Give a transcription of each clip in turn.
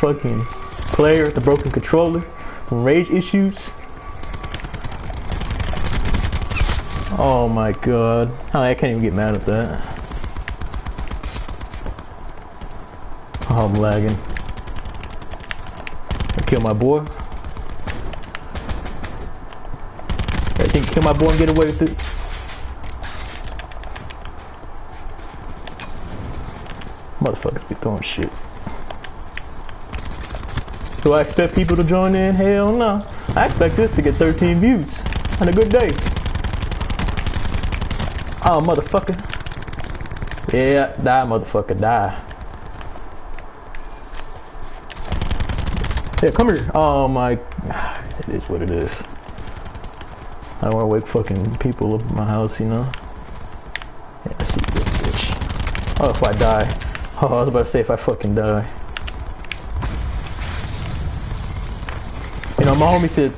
fucking player with the broken controller from rage issues. Oh my god. I can't even get mad at that. Oh, I'm lagging. I kill my boy. I think kill my boy and get away with it. Motherfuckers be throwing shit. Do I expect people to join in? Hell no. I expect this to get 13 views on a good day. Oh, motherfucker. Yeah, die, motherfucker, die. Yeah, come here. Oh my. It is what it is. I don't want to wake fucking people up in my house, you know? Yeah, I see this bitch. Oh, if I die. Oh, I was about to say if I fucking die. You know, my homie said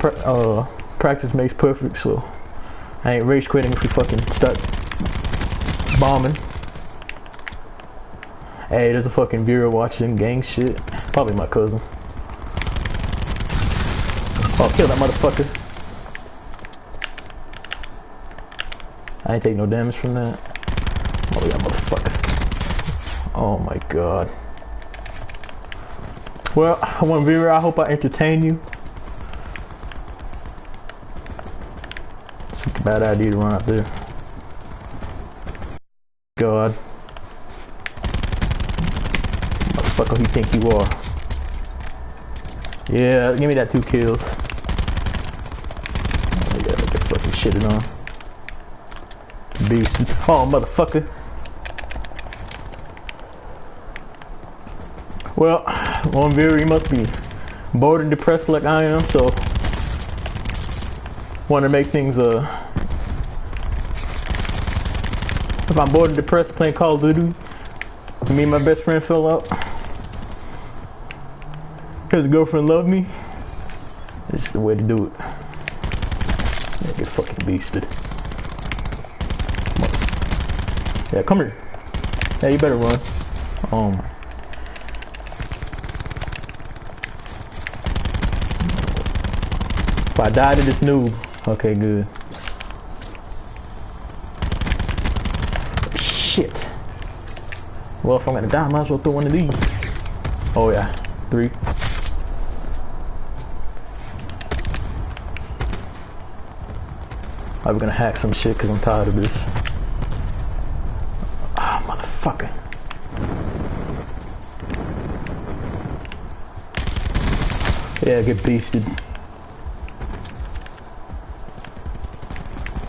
practice makes perfect, so I ain't rage quitting if we fucking start bombing. Hey, there's a fucking viewer watching gang shit. Probably my cousin. Oh, kill that motherfucker. I ain't take no damage from that. Oh, yeah, motherfucker. Oh my god. Well, one viewer, I hope I entertain you. It's a bad idea to run out there. God. Motherfucker, who you think you are? Yeah, give me that 2 kills. Oh yeah, look at fucking shitting on. Beast. Oh, motherfucker. Well, one viewer, you must be bored and depressed like I am, so want to make things if I'm bored and depressed playing Call of Duty, me and my best friend fell out because his girlfriend loved me. This is the way to do it. Yeah, get fucking beasted. Yeah, come here. Yeah, you better run. Oh my. If I die to this noob, okay, good. Shit. Well, if I'm gonna die, I might as well throw one of these. Oh yeah, 3. I'm gonna hack some shit because I'm tired of this. Ah, motherfucker. Yeah, get beasted.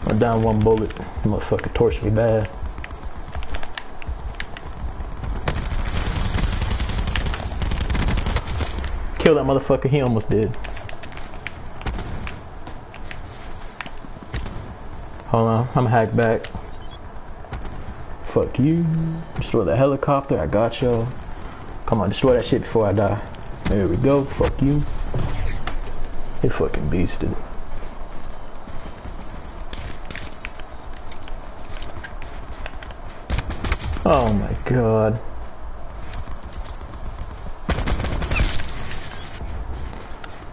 I'm down 1 bullet. Motherfucker torched me bad. Kill that motherfucker, he almost did. Hold on, I'm hacked back. Fuck you. Destroy the helicopter, I got y'all. Come on, destroy that shit before I die. There we go, fuck you. He fucking beasted. Oh my god.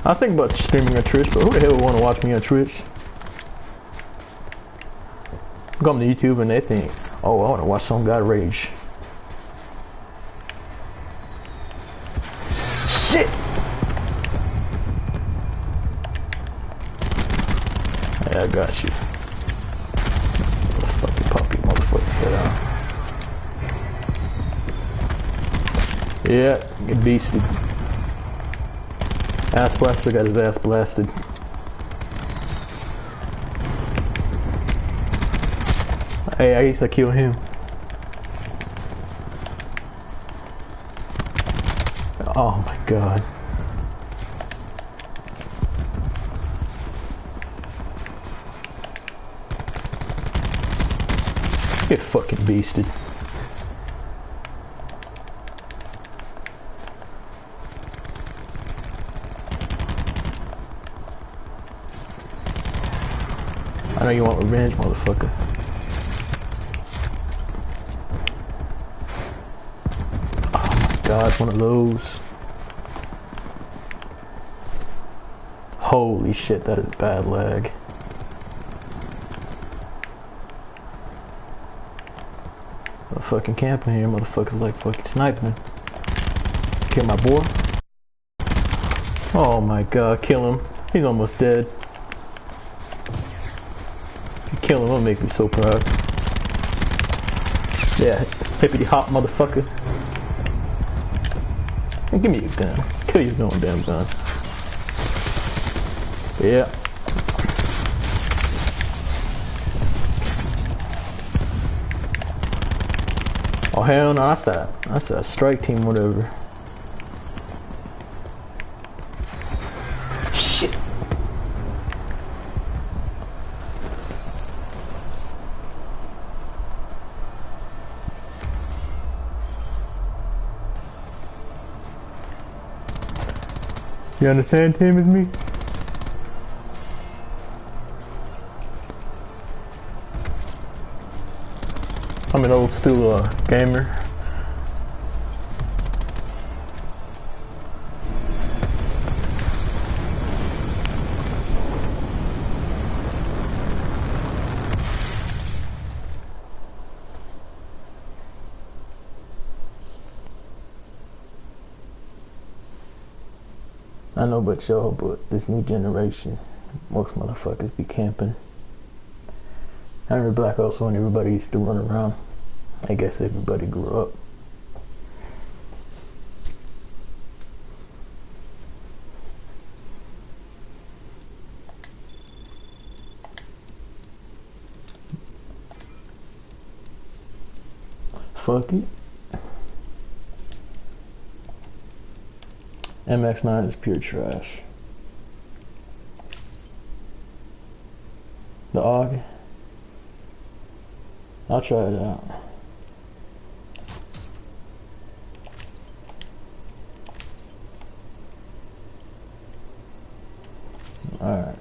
I was thinking about streaming on Twitch, but who the hell would want to watch me on Twitch? Come to YouTube and they think, oh, I want to watch some guy rage. Shit! Yeah, I got you. Fucking puppy motherfucker, head out. Yeah, get beasted. Ass blaster got his ass blasted. Hey, I used to kill him. Oh my god. Get fucking beasted. I know you want revenge, motherfucker. Oh my god, one of those. Holy shit, that is bad lag. I'm fucking camping here, motherfuckers like fucking sniping. Kill my boy. Oh my god, kill him. He's almost dead. If you kill him, it'll make me so proud. Yeah, hippity hop, motherfucker. Hey, give me your gun. Kill your own damn gun. Yeah. Oh hell no, that's that strike team, whatever. Shit. You understand, Tim, as me? I'm an old school gamer. I know about y'all, but this new generation, most motherfuckers be camping. I remember Black Ops when everybody used to run around. I guess everybody grew up. Fuck it. MX9 is pure trash. The AUG, I'll try it out. Alright.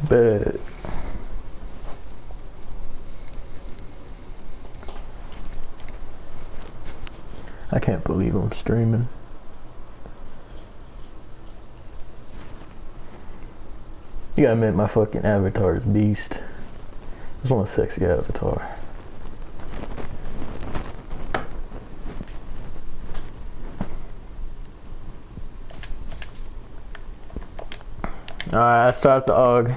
Bet. I can't believe I'm streaming. You gotta admit my fucking avatar is beast. It's one sexy avatar. Alright, I start the AUG.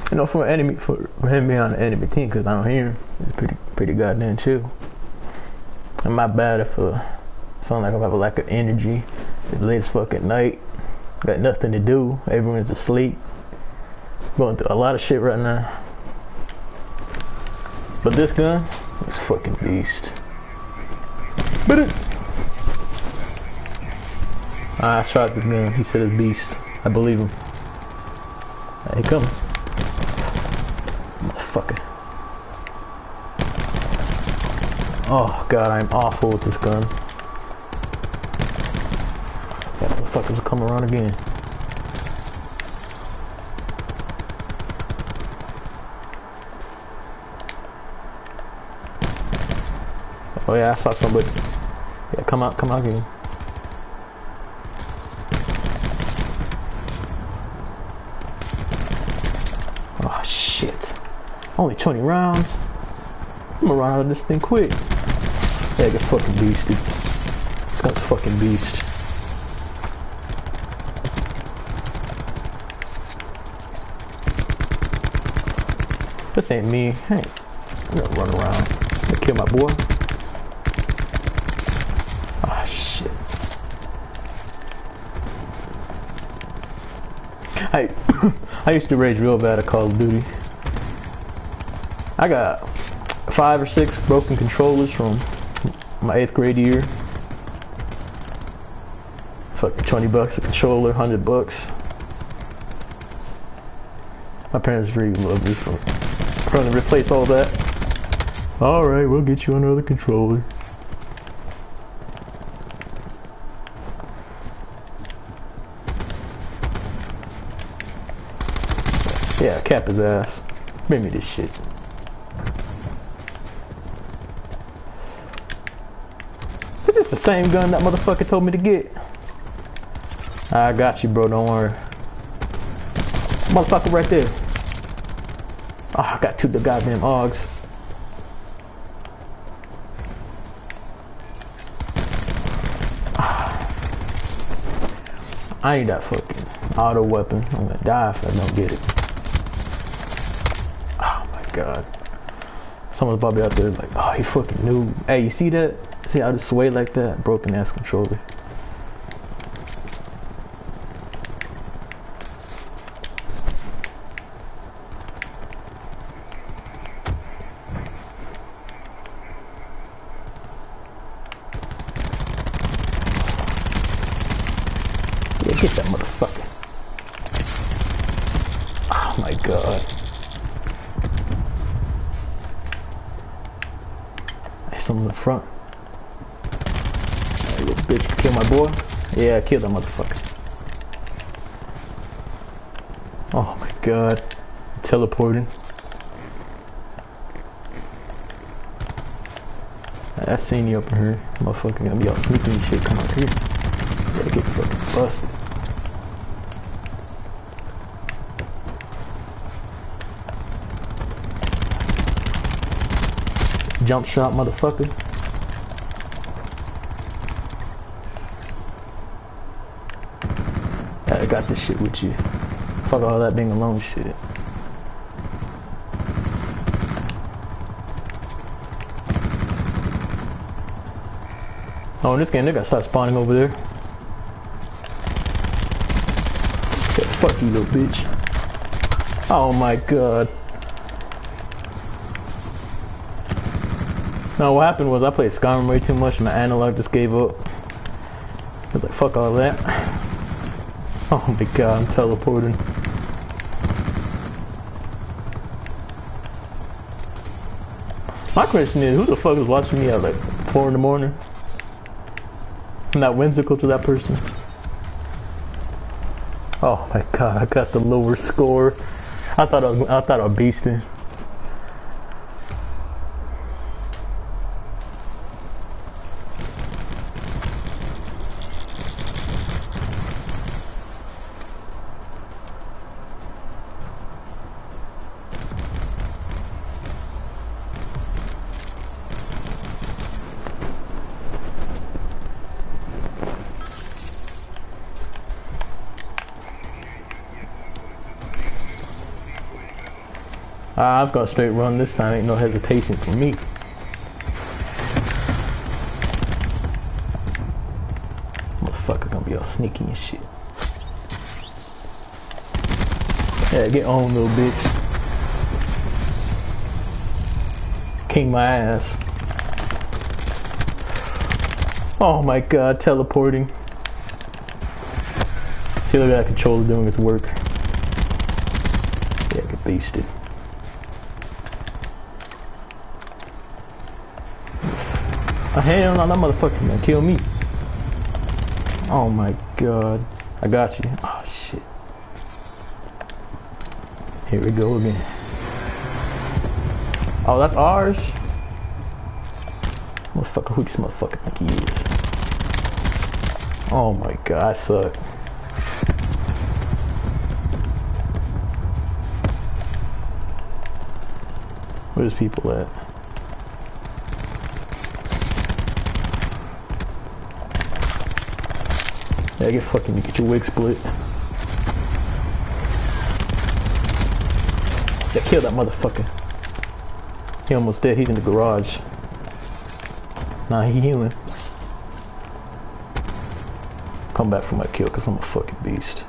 You know, for him being on the enemy team, because I don't hear him, it's pretty goddamn chill. And my bad if sound like I have a lack of energy. It's late as fuck at night. Got nothing to do. Everyone's asleep. Going through a lot of shit right now. But this gun is fucking beast. But it. I shot this gun. He said it's beast. I believe him. He coming. Motherfucker. Oh god, I'm awful with this gun. That motherfuckers will come around again. Oh yeah, I saw somebody. Yeah, come out again. Oh shit. Only 20 rounds. I'm gonna run out of this thing quick. Yeah, get fucking beasted. This gun's fucking beast. This ain't me. Hey, I'm gonna run around. I'm gonna kill my boy. Ah, shit. I used to rage real bad at Call of Duty. I got 5 or 6 broken controllers from my 8th grade year. Fucking 20 bucks a controller, 100 bucks. My parents really loved me for trying to replace all that. Alright, we'll get you another controller. Yeah, cap his ass. Bring me this shit. This is the same gun that motherfucker told me to get. I got you, bro. Don't worry. Motherfucker right there. Oh, I got 2 the goddamn Augs. I need that fucking auto weapon. I'm gonna die if I don't get it. Oh my god. Someone's probably out there like, oh, he fucking noob. Hey, you see that? See how I just sway like that? Broken ass controller. Yeah, get that motherfucker. Oh my god. There's someone in the front. Hey, little bitch, kill my boy. Yeah, kill that motherfucker. Oh my god. Teleporting. I seen you up in here. Motherfucker gonna be all sneaky and shit. Come out here. Gotta get fucking busted. Jump shot, motherfucker. Yeah, I got this shit with you. Fuck all that being alone shit. Oh, in this game, they gotta start spawning over there. Yeah, fuck you, little bitch. Oh my god. No, what happened was I played Skyrim way too much and my analog just gave up. I was like, fuck all that. Oh my god, I'm teleporting. My question is, who the fuck is watching me at like 4 in the morning? I'm not whimsical to that person. Oh my god, I got the lower score. I thought I was beasting. I've got a straight run this time, ain't no hesitation for me. Motherfucker gonna be all sneaky and shit. Yeah, get on, little bitch. King my ass. Oh my god, teleporting. See, look at that controller doing its work. Yeah, get beasted. Oh, hell no, that motherfucker gonna kill me. Oh my god. I got you. Oh shit. Here we go again. Oh, that's ours? Motherfucker, who this motherfucker think he is? Oh my god, I suck. Where's people at? Yeah, get your wig split. Yeah, kill that motherfucker. He almost dead, he's in the garage. Nah, he healing. Come back for my kill, cause I'm a fucking beast.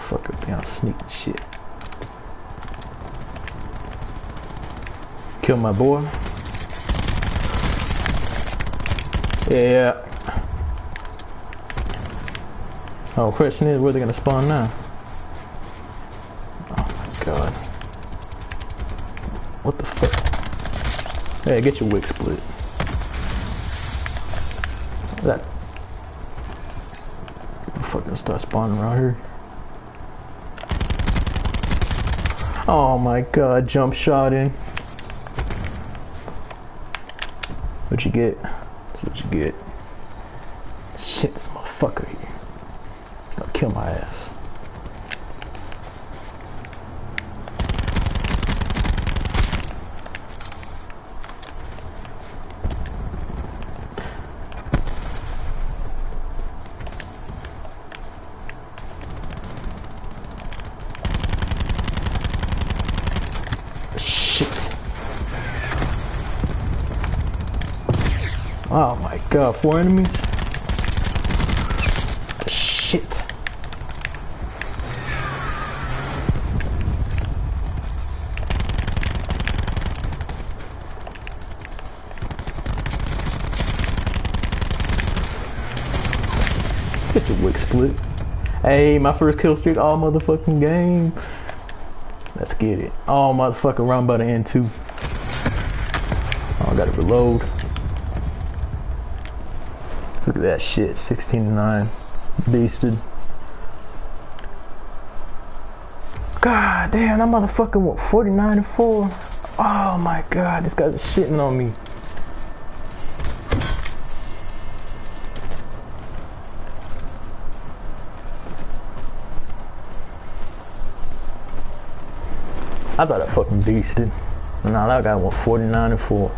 Fucker behind sneaking shit. Kill my boy. Yeah. Oh, question is, where they gonna spawn now? Oh my god. What the fuck? Hey, get your wig split. That fucking start spawning around here. Oh my god, jump shot in. What you get? That's what you get. Shit, this motherfucker here. He's gonna kill my ass. Oh my god, 4 enemies? Shit. Get your wick split. Hey, my first kill streak all motherfucking game. Let's get it. Oh motherfucker, run by the end too. Oh, I gotta reload. Look at that shit, 16-9, beasted. God damn, that motherfucker went 49-4. Oh my god, this guy's shitting on me. I thought I fucking beasted. Nah, that guy went 49-4.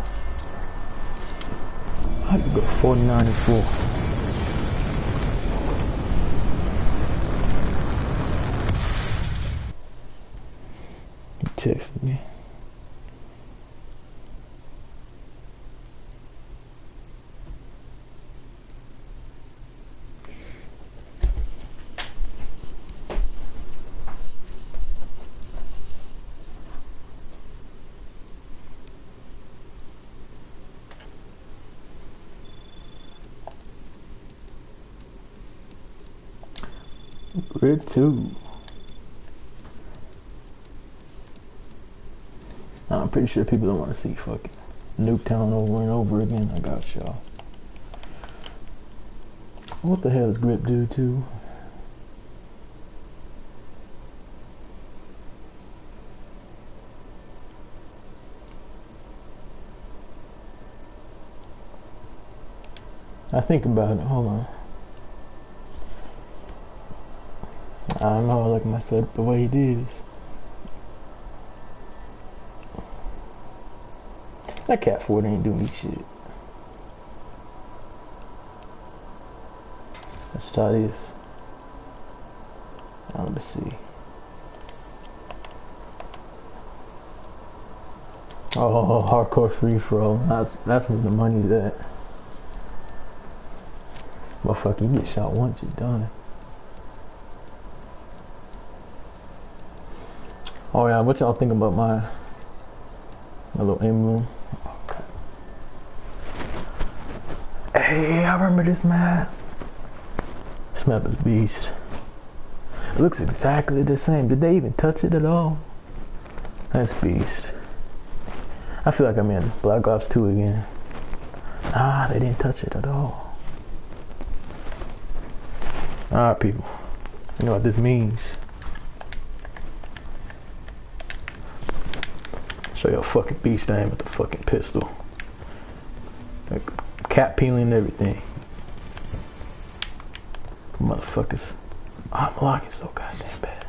How do you go 49-4? He texted me. Grid 2. I'm pretty sure people don't want to see fucking Nuketown over and over again. I got y'all. What the hell does grip do too? I think about it. Hold on. I don't know, I like my setup the way it is. That cat Ford ain't doing me shit. Let's try this. Let's see. Oh, hardcore free for all. That's where the money's at. Motherfucker, you get shot once, you're done. Oh yeah, what y'all think about my little emblem? Okay. Hey, I remember this map. This map is beast. It looks exactly the same. Did they even touch it at all? That's beast. I feel like I'm in Black Ops 2 again. Nah, they didn't touch it at all. Alright people, you know what this means. Show you a fucking beast I am with the fucking pistol. Like cap peeling and everything. Motherfuckers. I'm locking so goddamn bad.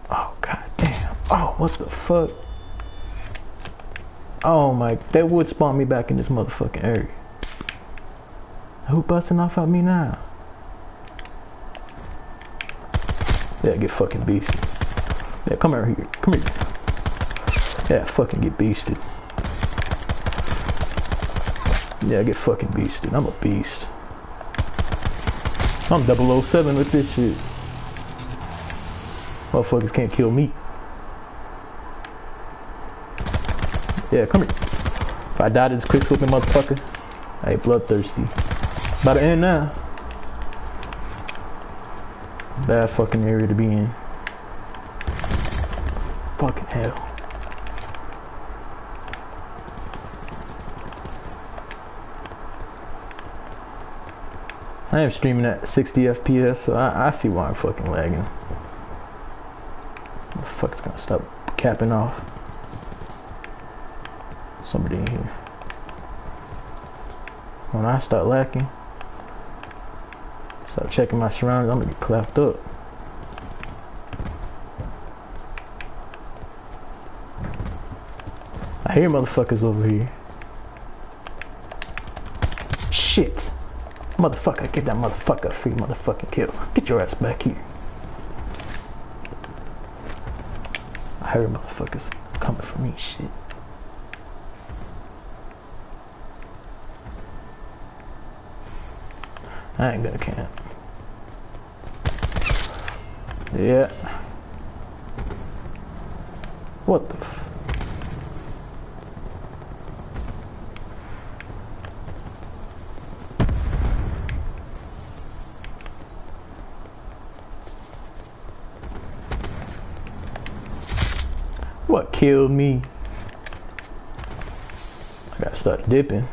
Oh goddamn. Oh, what the fuck? Oh my, that would spawn me back in this motherfucking area. Who busting off at me now? Yeah, get fucking beasted. Yeah, come over here. Come here. Yeah, fucking get beasted. Yeah, get fucking beasted. I'm a beast. I'm 007 with this shit. Motherfuckers can't kill me. Yeah, come here. If I die to this quick scoping motherfucker, I ain't bloodthirsty. About to end now. Bad fucking area to be in. Fucking hell. I am streaming at 60 FPS, so I see why I'm fucking lagging. Motherfucker's gonna stop capping off. Somebody in here. When I start lacking, start checking my surroundings, I'm gonna get clapped up. I hear motherfuckers over here. Shit. Motherfucker, get that motherfucker a free motherfucking kill. Get your ass back here. I heard motherfuckers coming for me, shit. I ain't gonna camp. Yeah. What the f... What killed me? I gotta start dipping.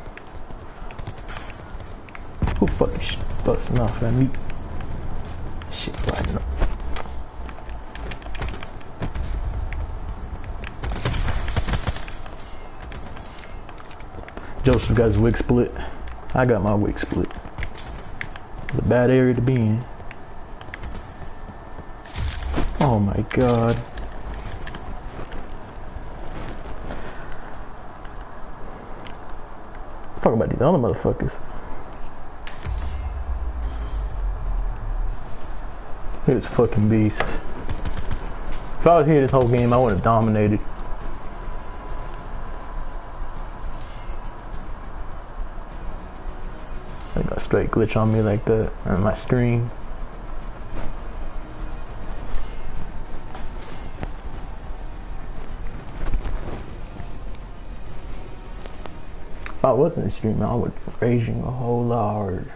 Who fucking busting off at me? Shit flying up. Joseph got his wig split. I got my wig split. It's a bad area to be in. Oh my god. Fuck about these other motherfuckers. This fucking beast. If I was here this whole game, I would have dominated. They got a straight glitch on me like that on my screen. If I wasn't streaming, I would be raging a whole lot harder.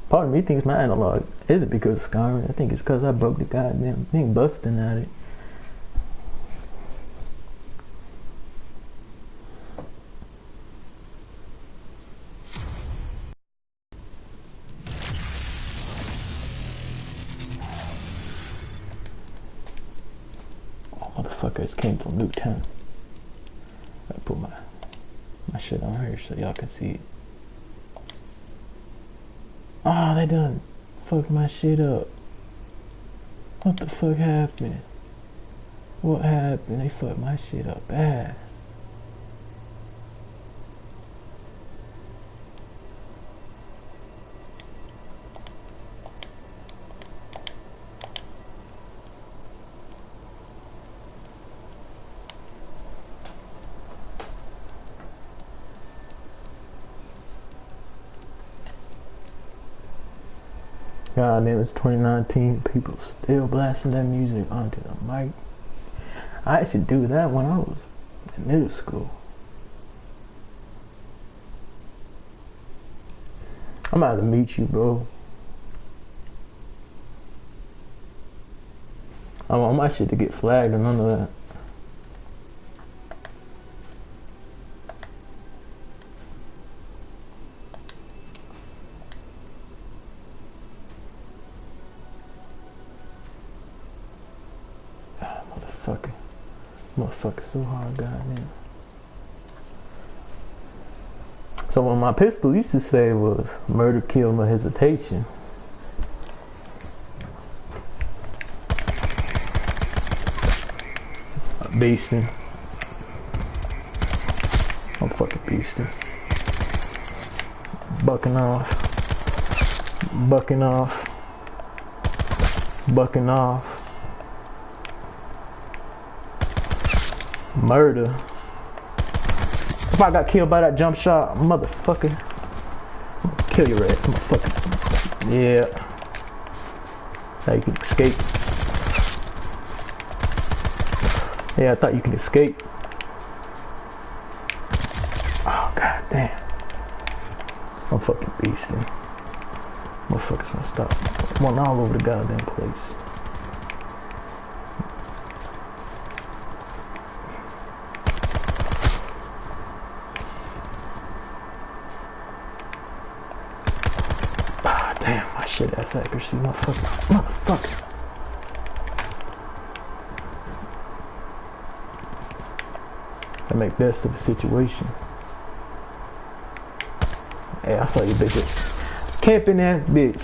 Part of me thinks my analog isn't because of Skyrim. I think it's because I broke the goddamn thing busting at it. Oh, motherfuckers came from Newtown. I put my shit on here so y'all can see it. Oh, they done fucked my shit up. What the fuck happened? What happened? They fucked my shit up bad. God damn, it's 2019. People still blasting that music onto the mic. I used to do that when I was in middle school. I'm about to meet you, bro. I want my shit to get flagged and none of that. Motherfucker so hard, goddamn. So what my pistol used to say was murder, kill, no hesitation. I'm beasting. I'm fucking beasting. Bucking off. Bucking off. Bucking off. Murder. If I got killed by that jump shot, motherfucker, kill your ass, motherfucker. Yeah. Now you can escape. Yeah, I thought you could escape. Oh, god damn. I'm fucking beasting. Motherfuckers gonna stop. I'm all over the goddamn place. Damn, my shit ass accuracy, motherfucker. Motherfucker. to make best of the situation. Hey, I saw you, bitch. Camping ass bitch.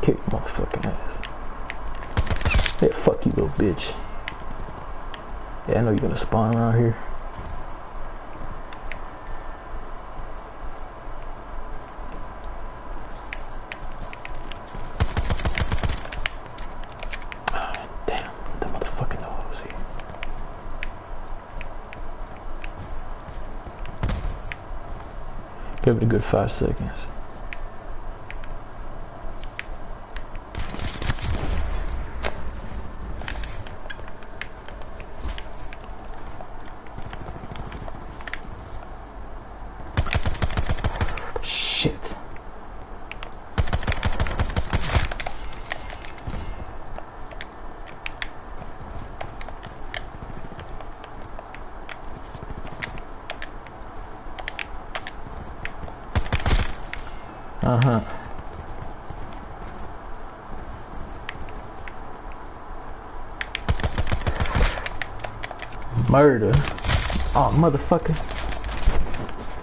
Kick motherfucking ass. Yeah, fuck you, little bitch. Yeah, I know you're gonna spawn around here. Damn, that motherfucking know I was here. Give it a good 5 seconds. Shit. Uh-huh. Murder. Oh, motherfucker.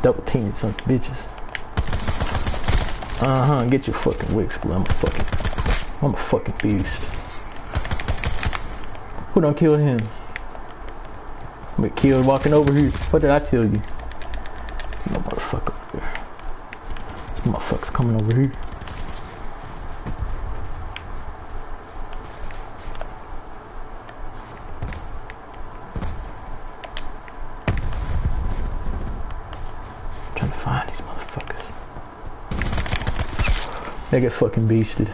Double teaming sons of bitches. Uh-huh, get your fucking wig split. I'm a fucking beast. Who done killed him? I'm gonna kill walking over here. What did I tell you? There's no motherfucker over here. This motherfucker's coming over here. I'm trying to find these motherfuckers. They get fucking beasted.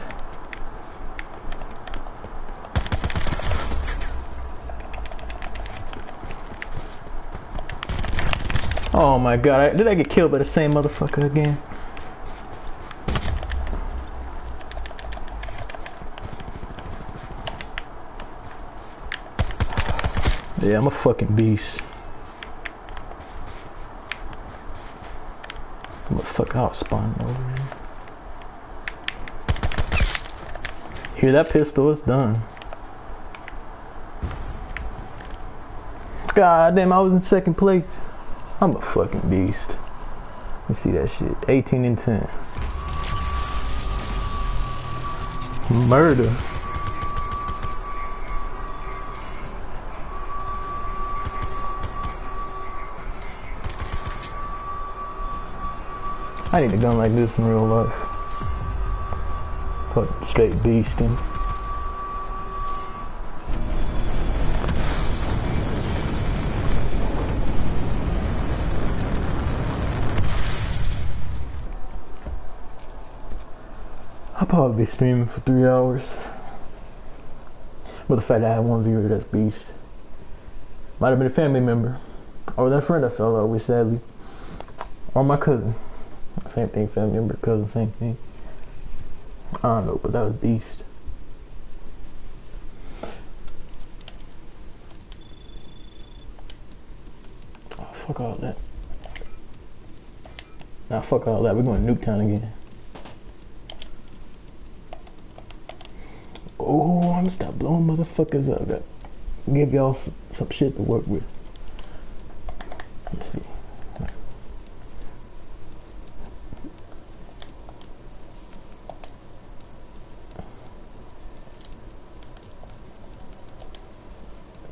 Oh my god, did I get killed by the same motherfucker again? Yeah, I'm a fucking beast. Motherfucker, I'll spawn over here. Hear that pistol? It's done. God damn, I was in second place. I'm a fucking beast. Let me see that shit. 18 and 10. Murder. I need a gun like this in real life. Put straight beasting. I'll probably be streaming for 3 hours. But the fact that I had one viewer that's beast. Might have been a family member. Or that friend I fell out with, sadly. Or my cousin. Same thing, family member, cousin, same thing. I don't know, but that was beast. Oh, fuck all that. Nah, fuck all that. We're going to Nuketown again. Oh, I'm gonna stop blowing motherfuckers up. That give y'all some shit to work with. Let's see.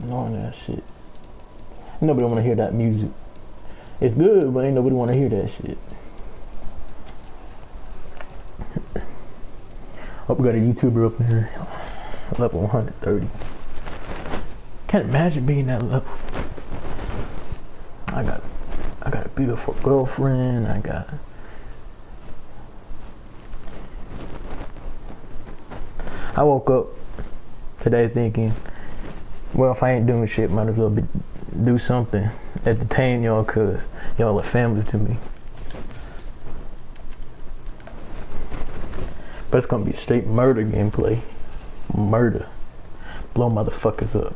Knowing that shit. Nobody wanna hear that music. It's good, but ain't nobody wanna hear that shit. Oh, we got a YouTuber up here. Level 130. Can't imagine being that level. I got a beautiful girlfriend. I woke up today thinking, well, if I ain't doing shit, might as well do something. Entertain y'all, cause y'all are family to me. But it's gonna be straight murder gameplay. Murder. Blow motherfuckers up.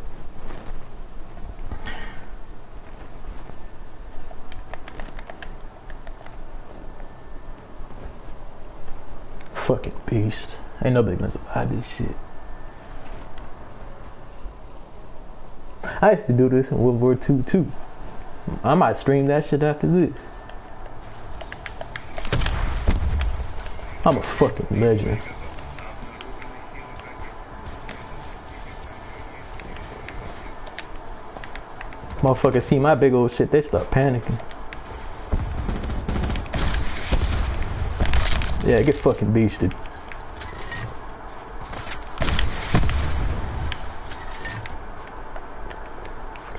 Fucking beast. Ain't nobody gonna survive this shit. I used to do this in World War II too. I might stream that shit after this. I'm a fucking legend. Motherfuckers see my big old shit, they start panicking. Yeah, get fucking beasted.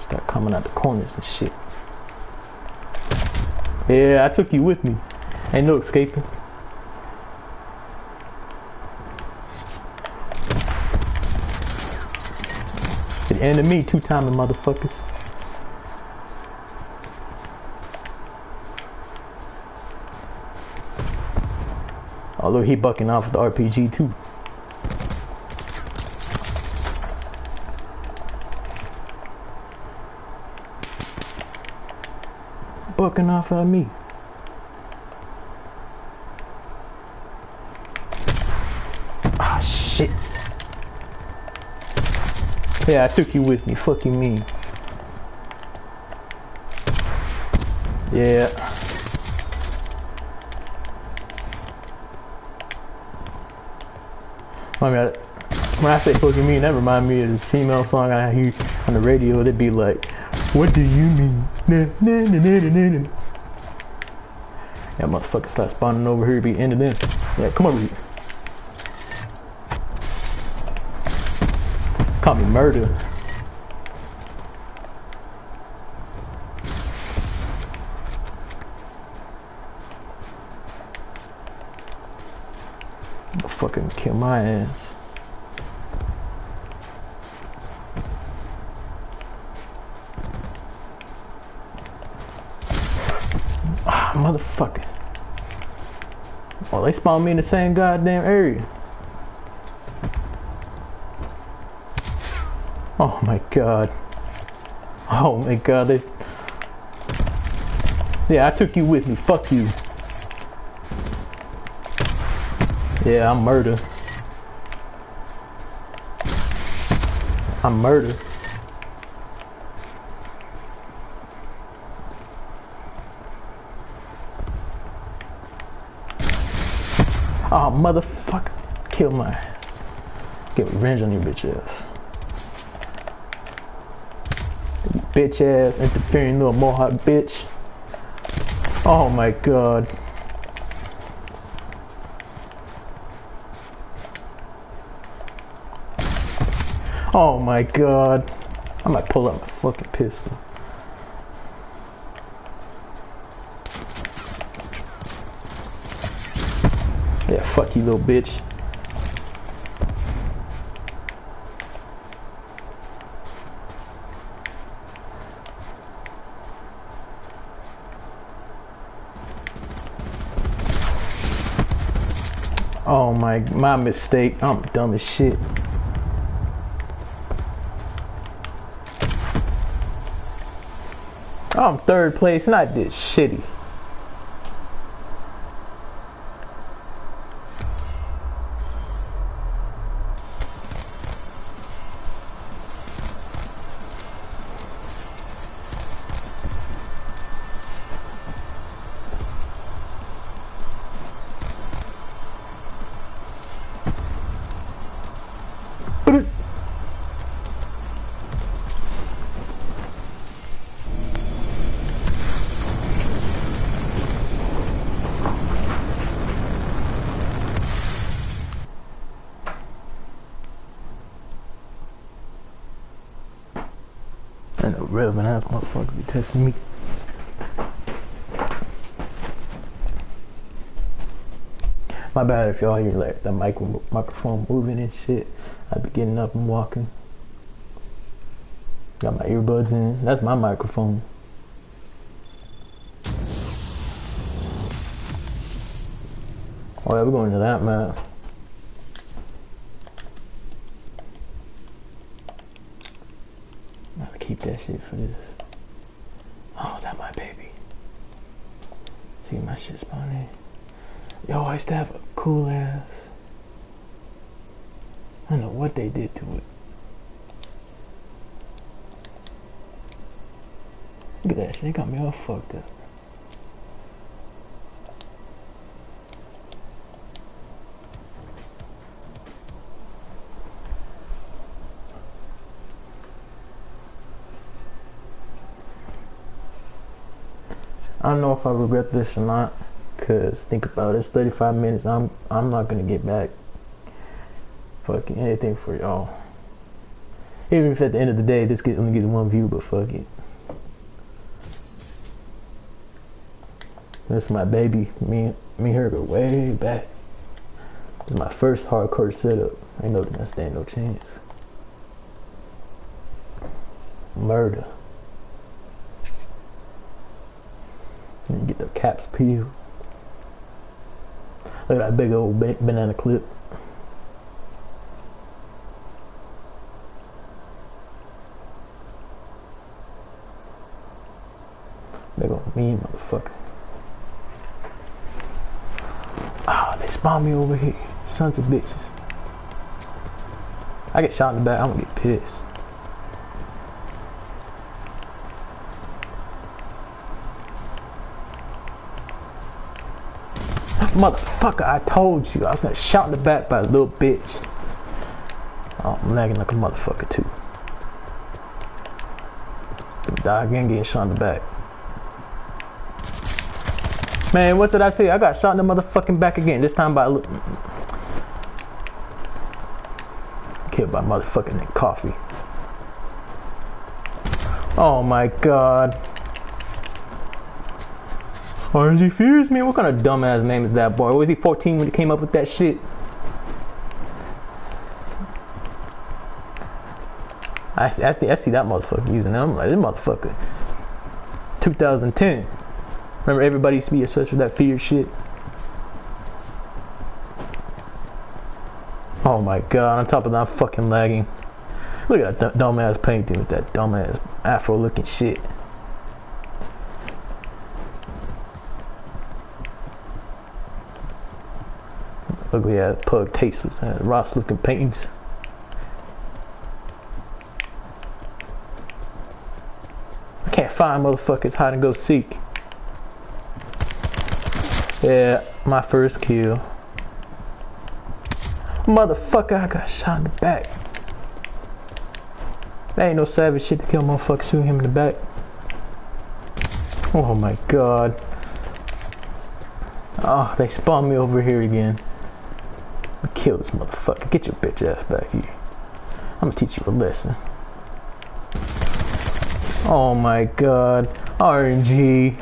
Start coming out the corners and shit. Yeah, I took you with me. Ain't no escaping. The enemy, two-timing motherfuckers. Although he bucking off with the RPG too. Bucking off at me. Ah, shit. Yeah, I took you with me. Fuck you mean. Yeah. I mean, when I say fucking mean, that remind me of this female song I hear on the radio. They'd be like, "What do you mean?" Nah, nah, nah, nah, nah, nah. That motherfucker start spawning over here, be ending in. Yeah, come over here. Call me murder. I'll fucking kill my ass. Ah, motherfucker. Oh, they spawned me in the same goddamn area. Oh my god. Oh my god. Yeah, I took you with me. Fuck you. Yeah, I'm murder. I'm murder. Oh, motherfucker. Kill my... Get revenge on you bitch ass. You bitch ass, interfering little mohawk bitch. Oh my god. Oh my god. I might pull out my fucking pistol. Yeah, fuck you little bitch. Oh my mistake. I'm dumb as shit. I'm third place and I did shitty. I know relevant ass motherfuckers be testing me. My bad if y'all hear like the microphone moving and shit. I be getting up and walking. Got my earbuds in. That's my microphone. Oh yeah, we're going to that map. I'm gonna keep that shit for this. Oh, is that my baby? See my shit spawning. Yo, I used to have a cool ass. I don't know what they did to it. Look at that shit, they got me all fucked up. I don't know if I regret this or not, cause think about it, it's 35 minutes. I'm not gonna get back fucking anything for y'all. Even if at the end of the day this only gets one view, but fuck it. This is my baby. Me and her go way back. This is my first hardcore setup. Ain't no gonna stand no chance. Murder. And you get the caps peeled. Look at that big old banana clip. Big old mean motherfucker. Ah, they spawn me over here. Sons of bitches. I get shot in the back, I'm gonna get pissed. Motherfucker, I told you I was gonna shot in the back by a little bitch. Oh, I'm lagging like a motherfucker too. Die again, getting shot in the back. Man, what did I tell you? I got shot in the motherfucking back again. This time by a little... Killed by motherfucking coffee. Oh my god. RNG Fears, man, what kind of dumbass name is that, boy? Was he 14 when he came up with that shit? I see that motherfucker using them. I'm like, this motherfucker. 2010. Remember everybody used to be obsessed with that fear shit? Oh my god, on top of that, I'm fucking lagging. Look at that dumbass painting with that dumbass afro looking shit. Ugly ass pug tasteless and Ross looking paintings. I can't find motherfuckers hide and go seek. Yeah, my first kill. Motherfucker, I got shot in the back. That ain't no savage shit to kill a motherfucker shooting him in the back. Oh my god. Oh, they spawned me over here again. Kill this motherfucker. Get your bitch ass back here. I'm gonna teach you a lesson. Oh my god. RNG.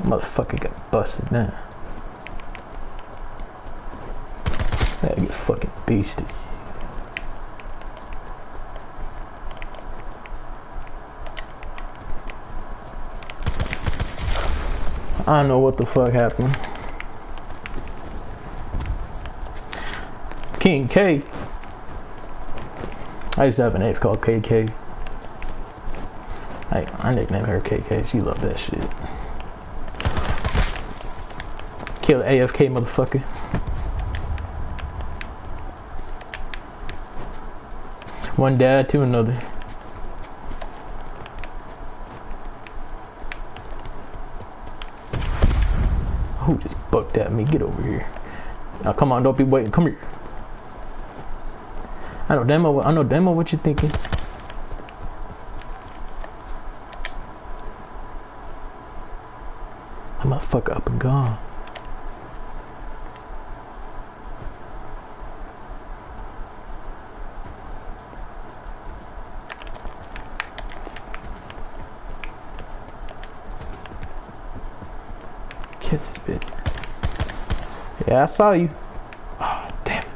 Motherfucker got busted now. I get fucking beasted. I don't know what the fuck happened. King K. I used to have an ex called KK. I nicknamed her KK. She loved that shit. Kill the AFK motherfucker. One dad to another. Who just bucked at me? Get over here. Now come on, don't be waiting. Come here. I know demo what you're thinking. That motherfucker up and gone. Kiss this bitch. Yeah, I saw you. Oh, damn it.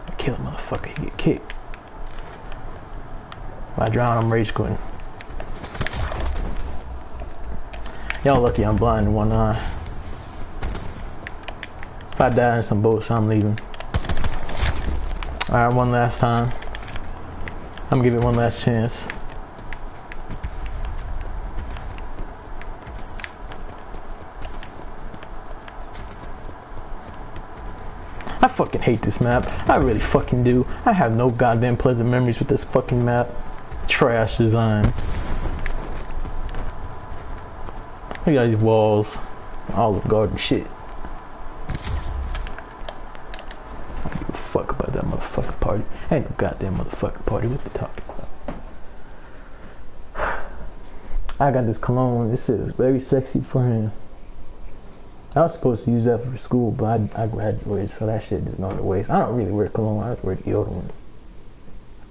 I killed a motherfucker. He get kicked. If I drown, I'm rage quitting. Y'all lucky I'm blind in one eye. If I die in some bullshit, I'm leaving. Alright, one last time. I'm gonna give it one last chance. I fucking hate this map. I really fucking do. I have no goddamn pleasant memories with this fucking map. Trash design. Look at these walls. Olive Garden shit. I don't give a fuck about that motherfucking party. Ain't no goddamn motherfucking party. What they talking about? I got this cologne. This is very sexy for him. I was supposed to use that for school, but I graduated, so that shit is going to waste. I don't really wear cologne. I just wear deodorant.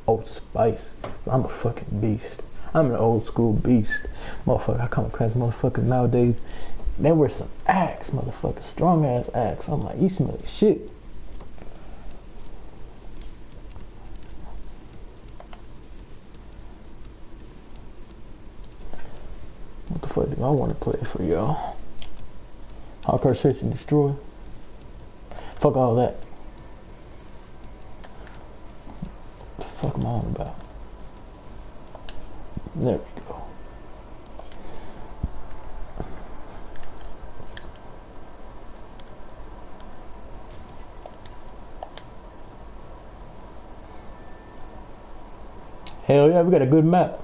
Old Spice. I'm a fucking beast. I'm an old school beast. Motherfucker, I come across motherfuckers nowadays. They wear some Axe, motherfucker. Strong ass Axe. I'm like, you smell like shit. What the fuck do I want to play for y'all? Hardcore Search and Destroy. Fuck all that. What the fuck am I on about? There we go. Hell yeah, we got a good map.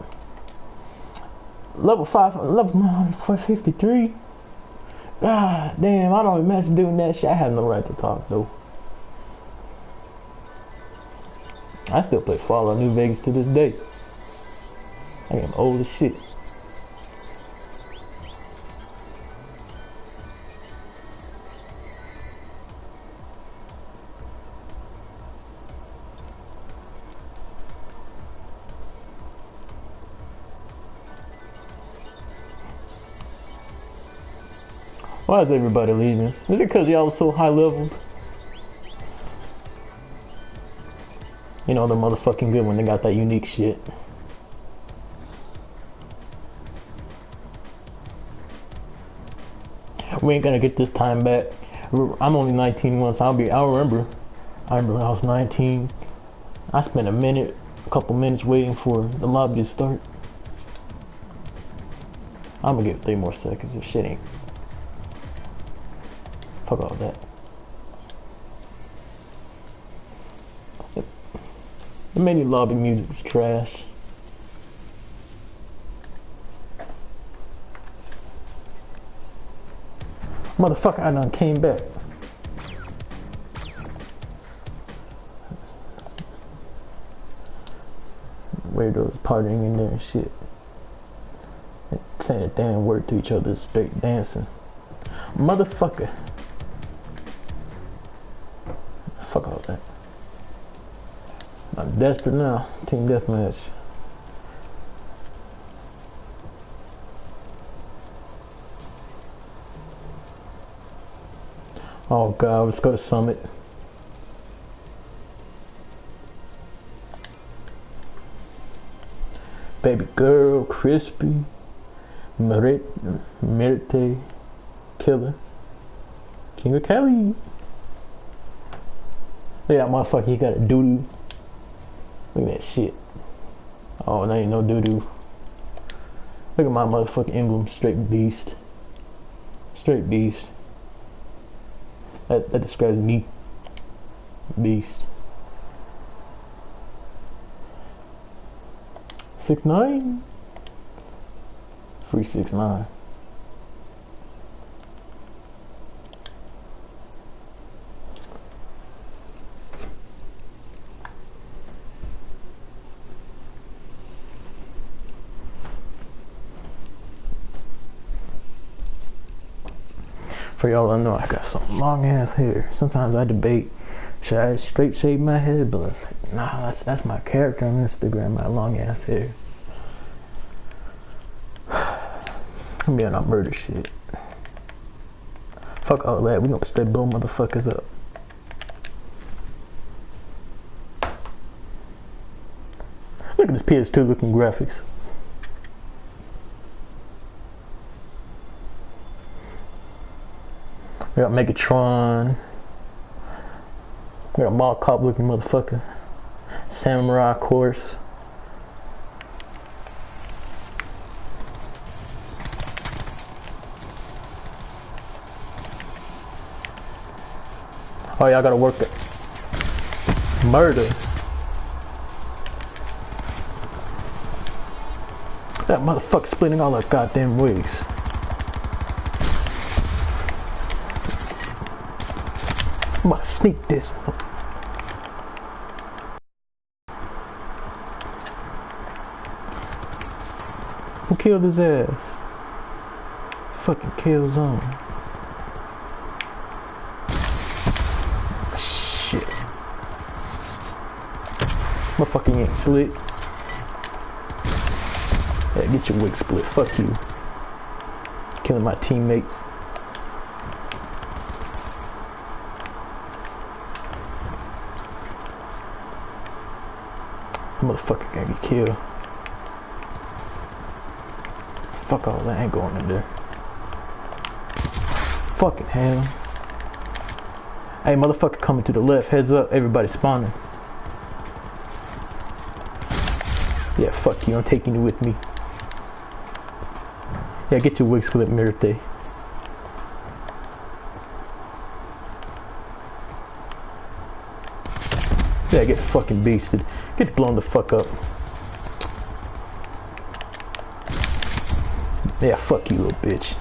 Level 453. God damn, I don't imagine doing that shit. I have no right to talk though. I still play Fallout New Vegas to this day. I am old as shit. Why is everybody leaving? Is it because y'all are so high levels? You know, they're motherfucking good when they got that unique shit. We ain't gonna get this time back. I'm only 19 once. I'll remember. I remember when I was 19. I spent a couple minutes waiting for the lobby to start. I'm gonna give it 3 more seconds if shit ain't. Fuck all that. The menu lobby music was trash. Motherfucker, I done came back. Weirdos partying in there and shit. Saying a damn word to each other, straight dancing. Motherfucker. Fuck all that. I'm desperate now. Team deathmatch. Oh god, let's go to Summit. Baby girl, crispy, Merite, killer, King of Cali. Look at that motherfucker, he got a doo-doo. Look at that shit. Oh, that ain't no doo-doo. Look at my motherfucking emblem, straight beast. Straight beast. That describes me. Beast. 6'9"? Free 6'9". For y'all I know I got some long ass hair. Sometimes I debate, should I straight shave my head? But it's like, nah, that's my character on Instagram, my long ass hair. I'm being on murder shit. Fuck all that, we gonna straight blow motherfuckers up. Look at this PS2 looking graphics. We got Megatron. We got Mall Cop looking motherfucker. Samurai course. Oh, y'all gotta work it. Murder. That motherfucker splitting all our goddamn wigs. I'm about to sneak this. Who killed his ass? Fucking kill zone. Shit. Motherfucker, you ain't slick. Yeah, get your wig split. Fuck you. Killing my teammates. Motherfucker gonna get killed. Fuck all that, I ain't going in there. Fucking hell. Hey, motherfucker coming to the left. Heads up, everybody spawning. Yeah, fuck you, I'm taking you with me. Yeah, get your wig split, Mirte. Yeah, get fucking beasted. Get blown the fuck up. Yeah, fuck you, little bitch.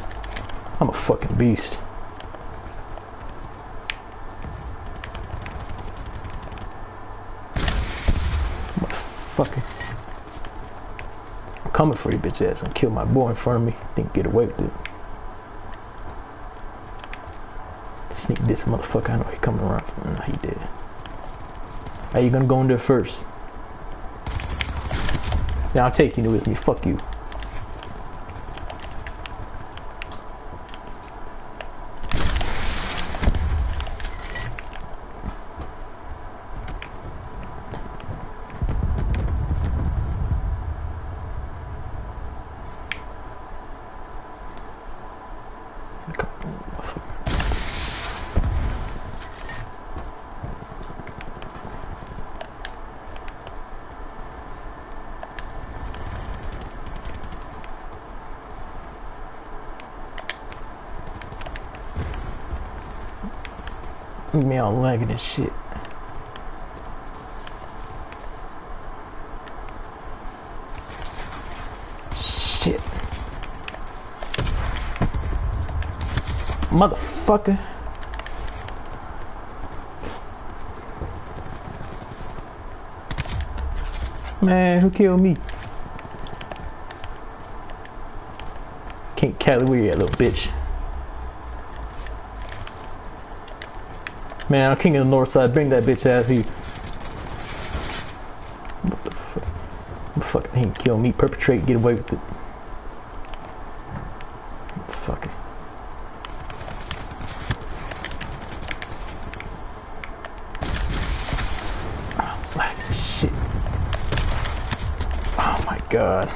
I'm a fucking beast. Motherfucker. I'm coming for you, bitch ass. I'm kill my boy in front of me. Think get away with it. Sneak this motherfucker. I know he coming around. Nah, he did. Hey, you gonna go in there first? Yeah, I'm taking you with me. Fuck you. Me all lagging and shit. Shit. Motherfucker. Man, who killed me? Can't Cali, where you at, little bitch? Man, I'm king of the north side. Bring that bitch ass here. What the fuck? Fucking he can kill me. Perpetrate. Get away with it. Fuck it. Oh, black shit. Oh my god.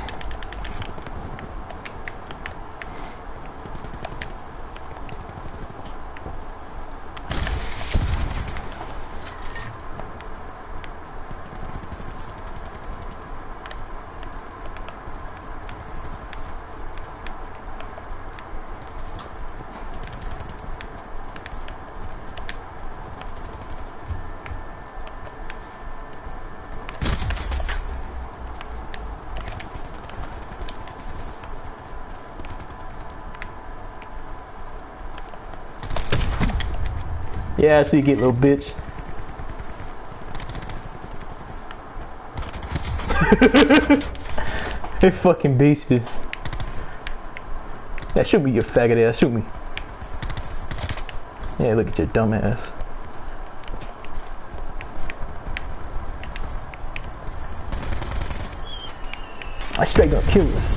Yeah, so you get, little bitch. They fucking beasted. Yeah, shoot me, you faggot ass. Shoot me. Yeah, look at your dumb ass. I straight gonna kill this.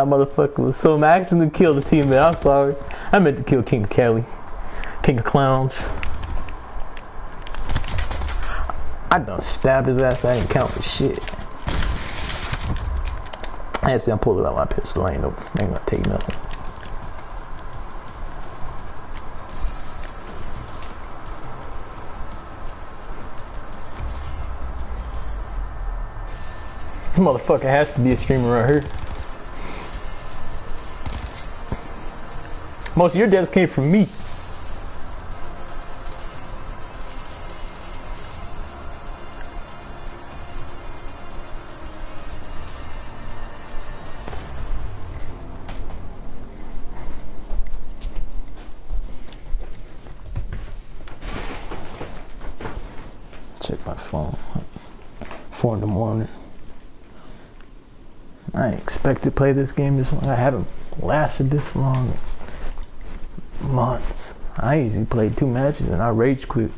That motherfucker was so I'm accidentally killed the teammate. I'm sorry. I meant to kill King of Cali. King of Clowns. I done stabbed his ass. I didn't count for shit. I had to say I'm pulling out my pistol. I ain't gonna take nothing. This motherfucker has to be a streamer right here. Most of your deaths came from me. Check my phone. 4 in the morning. I didn't expect to play this game this long. I haven't lasted this long in months. I usually play 2 matches and I rage quit.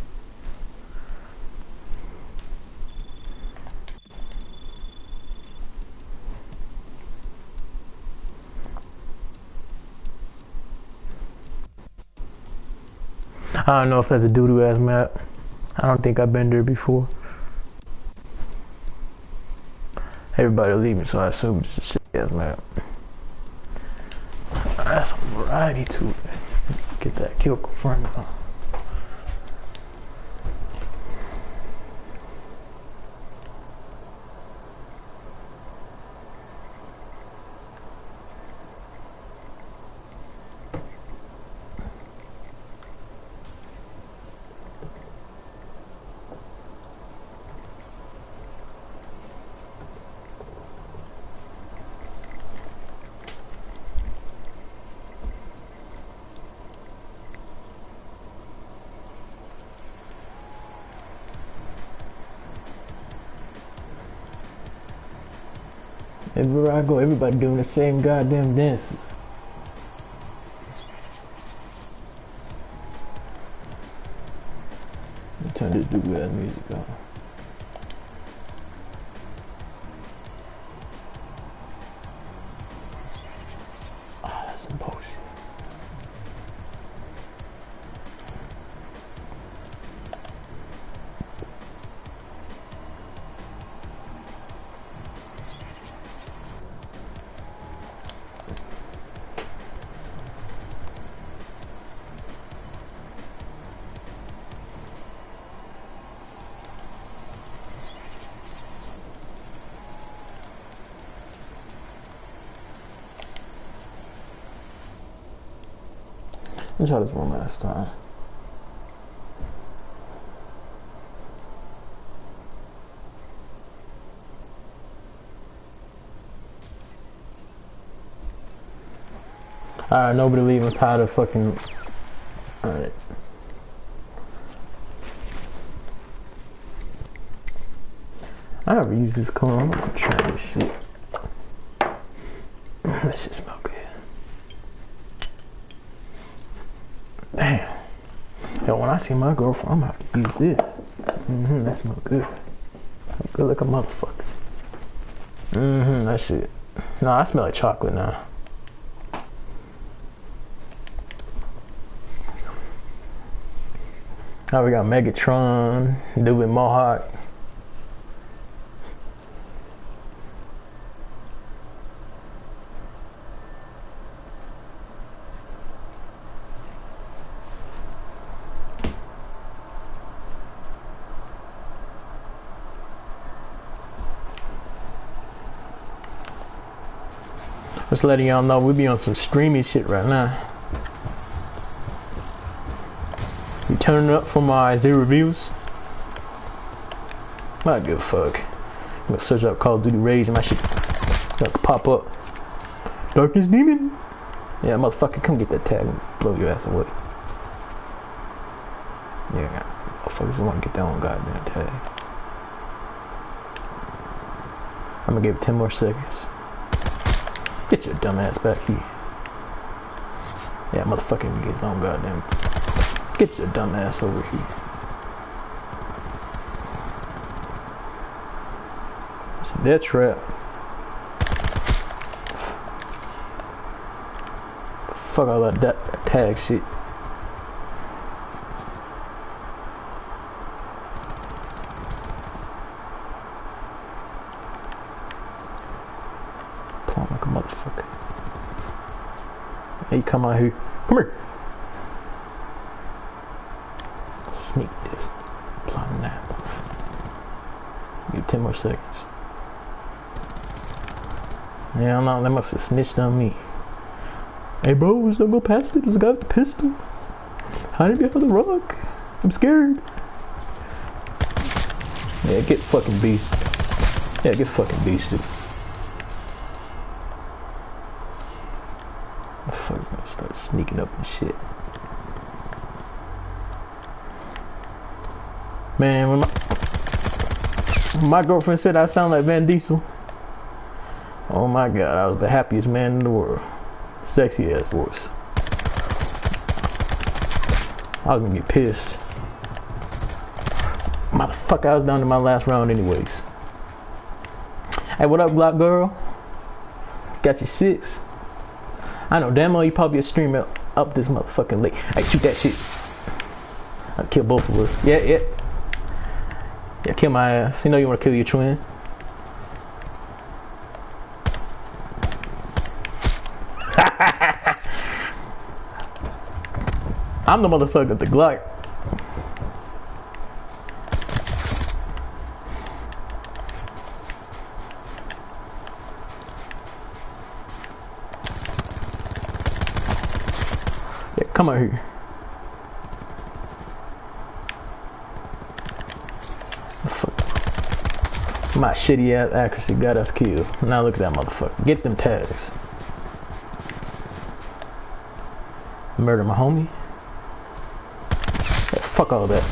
I don't know if that's a doo-doo ass map. I don't think I've been there before. Everybody leaving, so I assume it's a shit ass map. That's some variety to it. Get that kill confirmed. Everywhere I go, everybody doing the same goddamn dances. Let me turn this doo-doo ass music on. Ah, that's some bullshit. Let's try this one last time. Alright, nobody leave. I'm tired of fucking... Alright. I never use this cologne. I'm gonna try this shit. That shit smell good. Damn. Yo, when I see my girlfriend, I'm gonna have to use this. That smells good. Good like a motherfucker. That shit. Nah, I smell like chocolate now. Now we got Megatron, dude with Mohawk. Just letting y'all know we be on some streamy shit right now. We turning up for my 0 reviews. Not give a fuck. I'm gonna search up Call of Duty Rage and my shit gonna pop up. Darkness Demon? Yeah, motherfucker, come get that tag and blow your ass away. Yeah, motherfuckers wanna get that one goddamn tag. I'm gonna give it 10 more seconds. Get your dumb ass back here. Yeah, motherfucking get his own goddamn. Get your dumb ass over here. It's a death trap. Fuck all that tag shit. Plumb like a motherfucker. Hey, come out here. Come here. Sneak this. Plumb that. Give you 10 more seconds. Yeah, I don't know. They must have snitched on me. Hey bro, let's not go past it. There's a guy with the pistol. Hide behind the rock. I'm scared. Yeah, get fucking beasted. Yeah, get fucking beasted. The fuck's gonna start sneaking up and shit. Man, when my girlfriend said I sound like Van Diesel, oh my god, I was the happiest man in the world. Sexy ass voice. I was gonna get pissed. Motherfucker, I was down to my last round anyways. Hey, what up, Glock girl? Got your 6. I know damn well you probably a streamer up this motherfucking late. Hey, shoot that shit. I'll kill both of us. Yeah, yeah. Yeah, kill my ass. You know you wanna kill your twin. I'm the motherfucker with the Glock. Yeah, come out here. My shitty ass accuracy got us killed. Now look at that motherfucker. Get them tags. Murder my homie. Yeah, fuck all that.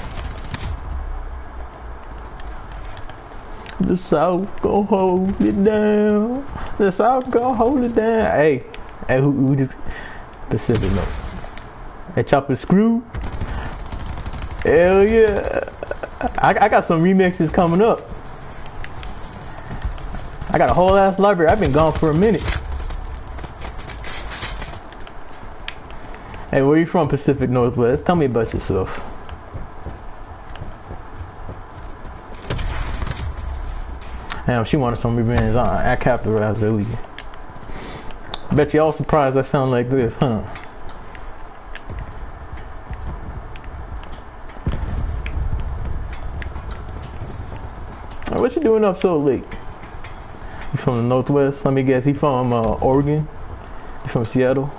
The South gon' hold it down. The South gon' hold it down. Hey, who just Pacific note? Hey, chopper screw. Hell yeah. I got some remixes coming up. I got a whole ass library. I've been gone for a minute. Hey, where you from, Pacific Northwest? Tell me about yourself. Damn, she wanted some revenge. I capitalized her. I bet you all surprised I sound like this, huh? What you doing up so late? You from the Northwest? Let me guess, he from Oregon? You from Seattle?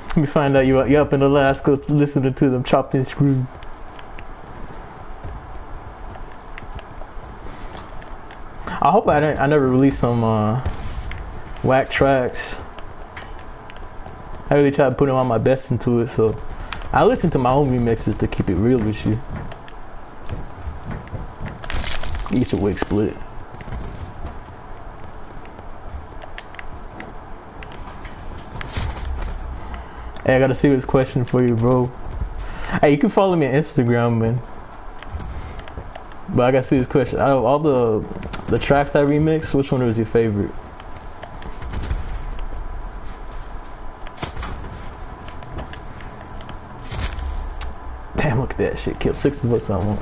Let me find out you're up in Alaska listening to them chopped and screwed. I hope I never released some whack tracks. I really tried putting all my best into it, so I listen to my own remixes to keep it real with you. Get your wig split. Hey, I got a serious question for you, bro. Hey, you can follow me on Instagram, man. But I got a serious question. Out of all the tracks I remixed, which one was your favorite? Damn, look at that shit. Killed 6 of us at once.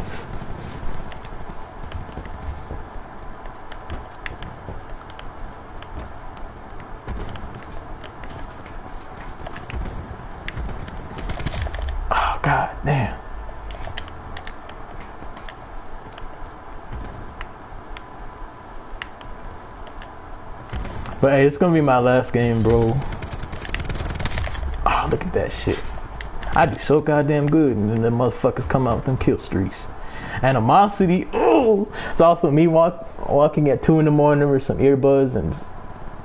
God damn. But hey, it's gonna be my last game, bro. Oh, look at that shit. I do so goddamn good, and then the motherfuckers come out with them kill streaks. Animosity, oh! It's also me walking at 2 in the morning with some earbuds, and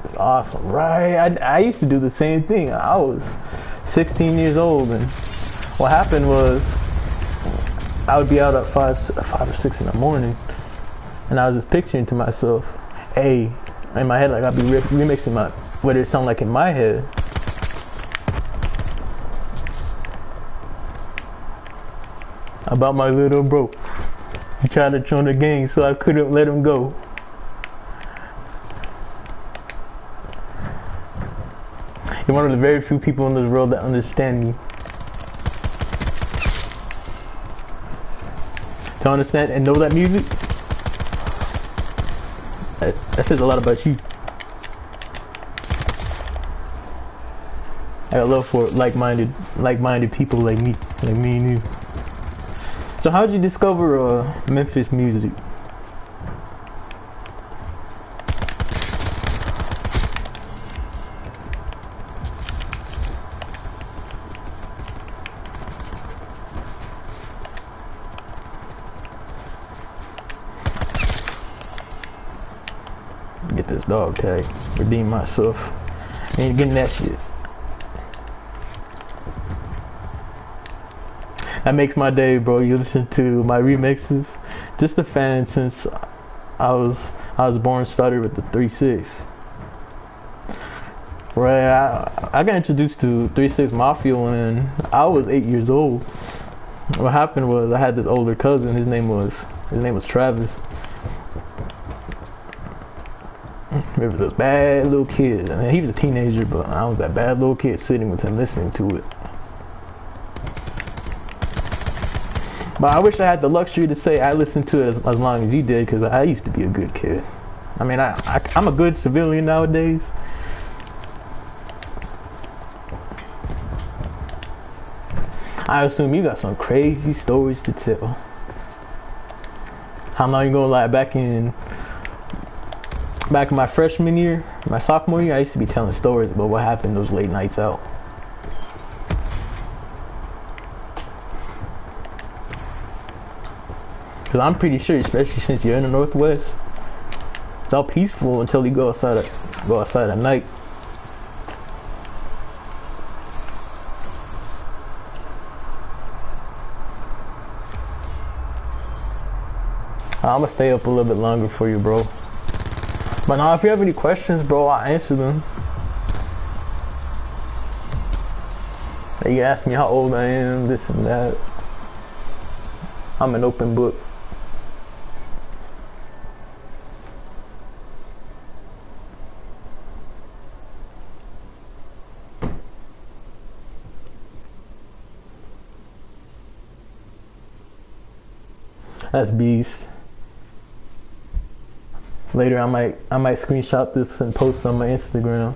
it's awesome, right? I used to do the same thing. I was 16 years old, and what happened was I would be out at 5 or 6 in the morning, and I was just picturing to myself, hey, in my head, like I'd be remixing what it sound like in my head. About my little bro. He tried to join the gang, so I couldn't let him go. You're one of the very few people in this world that understand me. To understand and know that music, that says a lot about you. I got love for like-minded people like me and you. So how'd you discover Memphis music? get this dog tag. Redeem myself. Ain't getting that shit. That makes my day, bro. You listen to my remixes. Just a fan since I was born, started with the 3-6. Right, I got introduced to 3-6 Mafia when I was 8 years old. What happened was I had this older cousin. His name was Travis. He was a bad little kid. I mean, he was a teenager, but I was that bad little kid sitting with him listening to it. But I wish I had the luxury to say I listened to it as long as he did, because I used to be a good kid. I mean, I'm a good civilian nowadays. I assume you got some crazy stories to tell. How long you gonna lie? Back in my freshman year, my sophomore year, I used to be telling stories about what happened those late nights out. Cause I'm pretty sure, especially since you're in the Northwest, it's all peaceful until you go outside at night. I'm gonna stay up a little bit longer for you, bro. But now, if you have any questions, bro, I'll answer them. You ask me how old I am, this and that. I'm an open book. That's beast. Later, I might screenshot this and post on my Instagram.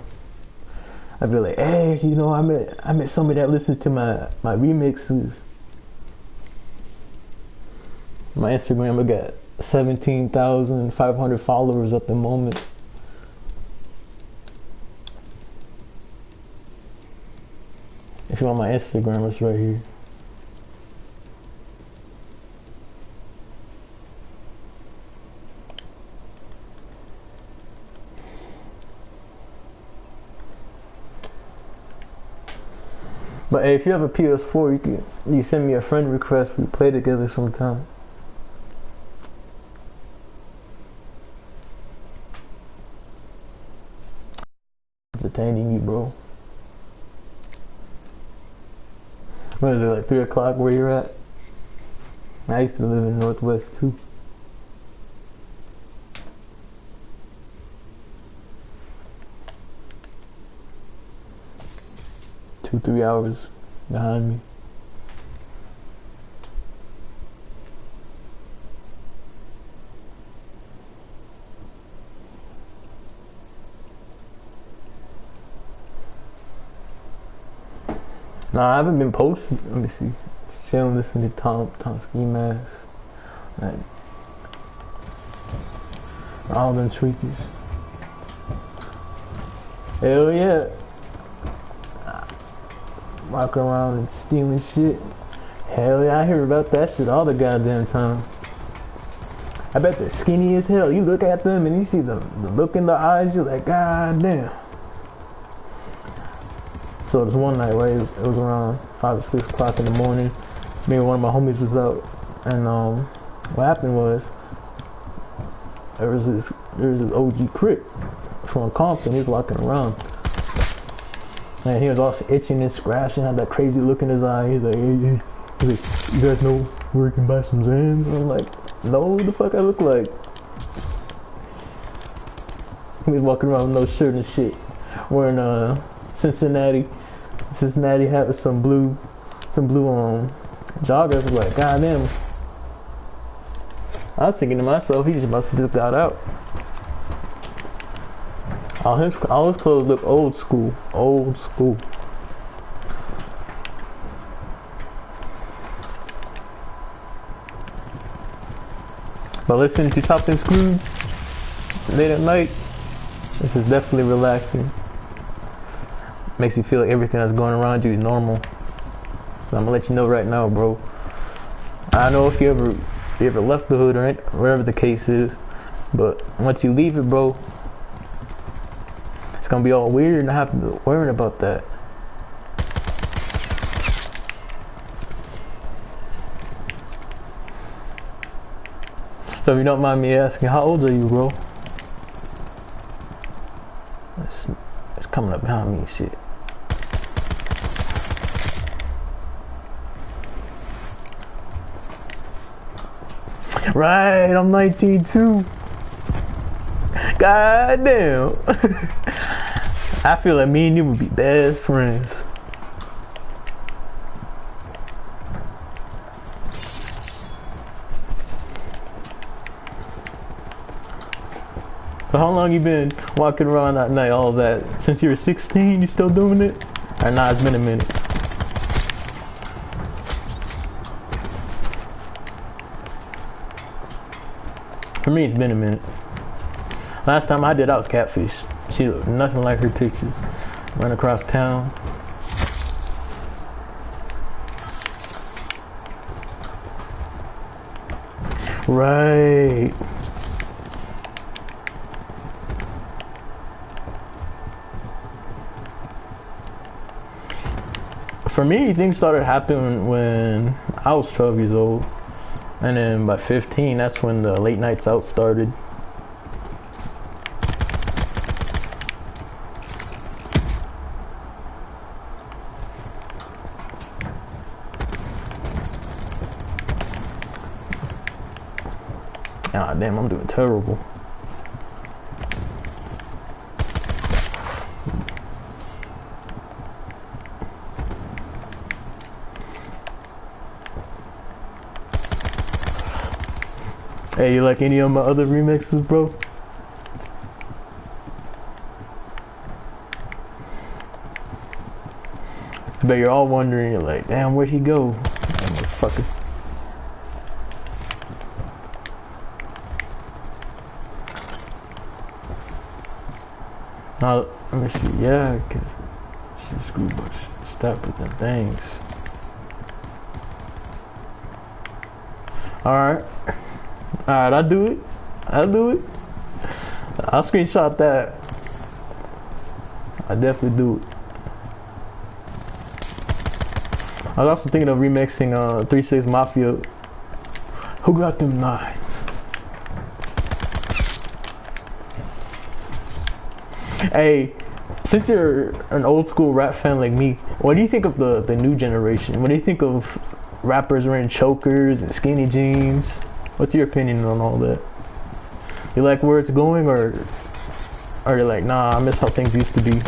I'd be like, hey, you know, I met somebody that listens to my remixes. My Instagram, I got 17,500 followers at the moment. If you want my Instagram, it's right here. But hey, if you have a PS4, you send me a friend request. We play together sometime. Entertaining you, bro. What is it, like 3 o'clock where you're at? I used to live in Northwest too. 2-3 hours behind me. Nah, I haven't been posting. Let me see. Just chilling, listening to Tom Ski Mask. And all them tweakers. Hell yeah. Walking around and stealing shit. Hell yeah, I hear about that shit all the goddamn time. I bet they're skinny as hell. You look at them and you see the look in their eyes, you're like, god damn. So this one night, right, it was around 5 or 6 o'clock in the morning. Me and one of my homies was out, and what happened was there was this OG Crip from Compton. He was walking around, and he was also itching and scratching, had that crazy look in his eye. He's like, hey, you guys know where you can buy some Zans? I'm like, no, what the fuck I look like? He was walking around with no shirt and shit, wearing Cincinnati hat with some blue joggers. Like, goddamn. I was thinking to myself, he just must have just got out. All his clothes look old school. But listening to Chopped and Screwed late at night, this is definitely relaxing. Makes you feel like everything that's going around you is normal. So I'm gonna let you know right now, bro. I don't know if you ever left the hood or whatever the case is, but once you leave it, bro, gonna be all weird and I have to worry about that. So if you don't mind me asking, how old are you, bro? It's coming up behind me, shit. Right, I'm 19 too. God damn. I feel like me and you would be best friends. So how long you been walking around at night, all that? Since you were 16, you still doing it? Or nah, it's been a minute. For me, it's been a minute. Last time I did, I was catfish. She looked nothing like her pictures. Run across town. Right. For me, things started happening when I was 12 years old. And then by 15, that's when the late nights out started. Ah, damn, I'm doing terrible. Hey, you like any of my other remixes, bro? But you're all wondering, you're like, damn, where'd he go? Motherfucker. Now, let me see, yeah, because she screwed up, stop with them things. Alright. Alright, I'll do it. I'll do it. I'll screenshot that. I definitely do it. I was also thinking of remixing 3-6 Mafia. Who got them nines? Hey, since you're an old school rap fan like me, what do you think of the new generation? What do you think of rappers wearing chokers and skinny jeans? What's your opinion on all that? You like where it's going, or are you like, nah, I miss how things used to be?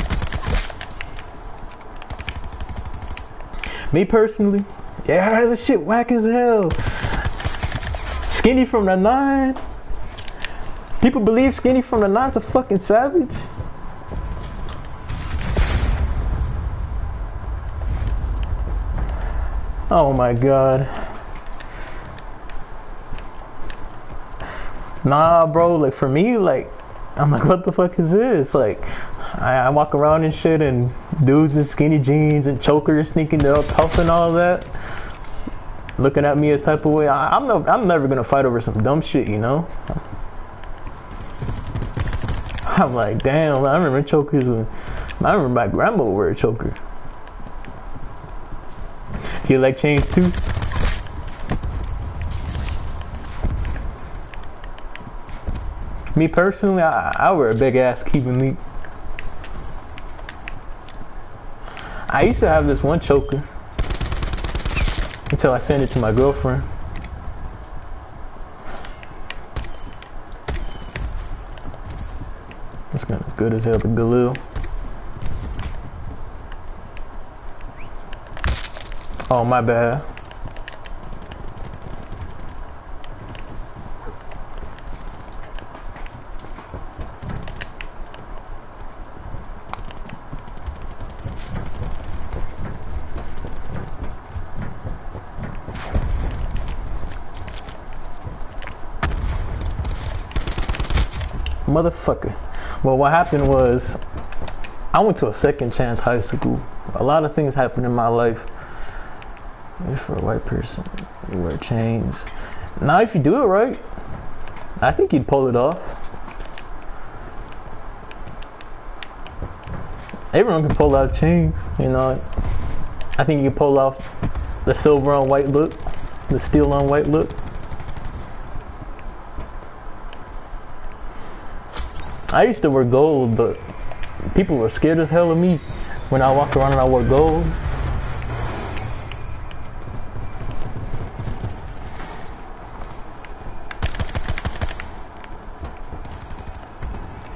Me personally, yeah, this shit whack as hell. Skinny from the 9. People believe Skinny from the 9's a fucking savage. Oh my god. Nah, bro, like for me, like, I'm like, what the fuck is this? Like, I walk around and shit, and dudes in skinny jeans and chokers sneaking up, puffing all that, looking at me a type of way. I'm never gonna fight over some dumb shit, you know? I'm like, damn, I remember chokers I remember my grandma would wear a choker. You like chains too? Me personally, I wear a big ass Cuban link. I used to have this one choker until I sent it to my girlfriend. It's kind of good as hell, the Galil. Oh, my bad. Motherfucker. Well, what happened was I went to a second chance high school. A lot of things happened in my life. For a white person, you wear chains. Now, if you do it right, I think you'd pull it off. Everyone can pull out chains, you know. I think you can pull off the silver on white look, the steel on white look. I used to wear gold, but people were scared as hell of me when I walked around and I wore gold.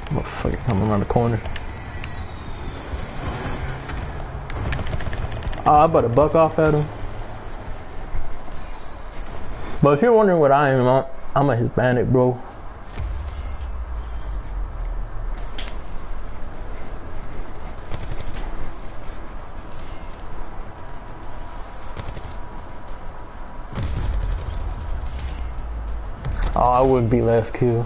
Motherfucker coming around the corner. Oh, I about to buck off at him. But if you're wondering what I am, I'm a Hispanic, bro. Oh, I wouldn't be last kill.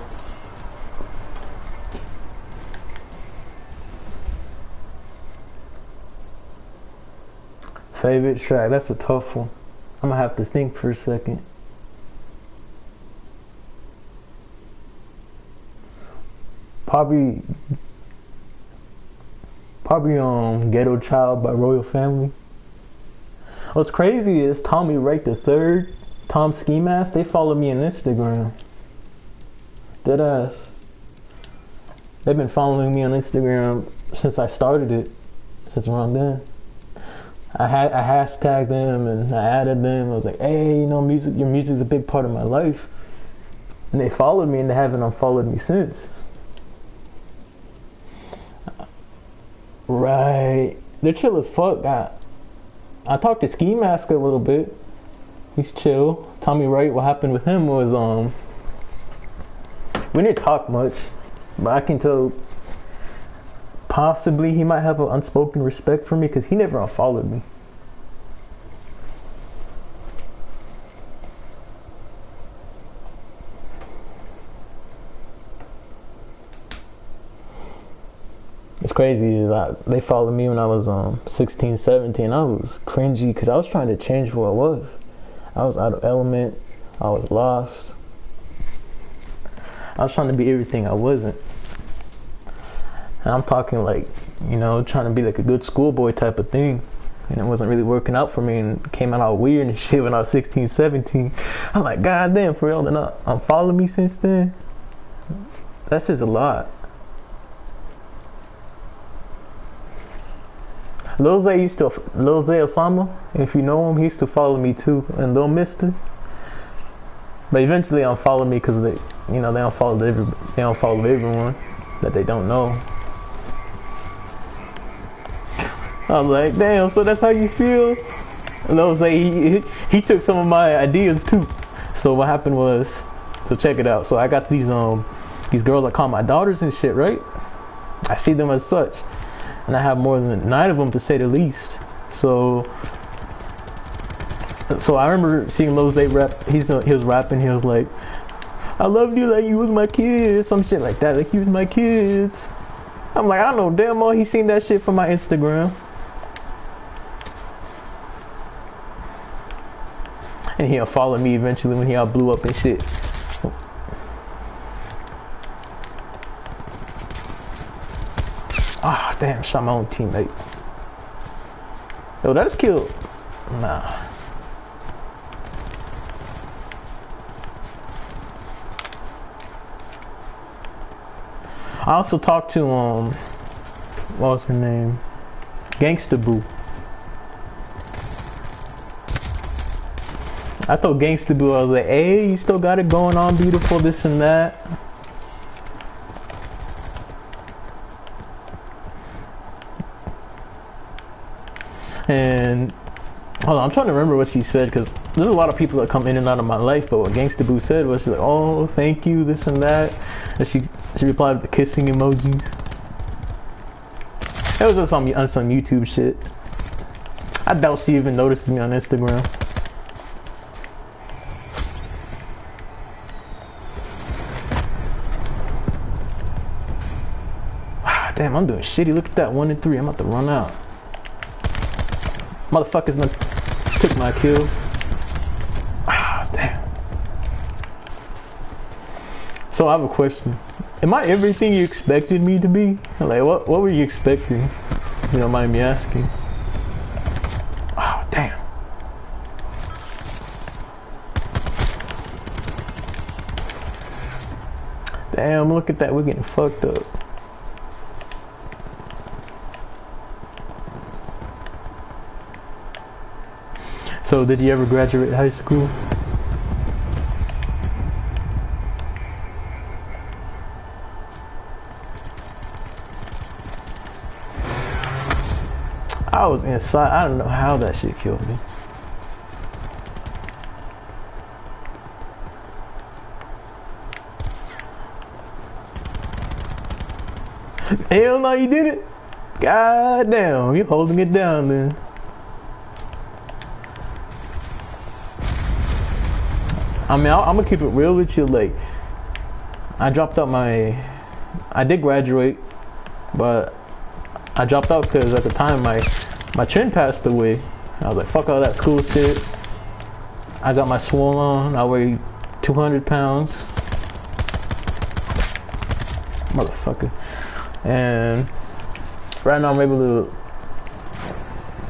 Favorite track? That's a tough one. I'm gonna have to think for a second. Probably Ghetto Child by Royal Family. What's crazy is Tommy Wright the Third, Tom Ski Mask, they follow me on Instagram. Deadass. They've been following me on Instagram since I started it, since around then. I hashtagged them and I added them. I was like, hey, you know, your music's a big part of my life. And they followed me and they haven't unfollowed me since. Right. They're chill as fuck. I talked to Ski Mask a little bit. He's chill. Tommy Wright, what happened with him was, we didn't talk much, but I can tell possibly he might have an unspoken respect for me because he never unfollowed me. It's crazy is they followed me when I was 16, 17. I was cringy because I was trying to change who I was. I was out of element. I was lost. I was trying to be everything I wasn't. And I'm talking like, you know, trying to be like a good schoolboy type of thing. And it wasn't really working out for me and came out all weird and shit when I was 16, 17. I'm like, God damn, for real, they're not unfollowing me since then? That's just a lot. Lil Zay Osama, if you know him, he used to follow me too, and Lil Mister. But eventually unfollowed me because they unfollowed everyone that they don't know. I was like, damn, so that's how you feel? And Lil Zay, he took some of my ideas too. So what happened was, so check it out. So I got these girls I call my daughters and shit, right? I see them as such. And I have more than 9 of them to say the least. So I remember seeing Lil Zay rap. He was rapping. He was like, "I loved you like you was my kids," some shit like that. Like you was my kids. I'm like, I know damn well he seen that shit from my Instagram. And he'll follow me eventually when he all blew up and shit. Ah, damn, shot my own teammate. Yo, that's killed. Nah. I also talked to, what was her name? Gangsta Boo. I told Gangsta Boo, I was like, hey, you still got it going on, beautiful, this and that. And hold on, I'm trying to remember what she said because there's a lot of people that come in and out of my life. But what Gangsta Boo said was, she's like, "Oh, thank you, this and that." And she replied with the kissing emojis. It was just on some YouTube shit. I doubt she even notices me on Instagram. Damn, I'm doing shitty. Look at that, 1 and 3. I'm about to run out. Motherfuckers took my kill. Ah, damn. So I have a question. Am I everything you expected me to be? Like, what were you expecting? You don't mind me asking? Oh, damn. Damn, look at that. We're getting fucked up. So, did you ever graduate high school? I was inside. I don't know how that shit killed me. Hell no, you did it. God damn, you holding it down then. I mean, I'm gonna keep it real with you. Like, I dropped out I did graduate, but I dropped out because at the time my chin passed away. I was like, fuck all that school shit. I got my swole on. I weigh 200 pounds. Motherfucker. And right now I'm able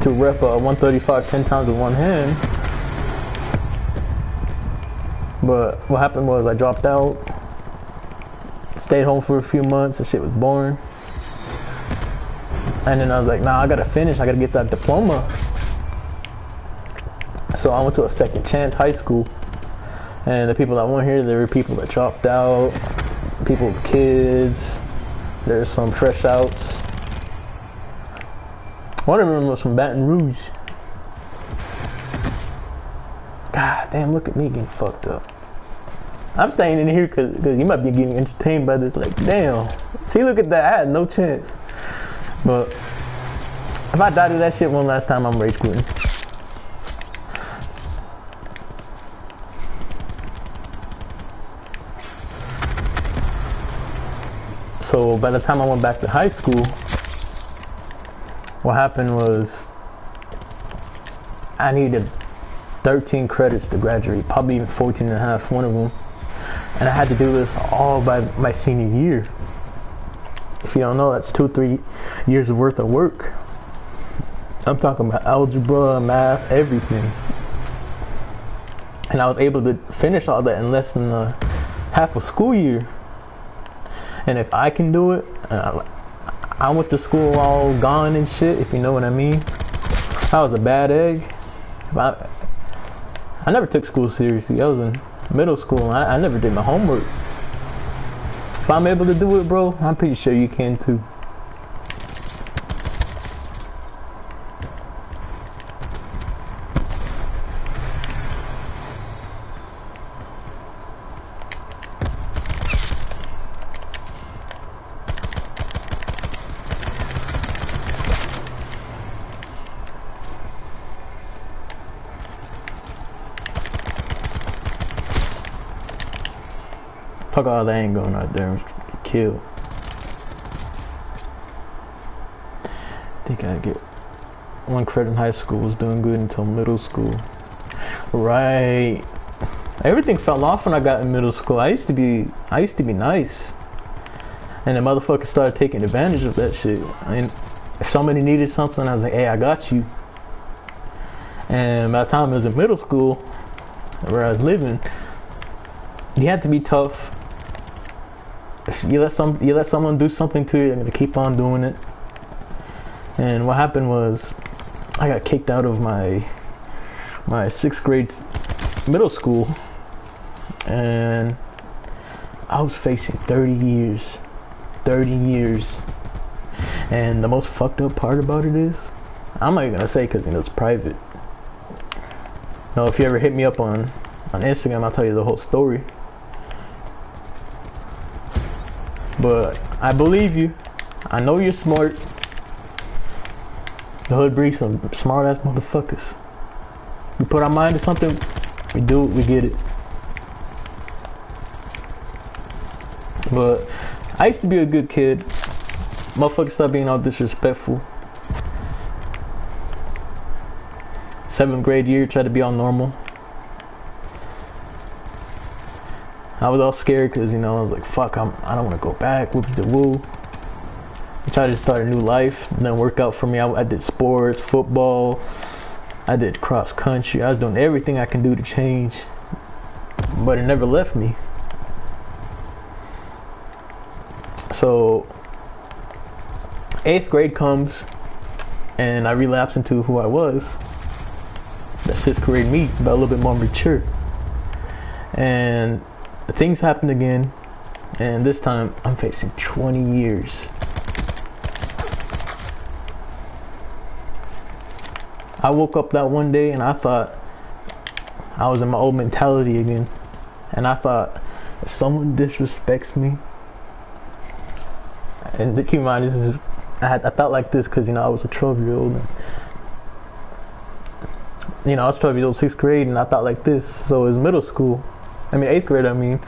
to rep a 135 10 times with one hand. But what happened was I dropped out, stayed home for a few months, and shit was boring. And then I was like, nah, I gotta finish, I gotta get that diploma. So I went to a second chance high school. And the people that weren't here, there were people that dropped out, people with kids, there's some fresh outs. One of them was from Baton Rouge. God damn, look at me getting fucked up. I'm staying in here because you might be getting entertained by this. Like, damn. See, look at that. I had no chance. But if I die to that shit one last time, I'm rage quitting. So by the time I went back to high school, what happened was I needed 13 credits to graduate, probably even 14 and a half, one of them. And I had to do this all by my senior year. If you don't know, that's 2-3 years worth of work. I'm talking about algebra, math, everything. And I was able to finish all that in less than half a school year. And if I can do it, I went to school all gone and shit, if you know what I mean. I was a bad egg. I never took school seriously. I was in middle school and I never did my homework. If I'm able to do it, bro, I'm pretty sure you can too. Fuck all that, ain't going out there and kill. I think I get one credit in high school, was doing good until middle school. Right. Everything fell off when I got in middle school. I used to be nice. And the motherfuckers started taking advantage of that shit. I mean, if somebody needed something, I was like, hey, I got you. And by the time I was in middle school, where I was living, you had to be tough. If you let someone do something to you, they're gonna keep on doing it. And what happened was, I got kicked out of my 6th grade middle school, and I was facing 30 years. 30 years. And the most fucked up part about it is, I'm not even gonna say because it's private. No, if you ever hit me up on Instagram, I'll tell you the whole story. But I believe you. I know you're smart. The hood breeds some smart ass motherfuckers. We put our mind to something, we do it, we get it. But I used to be a good kid. Motherfuckers stopped being all disrespectful. 7th grade year, tried to be all normal. I was all scared because, you know, I was like, fuck, I don't want to go back, whoop de woo. I tried to start a new life. It didn't work out for me. I did sports, football. I did cross country. I was doing everything I can do to change, but it never left me. So 8th grade comes, and I relapse into who I was. That 6th grade me, but a little bit more mature. And things happened again, and this time I'm facing 20 years. I woke up that one day and I thought I was in my old mentality again. And I thought, if someone disrespects me, and keep in mind, I thought like this because, I was a 12-year-old. I was 12 years old, 6th grade, and I thought like this. So it was middle school. 8th grade, And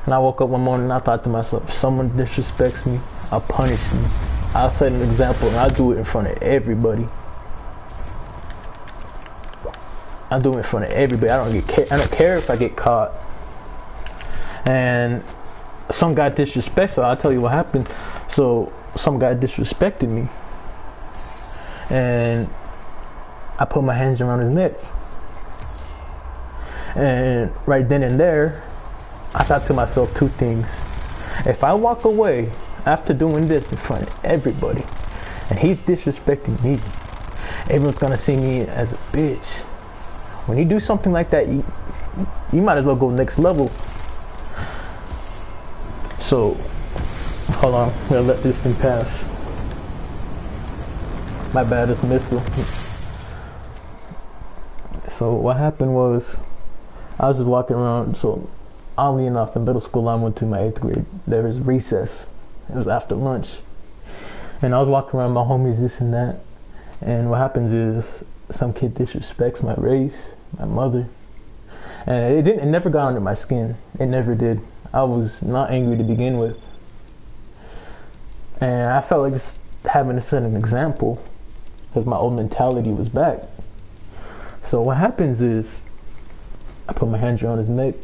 I woke up one morning and I thought to myself, if someone disrespects me, I'll punish them. I'll set an example and I'll do it in front of everybody. I do it in front of everybody. I don't care if I get caught. And some guy disrespects, so I'll tell you what happened. So some guy disrespected me, and I put my hands around his neck. And right then and there, I thought to myself two things. If I walk away after doing this in front of everybody, and he's disrespecting me, everyone's gonna see me as a bitch. When you do something like that, you might as well go next level. So, hold on, I'm gonna let this thing pass. My bad, it's missile. So what happened was, I was just walking around. So, oddly enough, the middle school I went to, my 8th grade, there was recess. It was after lunch, and I was walking around, my homies, this and that. And what happens is, some kid disrespects my race, my mother, and it never got under my skin. It never did. I was not angry to begin with, and I felt like just having to set an example, because my old mentality was back. So what happens is, I put my hands around his neck,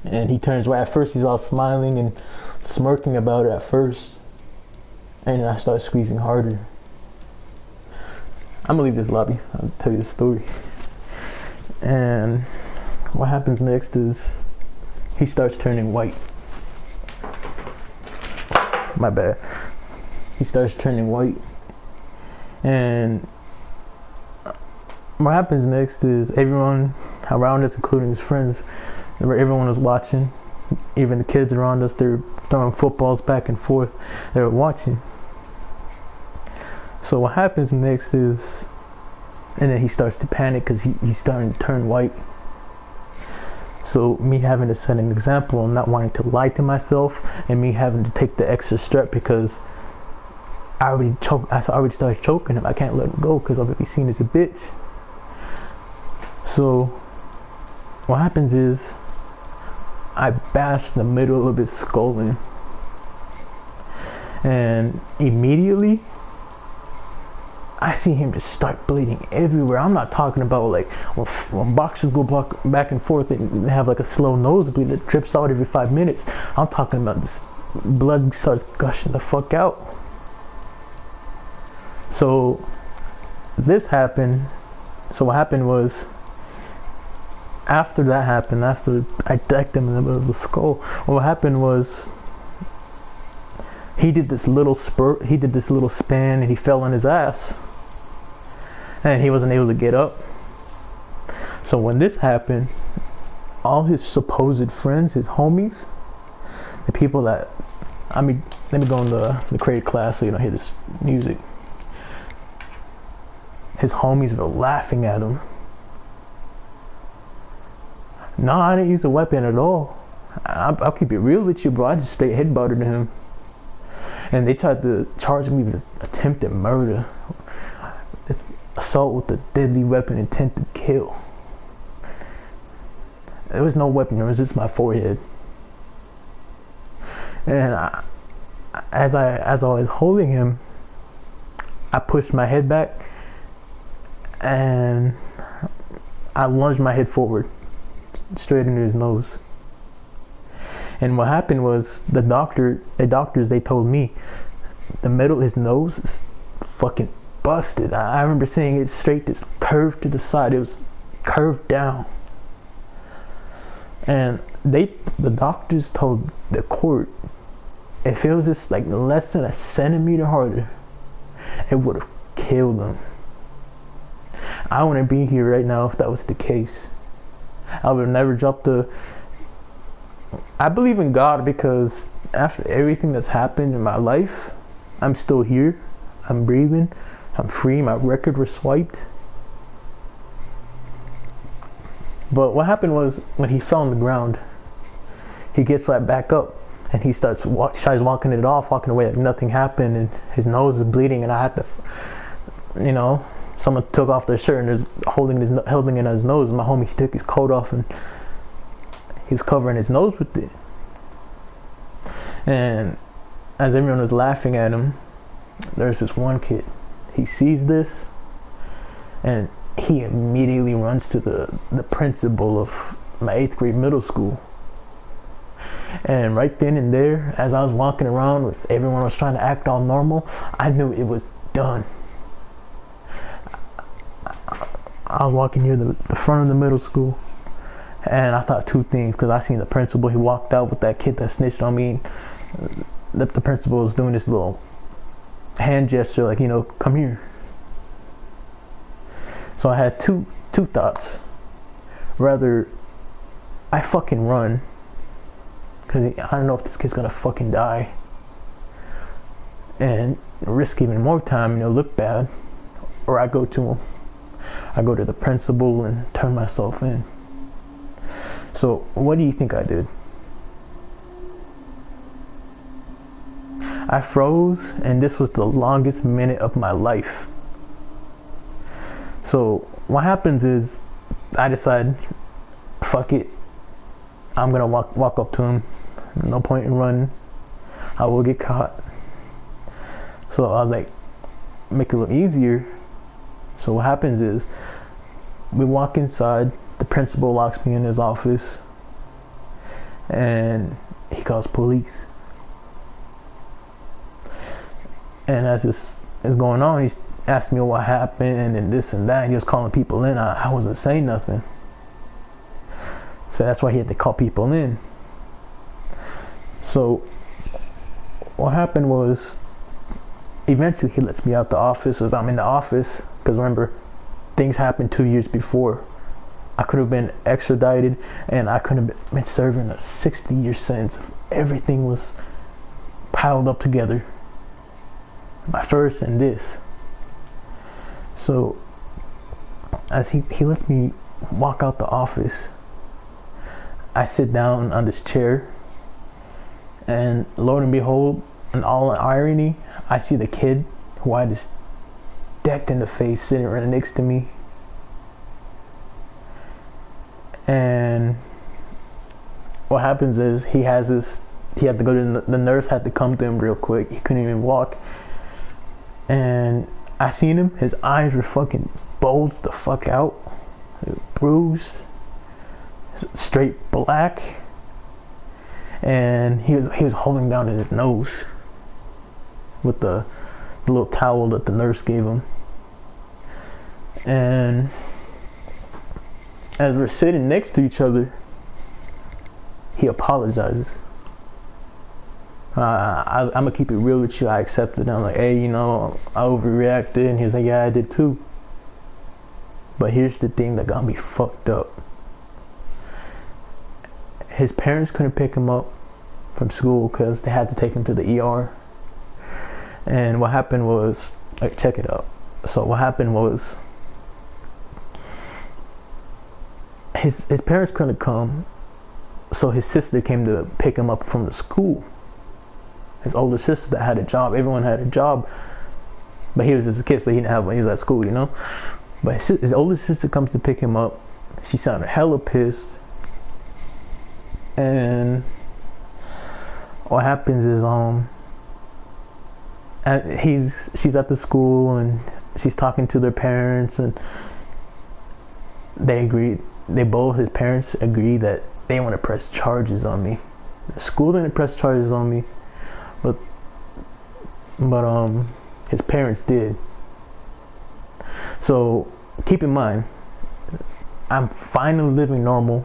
and he turns right. At first he's all smiling and smirking about it at first, and then I start squeezing harder. I'm gonna leave this lobby. I'll tell you the story. And what happens next is, he starts turning white. My bad. He starts turning white. And what happens next is, everyone around us, including his friends, everyone was watching. Even the kids around us, they're throwing footballs back and forth. They were watching. So what happens next is, and then he starts to panic because he's starting to turn white. So me having to set an example, and not wanting to lie to myself, and me having to take the extra step because I already started choking him. I can't let him go because I'll be seen as a bitch. So what happens is, I bash the middle of his skull in, and immediately I see him just start bleeding everywhere. I'm not talking about like when boxers go back and forth and have like a slow nosebleed that drips out every 5 minutes. I'm talking about this blood starts gushing the fuck out. So this happened. So what happened was, after that happened, after I decked him in the middle of the skull, what happened was, he did this little span, and he fell on his ass, and he wasn't able to get up. So when this happened, all his supposed friends, his homies, the people that, let me go in the grade class so you don't hear this music. His homies were laughing at him. No, I didn't use a weapon at all. I'll keep it real with you, bro. I just straight headbutted him. And they tried to charge me with attempted murder, assault with a deadly weapon, intent to kill. There was no weapon, it was just my forehead. And as I was holding him, I pushed my head back and I lunged my head forward, straight into his nose. And what happened was, the doctors, they told me, the middle of his nose is fucking busted. I remember seeing it straight, this curved to the side. It was curved down. And the doctors told the court, if it was just like less than a centimeter harder, it would have killed him. I wouldn't be here right now if that was the case. I would have never dropped the... I believe in God because after everything that's happened in my life, I'm still here. I'm breathing. I'm free. My record was swiped. But what happened was when he fell on the ground, he gets right back up and he tries walking it off, walking away like nothing happened, and his nose is bleeding, and I had to, someone took off their shirt and is holding in his nose. And my homie, he took his coat off and he was covering his nose with it. And as everyone was laughing at him, there's this one kid. He sees this and he immediately runs to the principal of my 8th grade middle school. And right then and there, as I was walking around with everyone was trying to act all normal, I knew it was done. I was walking near the front of the middle school, and I thought two things, because I seen the principal. He walked out with that kid that snitched on me. The principal was doing this little hand gesture, like, come here. So I had two thoughts. Rather, I fucking run, because I don't know if this kid's gonna fucking die, and risk even more time, look bad, or I go to him. I go to the principal and turn myself in. So what do you think I did? I froze, and this was the longest minute of my life. So what happens is I decide, fuck it, I'm gonna walk up to him. No point in running. I will get caught. So I was like, make it a little easier. So what happens is we walk inside. The principal locks me in his office and he calls police. And as this is going on, he's asked me what happened and this and that. And he was calling people in. I wasn't saying nothing. So that's why he had to call people in. So what happened was eventually he lets me out the office as I'm in the office. Because remember, things happened 2 years before. I could have been extradited and I could have been serving a 60-year sentence if everything was piled up together. My first and this. So as he lets me walk out the office, I sit down on this chair, and lo and behold, in all irony, I see the kid who I just decked in the face sitting right next to me. And what happens is he had to go to the nurse had to come to him real quick. He couldn't even walk. And I seen him, his eyes were fucking bulged the fuck out, bruised, straight black, and he was holding down his nose with the little towel that the nurse gave him. And as we're sitting next to each other, he apologizes. I'm gonna keep it real with you. I accepted it. I'm like, hey, I overreacted. And he's like, yeah, I did too. But here's the thing that got me fucked up. His parents couldn't pick him up from school because they had to take him to the ER. And what happened was, check it out. So what happened was, his parents couldn't come, so his sister came to pick him up from the school. His older sister that had a job. Everyone had a job, but he was just a kid, so he didn't have one. He was at school, But his older sister comes to pick him up. She sounded hella pissed. And what happens is she's at the school and she's talking to their parents, and his parents agree that they want to press charges on me. The school didn't press charges on me, but but his parents did. So keep in mind, I'm finally living normal.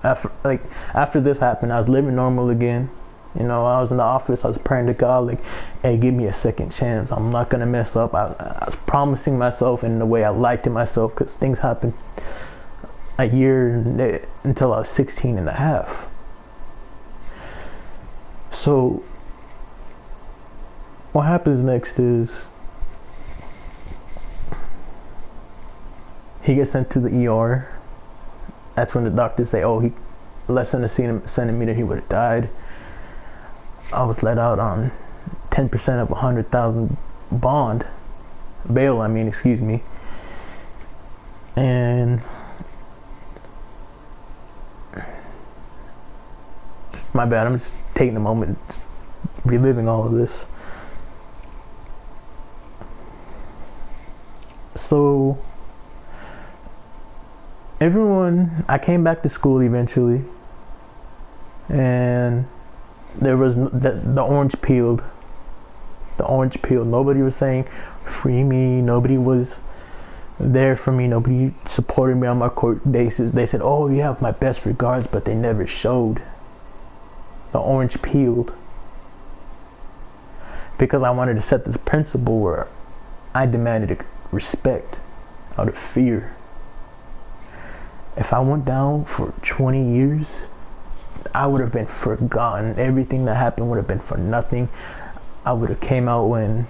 After this happened, I was living normal again. You know, I was in the office, I was praying to God, like, hey, give me a second chance. I'm not gonna mess up. I was promising myself in the way I lied to myself, because things happened a year until I was 16 and a half. So what happens next is he gets sent to the ER. That's when the doctors say, oh, he less than a centimeter, he would have died. I was let out on 10% of 100,000 bail, excuse me. And my bad, I'm just taking a moment, just reliving all of this. So I came back to school eventually, and there was the orange peeled. Nobody was saying free me. Nobody was there for me. Nobody supported me on my court cases. They said, oh, you have my best regards, but they never showed. The orange peeled, because I wanted to set this principle where I demanded respect out of fear. If I went down for 20 years, I would have been forgotten. Everything that happened would have been for nothing. I would have came out when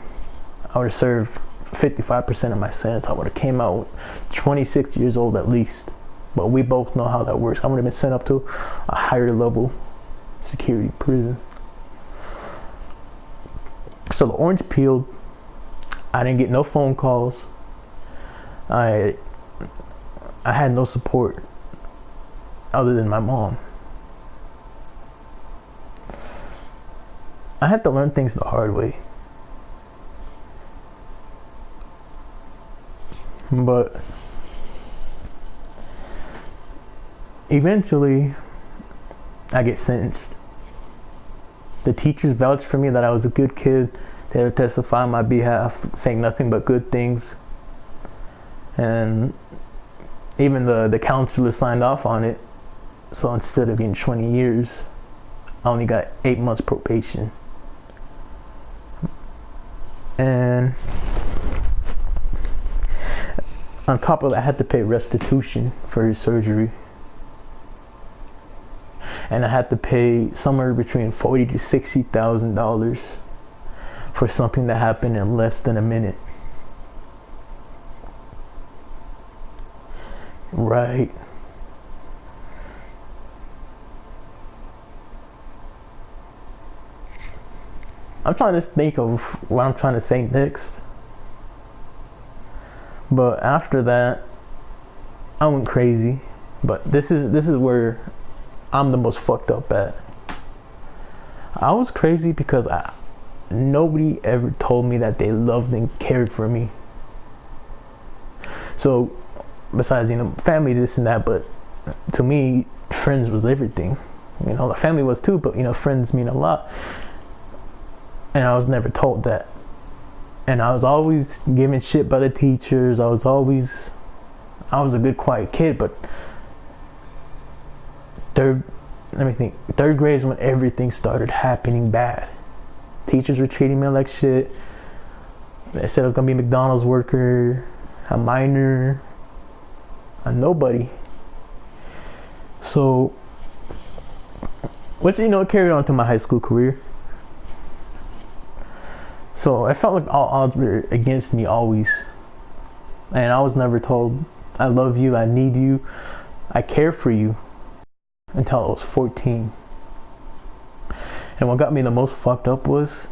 I would have served 55% of my sentence. I would have came out 26 years old at least. But we both know how that works. I would have been sent up to a higher level security prison. So the orange peeled. I didn't get no phone calls. I had no support other than my mom. I had to learn things the hard way. But eventually, I get sentenced. The teachers vouched for me that I was a good kid. They would testify on my behalf, saying nothing but good things. And even the counselor signed off on it. So instead of getting 20 years, I only got 8 months probation. And on top of that, I had to pay restitution for his surgery. And I had to pay somewhere between $40,000 to $60,000 for something that happened in less than a minute. Right. I'm trying to think of what I'm trying to say next. But after that, I went crazy. But this is where I'm the most fucked up at. I was crazy because nobody ever told me that they loved and cared for me. So besides, family, this and that, but to me, friends was everything. The family was too, but friends mean a lot. And I was never told that. And I was always given shit by the teachers. I was a good quiet kid, but third grade is when everything started happening bad. Teachers were treating me like shit. They said I was gonna be a McDonald's worker, a minor, a nobody. So, which carried on to my high school career. So I felt like all odds were against me always. And I was never told, I love you, I need you, I care for you, until I was 14. And what got me the most fucked up was,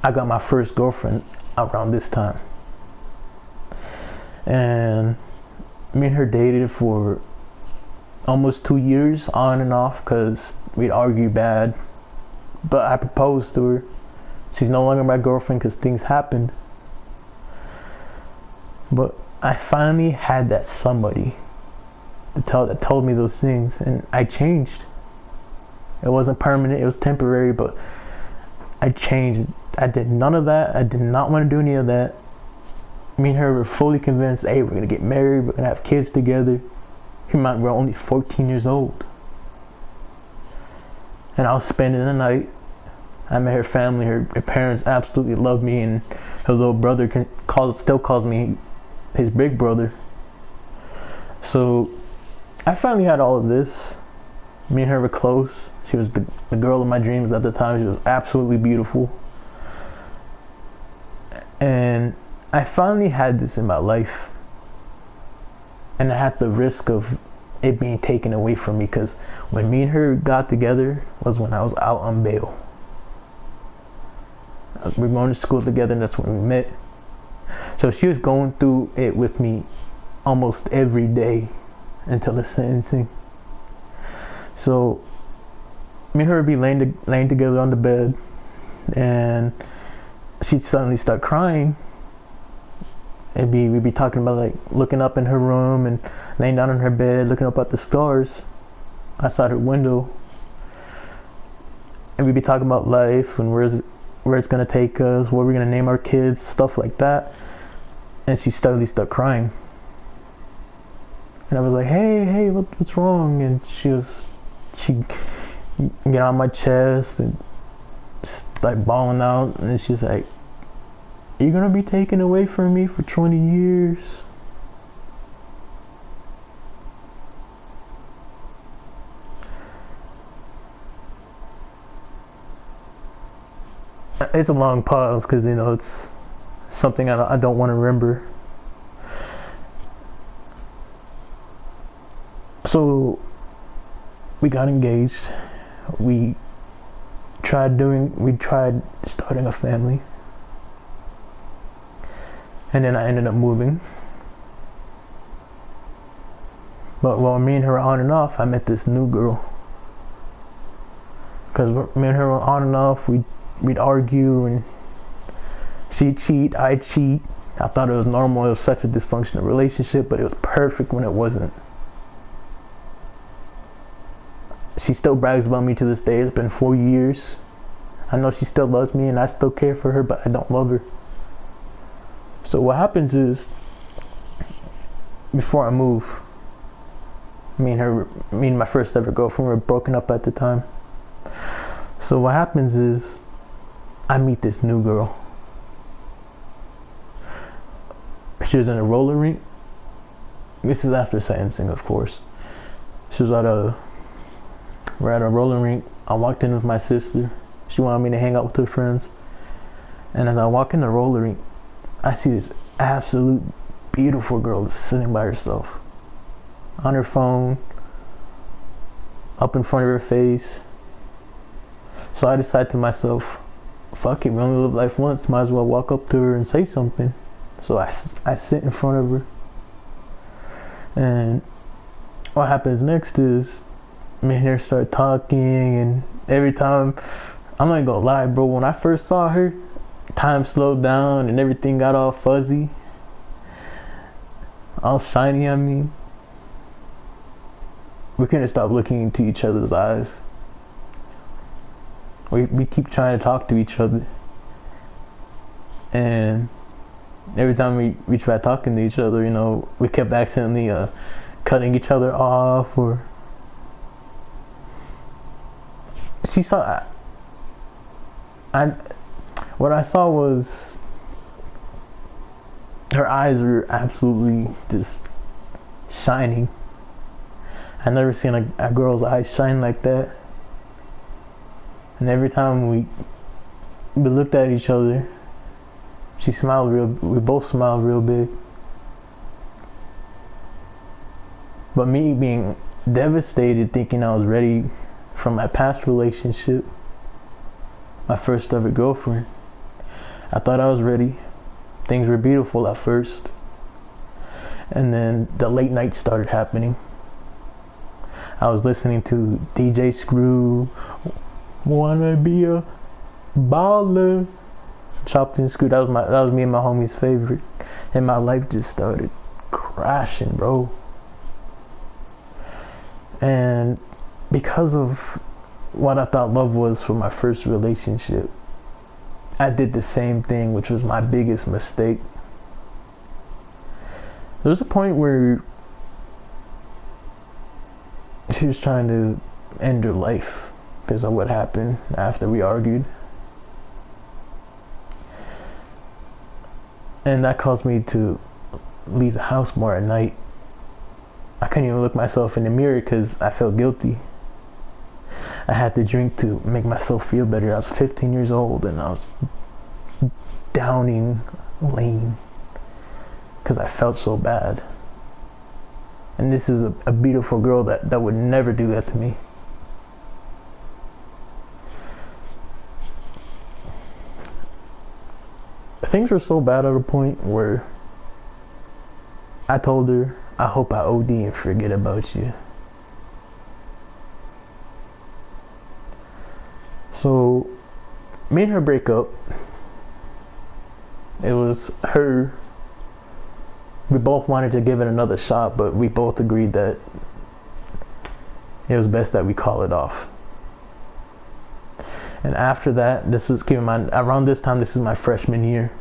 I got my first girlfriend around this time. And me and her dated for almost 2 years, on and off, because we'd argue bad. But I proposed to her. She's no longer my girlfriend because things happened. But I finally had that somebody that told me those things, and I changed. It wasn't permanent, it was temporary, but I changed. I did none of that. I did not want to do any of that. Me and her were fully convinced, hey, we're gonna get married, we're gonna have kids together. We're only 14 years old. And I was spending the night. I met her family. Her parents absolutely love me, and her little brother still calls me his big brother. So I finally had all of this. Me and her were close. She was the girl of my dreams at the time. She was absolutely beautiful. And I finally had this in my life. And I had the risk of it being taken away from me, because when me and her got together was when I was out on bail. We were going to school together, and that's when we met. So she was going through it with me almost every day until the sentencing. So me and her would be laying together on the bed, and she'd suddenly start crying. We'd be talking about like looking up in her room and laying down on her bed, looking up at the stars outside her window. And we'd be talking about life and where it's gonna take us, what we're gonna name our kids, stuff like that. And she suddenly started crying. And I was like, hey, what's wrong? And she'd get on my chest and like bawling out. And she's like, you're gonna be taken away from me for 20 years. It's a long pause because, you know, it's something I don't want to remember. So we got engaged. We tried starting a family. And then I ended up moving. But while me and her were on and off, I met this new girl. Because me and her were on and off, we'd argue, and she'd cheat, I'd cheat. I thought it was normal. It was such a dysfunctional relationship, but it was perfect when it wasn't. She still brags about me to this day. It's been 4 years. I know she still loves me, and I still care for her, but I don't love her. So what happens is, before I move, me and my first ever girlfriend were broken up at the time. So what happens is, I meet this new girl. She was in a roller rink. This is after sentencing, of course. She was we're at a roller rink. I walked in with my sister. She wanted me to hang out with her friends. And as I walk in the roller rink, I see this absolute beautiful girl just sitting by herself on her phone, up in front of her face. So I decided to myself, fuck it, we only live life once, might as well walk up to her and say something. So I sit in front of her, and what happens next is me and her start talking, and every time, I'm not gonna lie, bro, when I first saw her, time slowed down and everything got all fuzzy, all shiny. I mean, we couldn't stop looking into each other's eyes. We keep trying to talk to each other, and every time we tried talking to each other, you know, we kept accidentally cutting each other off, or she saw. What I saw was her eyes were absolutely just shining. I never seen a girl's eyes shine like that. And every time we looked at each other, we both smiled real big. But me being devastated, thinking I was ready from my past relationship, my first ever girlfriend, I thought I was ready. Things were beautiful at first. And then the late nights started happening. I was listening to DJ Screw, Wanna Be a Baller, Chopped and Screwed. That was me and my homie's favorite. And my life just started crashing, bro. And because of what I thought love was for my first relationship, I did the same thing, which was my biggest mistake. There was a point where she was trying to end her life because of what happened after we argued. And that caused me to leave the house more at night. I couldn't even look myself in the mirror because I felt guilty. I had to drink to make myself feel better. I was 15 years old and I was downing lean because I felt so bad. And this is a beautiful girl that would never do that to me. Things were so bad at a point where I told her, I hope I OD and forget about you. So, me and her break up. It was her. We both wanted to give it another shot, but we both agreed that it was best that we call it off. And after that, this is, keep in mind, around this time, this is my freshman year.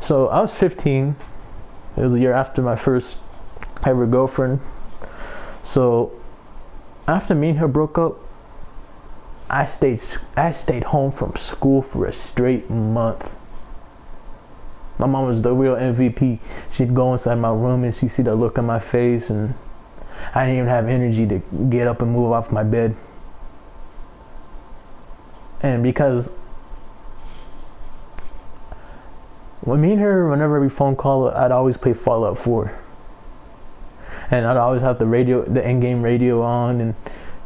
So I was 15. It was the year after my first ever girlfriend. So after me and her broke up, I stayed home from school for a straight month. My mom was the real MVP. She'd go inside my room and she'd see the look on my face, and I didn't even have energy to get up and move off my bed. And because when me and her, whenever we phone call, I'd always play Fallout 4. And I'd always have the in-game radio on, and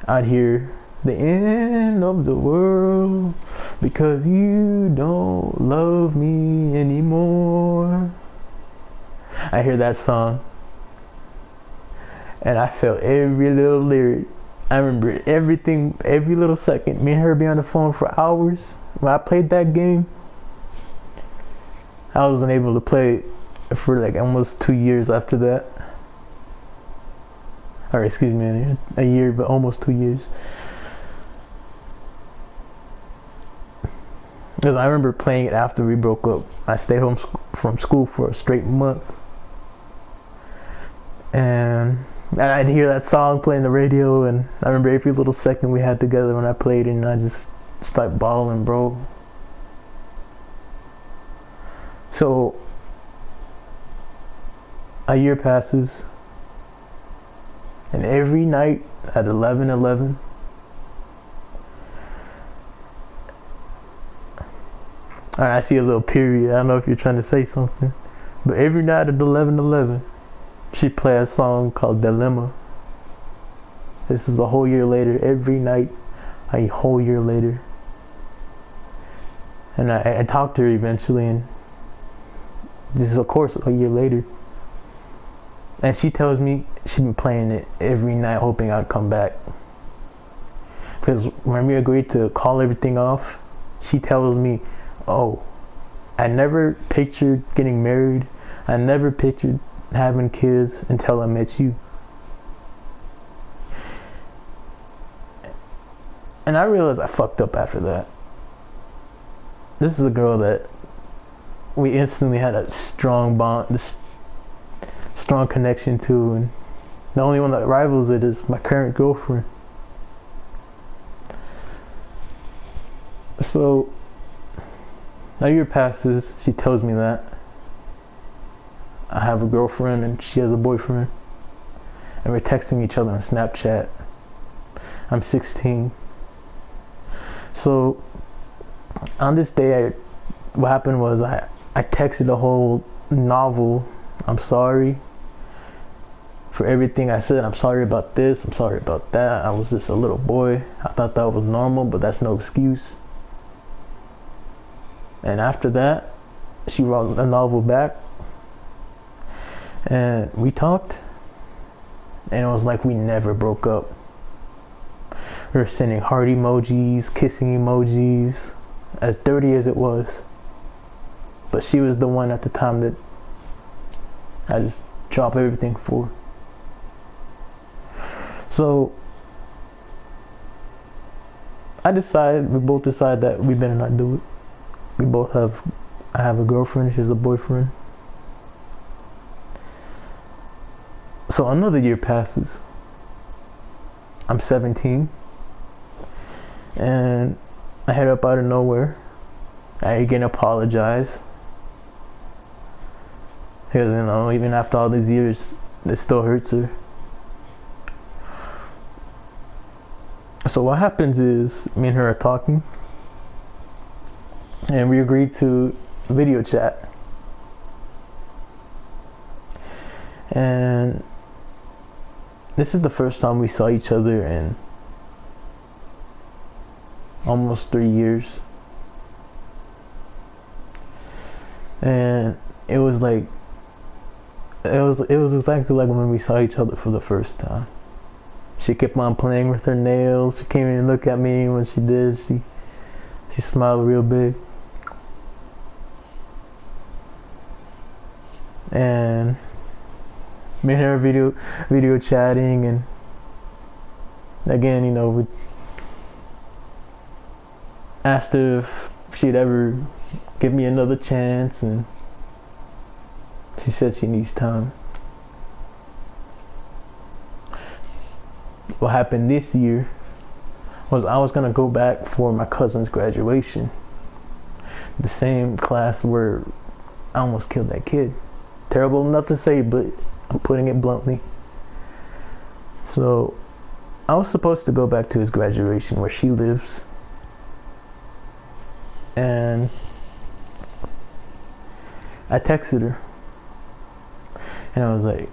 I'd hear the end of the world because you don't love me anymore. I hear that song and I felt every little lyric. I remember everything, every little second. Me and her be on the phone for hours. When I played that game, I wasn't able to play it for like almost 2 years after that. Or excuse me, a year, but almost 2 years. Because I remember playing it after we broke up. I stayed home from school for a straight month. And I'd hear that song playing the radio, and I remember every little second we had together when I played it, and I just started bawling, bro. So a year passes, and every night at 11:11, I see a little period. I don't know if you're trying to say something, but every night at 11:11, she play a song called Dilemma. This is a whole year later. Every night, a whole year later. And I talked to her eventually, and this is of course a year later. And she tells me she's been playing it every night hoping I'd come back. Because when we agreed to call everything off, she tells me, oh, I never pictured getting married. I never pictured having kids until I met you. And I realized I fucked up after that. This is a girl that we instantly had a strong bond, this strong connection to, and the only one that rivals it is my current girlfriend. So a year passes, she tells me that I have a girlfriend and she has a boyfriend, and we're texting each other on Snapchat. I'm 16. So on this day, what happened was I texted a whole novel. I'm sorry for everything I said. I'm sorry about this. I'm sorry about that. I was just a little boy. I thought that was normal, but that's no excuse. And after that, she wrote a novel back, and we talked, and it was like we never broke up. We were sending heart emojis, kissing emojis, as dirty as it was. But she was the one at the time that I just dropped everything for. So we both decide that we better not do it. I have a girlfriend, she has a boyfriend. So another year passes. I'm 17. And I head up out of nowhere. I again apologize. Because, you know, even after all these years, it still hurts her. So what happens is, me and her are talking. And we agreed to video chat. And this is the first time we saw each other in almost 3 years. And it was exactly like when we saw each other for the first time. She kept on playing with her nails. She came in and looked at me. When she did, she smiled real big. And me and her video chatting, and again, you know, we asked her if she'd ever give me another chance, and she said she needs time. What happened this year was I was gonna go back for my cousin's graduation, the same class where I almost killed that kid. Terrible enough to say, but I'm putting it bluntly. So I was supposed to go back to his graduation where she lives, and I texted her, and I was like,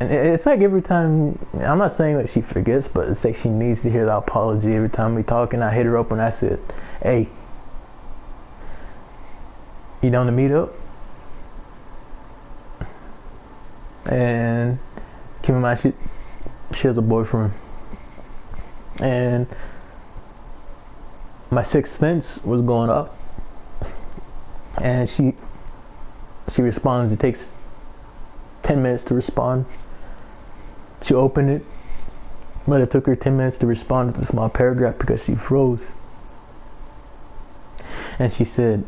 and it's like every time, I'm not saying that she forgets, but it's like she needs to hear the apology every time we talk. And I hit her up and I said, hey, you down to meet up? And keep in mind, she has a boyfriend. And my sixth sense was going up. And she responds. It takes 10 minutes to respond. She opened it, but it took her 10 minutes to respond to the small paragraph because she froze. And she said,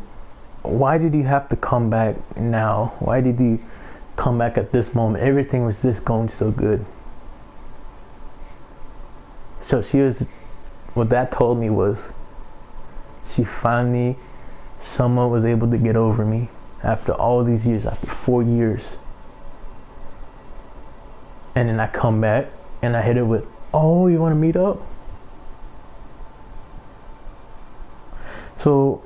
why did you have to come back now? Why did you come back at this moment? Everything was just going so good. So what that told me was, she finally, someone was able to get over me after all these years, after 4 years. And then I come back and I hit it with, oh, you want to meet up? So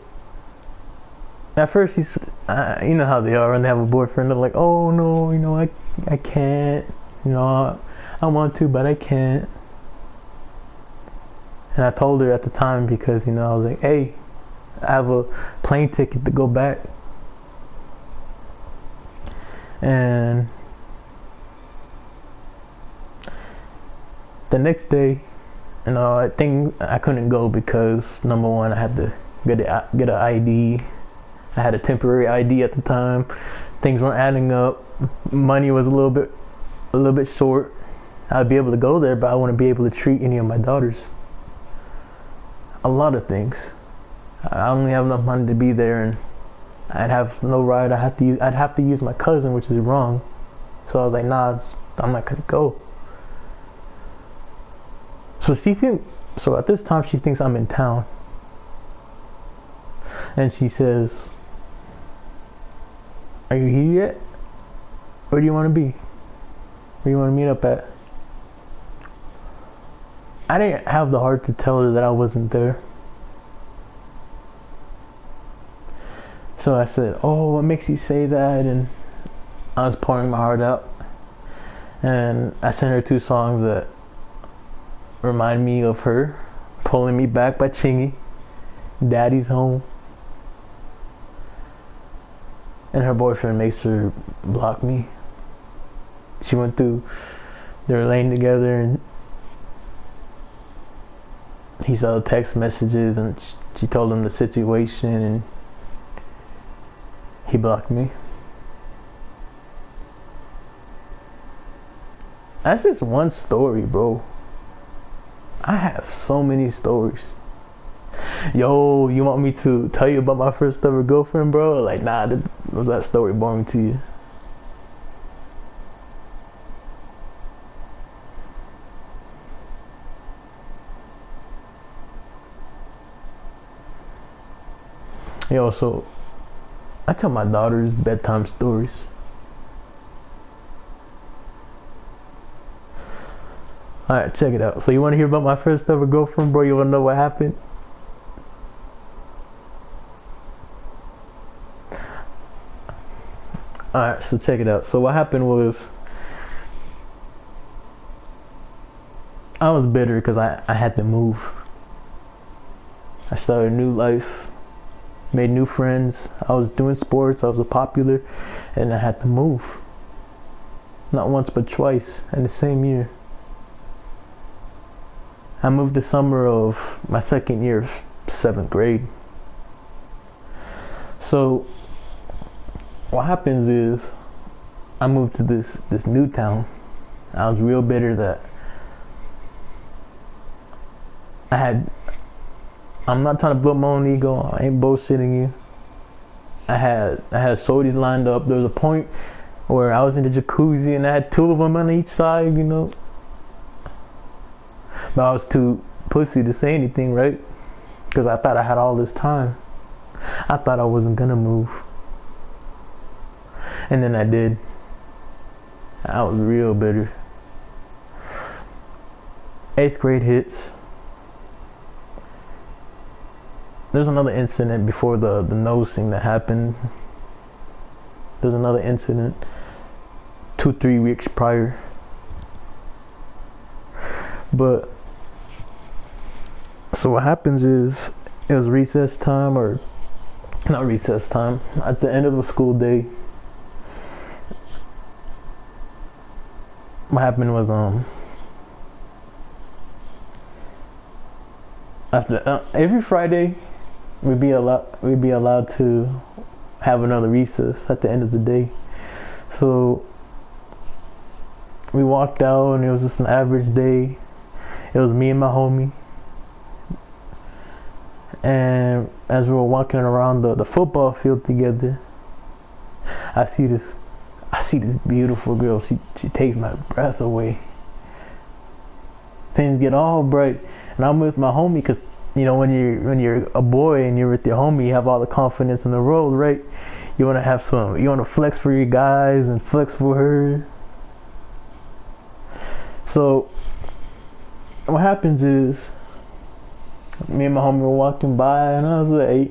at first you know how they are when they have a boyfriend. They're like, oh no, you know, I can't, you know, I want to, but I can't. And I told her at the time, because, you know, I was like, hey, I have a plane ticket to go back. And the next day, you know, I think I couldn't go because, number one, I had to get an ID. I had a temporary ID at the time. Things weren't adding up. Money was a little bit short. I'd be able to go there, but I wouldn't be able to treat any of my daughters. A lot of things. I only have enough money to be there, and I'd have no ride. I'd have to use my cousin, which is wrong. So I was like, nah, I'm not gonna go. So at this time she thinks I'm in town. And she says, are you here yet? Where do you want to be? Where do you want to meet up at? I didn't have the heart to tell her that I wasn't there. So I said, oh, what makes you say that? And I was pouring my heart out. And I sent her 2 songs that remind me of her. Pulling Me Back by Chingy, Daddy's Home. And her boyfriend makes her block me. She went through, they were laying together, and he saw the text messages, and she told him the situation, and he blocked me. That's just one story, bro. I have so many stories. Yo, you want me to tell you about my first ever girlfriend, bro? Like, nah, was that story boring to you? Yo, so I tell my daughters bedtime stories. Alright, check it out. So you want to hear about my first ever girlfriend, bro? You want to know what happened? Alright, so check it out. So what happened was, I was bitter because I had to move. I started a new life, made new friends. I was doing sports, I was a popular, and I had to move. Not once but twice in the same year. I moved the summer of my second year of 7th grade. So what happens is I moved to this new town. I was real bitter that I'm not trying to blow my own ego, I ain't bullshitting you. I had sorties lined up. There was a point where I was in the jacuzzi and I had 2 of them on each side, you know. But I was too pussy to say anything, right? Because I thought I had all this time. I thought I wasn't gonna move. And then I did. I was real bitter. 8th grade hits. There's another incident before the nose thing that happened. There's another incident 2-3 weeks prior. But so what happens is, it was recess time, or not recess time, at the end of the school day. What happened was after every Friday we'd be allowed to have another recess at the end of the day. So we walked out and it was just an average day. It was me and my homie. And as we were walking around the football field together, I see this beautiful girl. She takes my breath away. Things get all bright, and I'm with my homie because, you know, when you're a boy and you're with your homie, you have all the confidence in the world, right? You want to flex for your guys and flex for her. So what happens is, me and my homie were walking by, and I was like,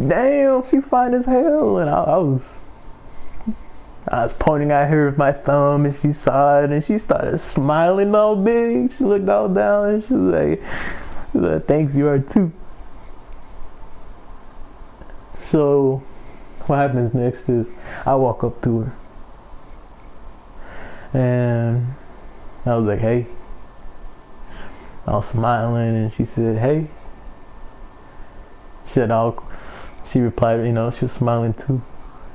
damn, she fine as hell. And I was pointing at her with my thumb, and she saw it, and she started smiling all big. She looked all down, and she was like, thanks, you are too. So what happens next is, I walk up to her, and I was like, hey. I was smiling, and she said, hey. She replied, you know, she was smiling too.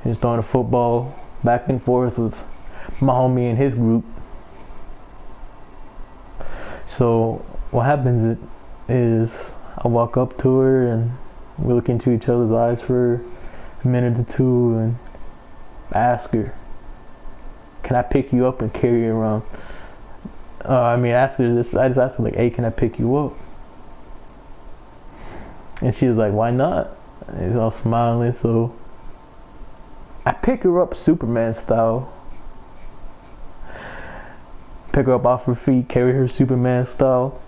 She was throwing a football back and forth with my homie and his group. So what happens is, I walk up to her and we look into each other's eyes for a minute or two, and I ask her, can I pick you up and carry you around? I just asked her, like, hey, can I pick you up? And she was like, why not? And he's all smiling. So I pick her up Superman style. Pick her up off her feet, carry her Superman style.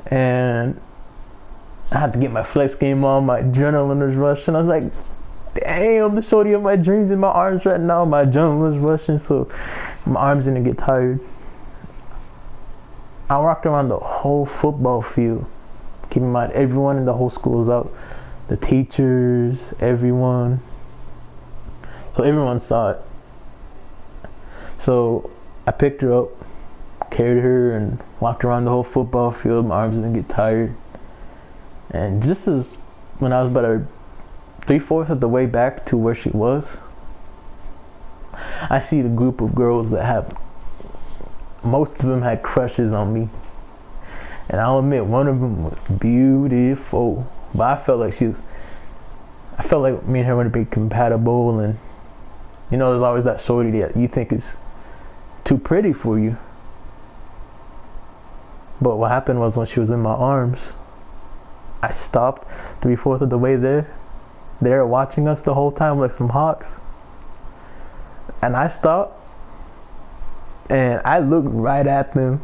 And I had to get my flex game on, my adrenaline was rushing. I was like, damn, the shorty of my dreams in my arms right now. My adrenaline was rushing, so my arms didn't get tired. I walked around the whole football field. Keep in mind, everyone in the whole school was out. The teachers, everyone. So everyone saw it. So I picked her up, carried her, and walked around the whole football field. My arms didn't get tired. And just as when I was about 3/4 of the way back to where she was, I see the group of girls that most of them had crushes on me. And I'll admit, one of them was beautiful. But I felt like me and her would be compatible. And, you know, there's always that shorty that you think is too pretty for you. But what happened was when she was in my arms, I stopped 3/4 of the way there. They're watching us the whole time like some hawks. And I stopped. And I looked right at them.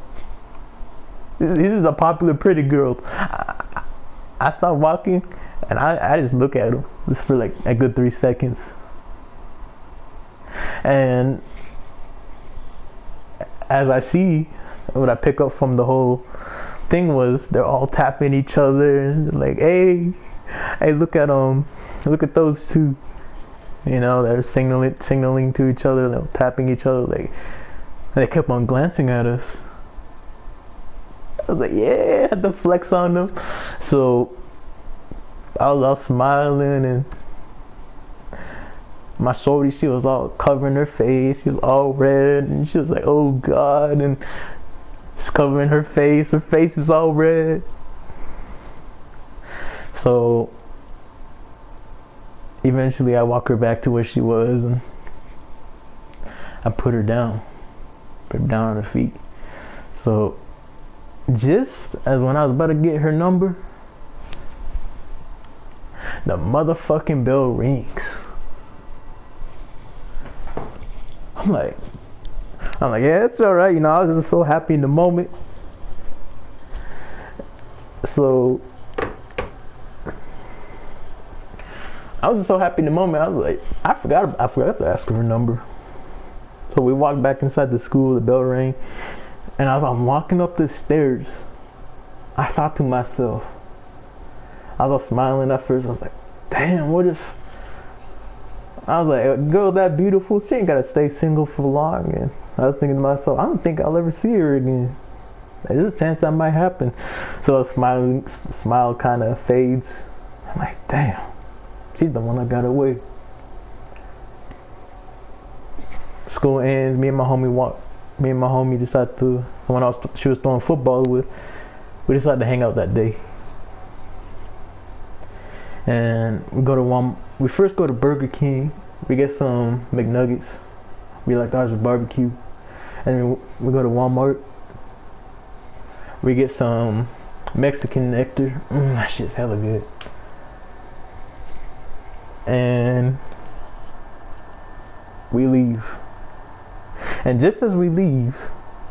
This is a popular pretty girl. I stopped walking and I just look at them just for like a good 3 seconds. And as I see, what I pick up from the whole thing was they're all tapping each other and like, hey, look at those two. You know, they're signaling to each other, they're tapping each other. Like, they kept on glancing at us. I was like, yeah, I had to flex on them. So I was all smiling, and my shorty, she was all covering her face. She was all red, and she was like, oh God, and she's covering her face. Her face was all red. So eventually I walk her back to where she was, and I put her down on her feet. So just as when I was about to get her number, the motherfucking bell rings. I'm like, yeah, it's alright, you know, I was just so happy in the moment. So I was just so happy in the moment. I was like, I forgot to ask her number. So we walked back inside the school, the bell rang, and as I'm walking up the stairs, I thought to myself, I was all smiling at first, I was like, damn, what if, I was like, a girl that beautiful, she ain't gotta stay single for long. And I was thinking to myself, I don't think I'll ever see her again. There's a chance that might happen. So a smile kind of fades. I'm like, damn, she's the one I got away. School ends, me and my homie decided to, she was throwing football with, we decided to hang out that day. And we first go to Burger King, we get some McNuggets, we like ours with barbecue. And then we go to Walmart, we get some Mexican nectar, that shit's hella good. And we leave. And just as we leave,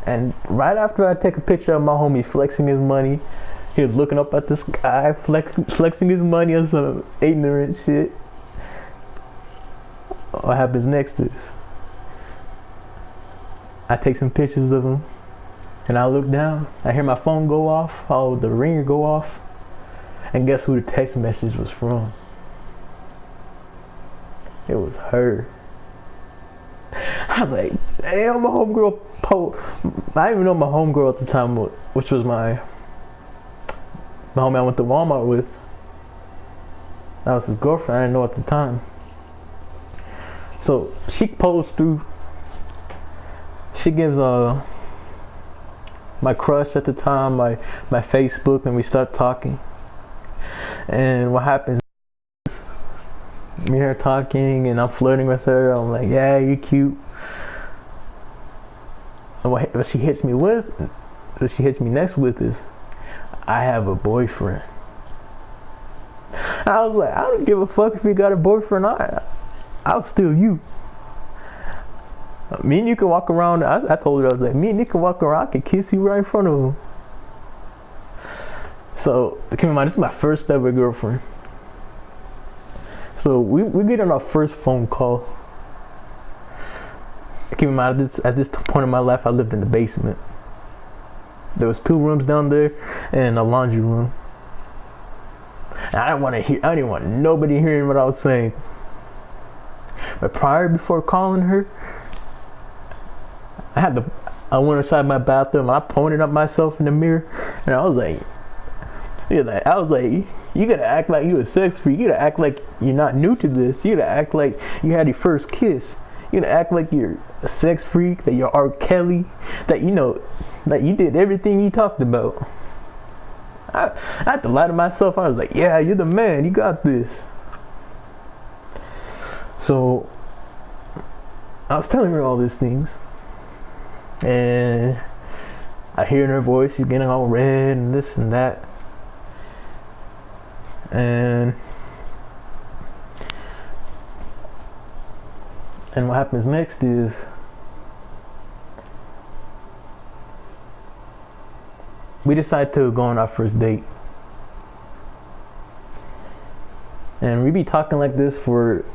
and right after I take a picture of my homie flexing his money, he was looking up at the sky, flexing his money on some ignorant shit. What happens next is, I take some pictures of him, and I look down, I hear my phone go off, the ringer go off, and guess who the text message was from? It was her. I was like, damn, my homegirl I didn't even know my homegirl at the time, which was my homie I went to Walmart with. That was his girlfriend, I didn't know at the time. So she posed through, she gives my crush at the time my Facebook, and we start talking. And what happens, me and her talking, and I'm flirting with her. I'm like, yeah, you're cute. And what she hits me next with is, I have a boyfriend. I was like, I don't give a fuck if you got a boyfriend. I'll steal you. Me and you can walk around. I told her, I was like, me and you can walk around. I can kiss you right in front of him. So keep in mind, this is my first ever girlfriend. So we get on our first phone call. Keep in mind, at this point in my life, I lived in the basement. There was 2 rooms down there and a laundry room. And I didn't want nobody hearing what I was saying. But before calling her, I went inside my bathroom, I pointed at myself in the mirror, and I was like, you gotta act like you a sex freak. You gotta act like you're not new to this. You gotta act like you had your first kiss. You gotta act like you're a sex freak, that you're R. Kelly, that you know, that you did everything you talked about. I had to lie to myself. I was like, yeah, you're the man. You got this. So I was telling her all these things, and I hear in her voice she's getting all red and this and that. And what happens next is we decide to go on our first date. And we be talking like this for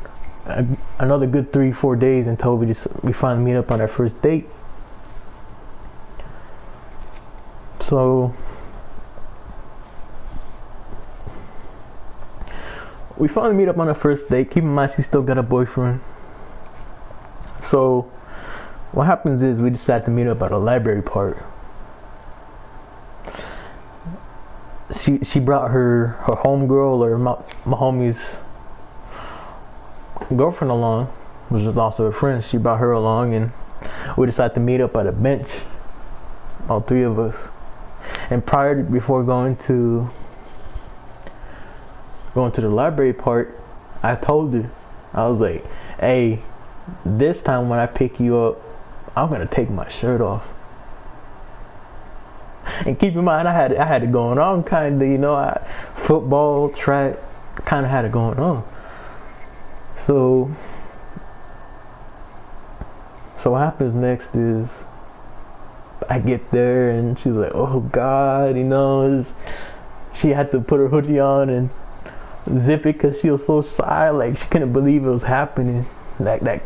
another good 3-4 days until we finally meet up on our first date. So we finally meet up on our first date. Keep in mind she still got a boyfriend. So what happens is we decide to meet up at a library park. She brought her homegirl, or my homie's girlfriend along, which was also a friend. She brought her along, and we decided to meet up at a bench, all three of us. And before going to the library part, I told her, I was like, hey, this time when I pick you up, I'm gonna take my shirt off. And keep in mind, I had it going on, kind of, you know, football, track, kind of had it going on. So what happens next is I get there and she's like, oh God, you know, she had to put her hoodie on and zip it because she was so shy, like she couldn't believe it was happening. Like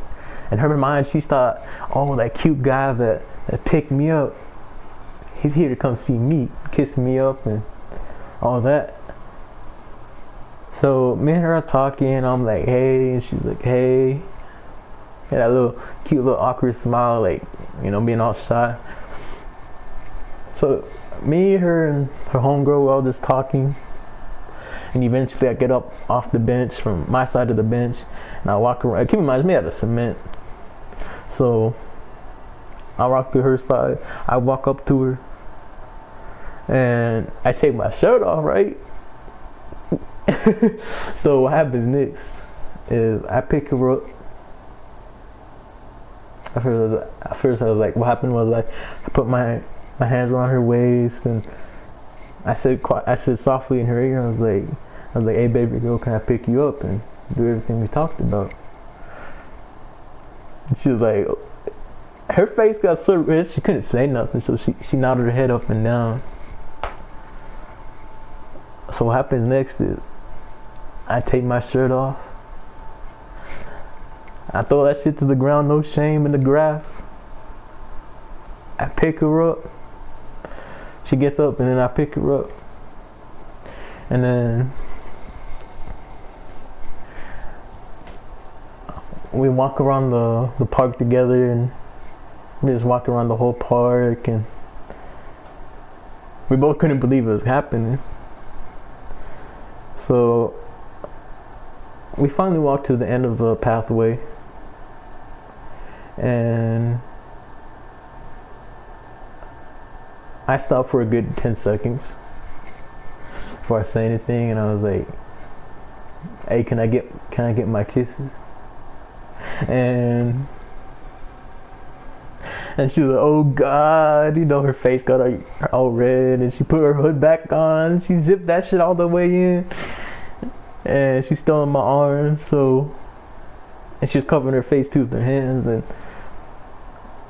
in her mind, she thought, oh, that cute guy that picked me up, he's here to come see me, kiss me up and all that. So me and her are talking, I'm like, hey, and she's like, hey. And that little cute little awkward smile, like, you know, being all shy. So me, her, and her homegirl were all just talking. And eventually I get up off the bench, from my side of the bench, and I walk around. Keep in mind, it's made out of cement. So I walk to her side, I walk up to her, and I take my shirt off, right? So what happens next is I pick her up. At first I was like, what happened was I put my hands around her waist, and I said softly in her ear, I was like, hey baby girl, can I pick you up and do everything we talked about? And she was like, her face got so red she couldn't say nothing, so she nodded her head up and down. So what happens next is I take my shirt off, I throw that shit to the ground, no shame, in the grass. I pick her up. She gets up, and then I pick her up. And then we walk around the park together, and we just walk around the whole park, and we both couldn't believe it was happening. So we finally walked to the end of the pathway, and I stopped for a good 10 seconds before I say anything, and I was like, hey, can I get my kisses? And she was like, oh God, you know, her face got all red, and she put her hood back on, she zipped that shit all the way in, and she's still in my arms, and she was covering her face too with her hands, and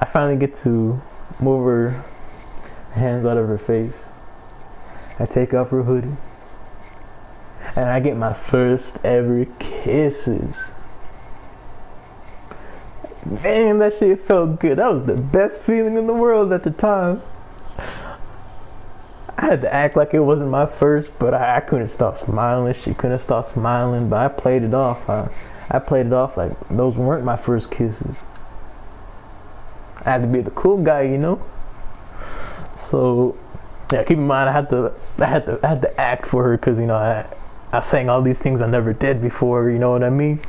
I finally get to move her hands out of her face. I take off her hoodie, and I get my first ever kisses. Man, that shit felt good. That was the best feeling in the world at the time. I had to act like it wasn't my first, but I couldn't stop smiling. She couldn't stop smiling, but I played it off. I played it off like those weren't my first kisses. I had to be the cool guy, you know. So yeah, keep in mind I had to act for her, because you know I sang all these things I never did before. You know what I mean?